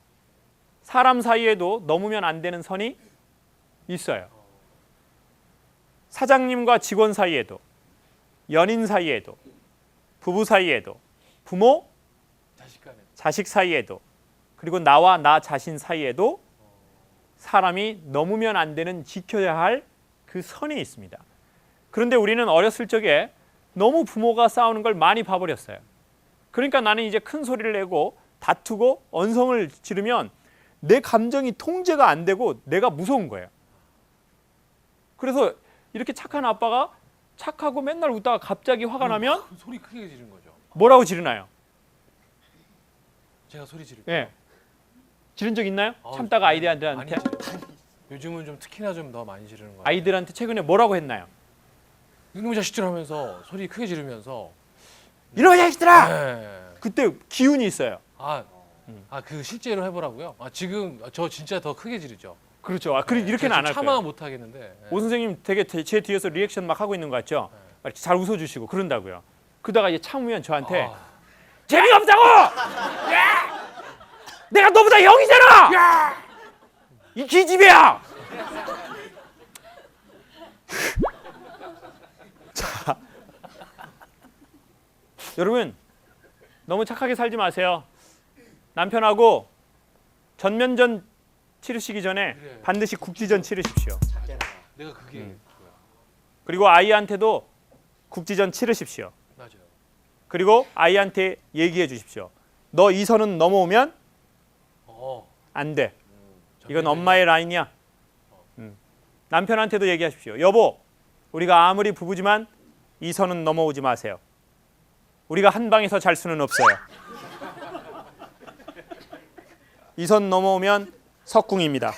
사람 사이에도 넘으면 안 되는 선이 있어요. 사장님과 직원 사이에도, 연인 사이에도, 부부 사이에도, 부모, 자식 사이에도, 그리고 나와 나 자신 사이에도 사람이 넘으면 안 되는 지켜야 할 그 선이 있습니다. 그런데 우리는 어렸을 적에 너무 부모가 싸우는 걸 많이 봐버렸어요. 그러니까 나는 이제 큰 소리를 내고 다투고 언성을 지르면 내 감정이 통제가 안 되고 내가 무서운 거예요. 그래서 이렇게 착한 아빠가 착하고 맨날 웃다가 갑자기 화가 나면 소리 크게 지른 거죠. 뭐라고 지르나요? 제가 소리 지를 때. 예. 지른 적 있나요? 참다가 아이들한테 요즘은 좀 특히나 좀 더 많이 지르는 거 같아요. 아이들한테 최근에 뭐라고 했나요? 이놈의 자식들 하면서 소리 크게 지르면서 이놈의 자식들아! 네. 그때 기운이 있어요. 그 실제로 해보라고요? 지금 저 진짜 더 크게 지르죠. 그렇죠. 이렇게는 안 할 참아 거예요. 못 하겠는데. 오 선생님 되게 제 뒤에서 리액션 막 하고 있는 거 같죠? 이렇게 잘 웃어주시고 그런다고요. 그러다가 이제 참으면 저한테 재미없다고! 내가 너보다 형이잖아. 이 기집애야. 자, 여러분 너무 착하게 살지 마세요. 남편하고 전면전 치르시기 전에 그래. 반드시 국지전 치르십시오. 내가 그게 뭐야. 그리고 아이한테도 국지전 치르십시오. 맞아요. 그리고 아이한테 얘기해 주십시오. 너 이 선은 넘어오면 안 돼. 이건 엄마의 라인이야. 남편한테도 얘기하십시오. 여보, 우리가 아무리 부부지만 이 선은 넘어오지 마세요. 우리가 한 방에서 잘 수는 없어요. 이 선 넘어오면 석궁입니다.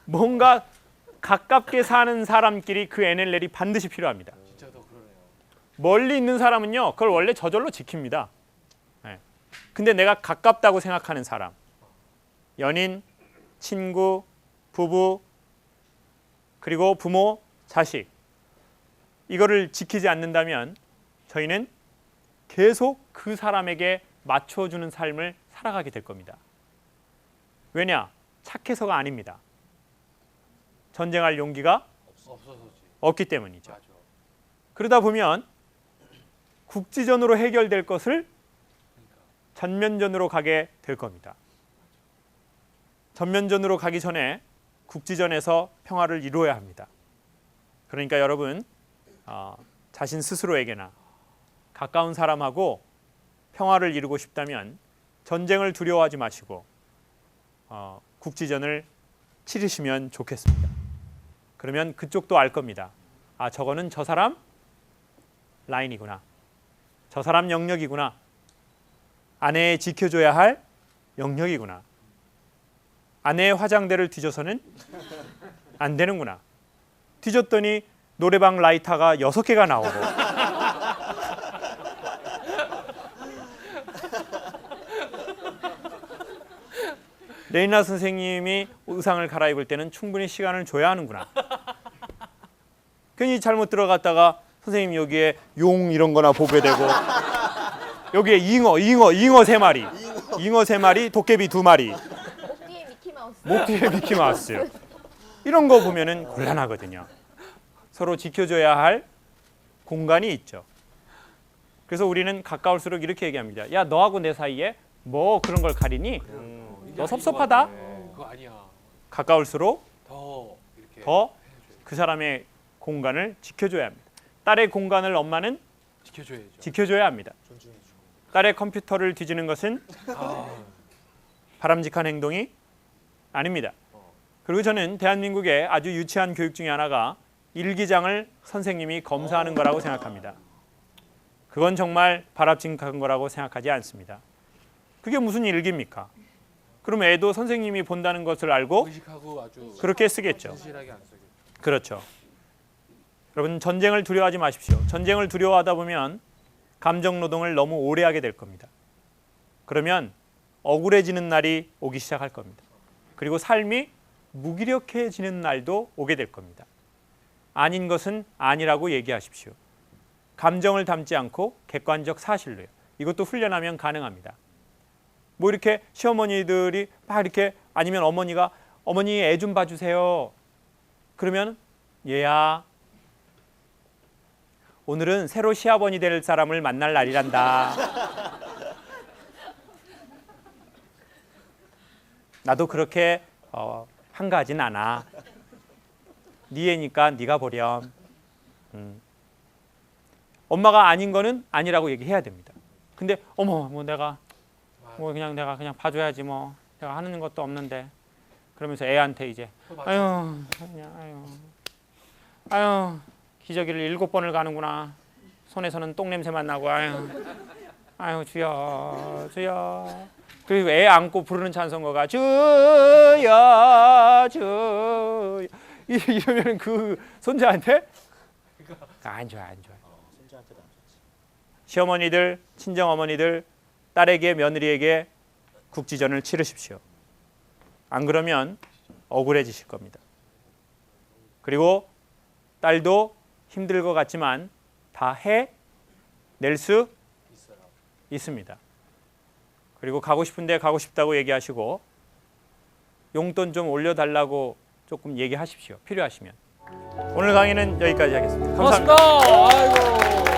뭔가 가깝게 사는 사람끼리 그 NLL이 반드시 필요합니다. 진짜 더 그러네요. 멀리 있는 사람은요, 그걸 원래 저절로 지킵니다. 네. 근데 내가 가깝다고 생각하는 사람, 연인, 친구, 부부, 그리고 부모, 자식, 이거를 지키지 않는다면 저희는 계속 그 사람에게 맞춰주는 삶을 살아가게 될 겁니다. 왜냐? 착해서가 아닙니다. 전쟁할 용기가 없어서지. 없기 때문이죠. 맞아. 그러다 보면 국지전으로 해결될 것을 전면전으로 가게 될 겁니다. 전면전으로 가기 전에 국지전에서 평화를 이루어야 합니다. 그러니까 여러분 자신 스스로에게나 가까운 사람하고 평화를 이루고 싶다면 전쟁을 두려워하지 마시고 국지전을 치르시면 좋겠습니다. 그러면 그쪽도 알 겁니다. 아, 저거는 저 사람 라인이구나. 저 사람 영역이구나. 아내의 지켜줘야 할 영역이구나. 아내의 화장대를 뒤져서는 안 되는구나. 뒤졌더니 노래방 라이터가 6개가 나오고 레이나 선생님이 의상을 갈아입을 때는 충분히 시간을 줘야 하는구나. 괜히 잘못 들어갔다가 선생님 여기에 용 이런 거나 보게 되고 여기에 잉어 3마리 잉어 3마리 도깨비 2마리 목 뒤에 미키마우스. 목 뒤에 미키마우스 이런 거 보면은 곤란하거든요. 서로 지켜줘야 할 공간이 있죠. 그래서 우리는 가까울수록 이렇게 얘기합니다. 야, 너하고 내 사이에 뭐 그런 걸 가리니? 너 섭섭하다? 그거 아니야. 가까울수록 더 이렇게 더 그 사람의 공간을 지켜줘야 합니다. 딸의 공간을 엄마는 지켜줘야죠. 지켜줘야 합니다. 딸의 컴퓨터를 뒤지는 것은 바람직한 행동이 아닙니다. 그리고 저는 대한민국의 아주 유치한 교육 중에 하나가 일기장을 선생님이 검사하는 거라고 생각합니다. 그건 정말 바람직한 거라고 생각하지 않습니다. 그게 무슨 일기입니까? 그럼 애도 선생님이 본다는 것을 알고 의식하고 아주 그렇게 쓰겠죠. 진실하게 안 써요. 그렇죠. 여러분 전쟁을 두려워하지 마십시오. 전쟁을 두려워하다 보면 감정 노동을 너무 오래 하게 될 겁니다. 그러면 억울해지는 날이 오기 시작할 겁니다. 그리고 삶이 무기력해지는 날도 오게 될 겁니다. 아닌 것은 아니라고 얘기하십시오. 감정을 담지 않고 객관적 사실로요. 이것도 훈련하면 가능합니다. 뭐 이렇게 시어머니들이 막 이렇게 아니면 어머니가 어머니 애 좀 봐주세요. 그러면 얘야 오늘은 새로 시아버니 될 사람을 만날 날이란다. 나도 그렇게 한가하진 않아. 네 애니까 네가 보렴. 엄마가 아닌 거는 아니라고 얘기해야 됩니다. 근데 어머 뭐 내가 뭐 그냥 내가 그냥 봐줘야지 뭐 내가 하는 것도 없는데 그러면서 애한테 이제 아유 그냥 아유 기저귀를 7번을 가는구나. 손에서는 똥 냄새만 나고 아유 주여 주여. 그리고 애 안고 부르는 찬송가가 주여 주여 이러면 그 손자한테 안 좋아 안 좋아. 시어머니들 친정어머니들 딸에게 며느리에게 국지전을 치르십시오. 안 그러면 억울해지실 겁니다. 그리고 딸도 힘들 것 같지만 다 해낼 수 있습니다. 그리고 가고 싶은데 가고 싶다고 얘기하시고 용돈 좀 올려달라고 조금 얘기하십시오. 필요하시면. 오늘 강의는 여기까지 하겠습니다. 감사합니다. 고맙습니다. 아이고.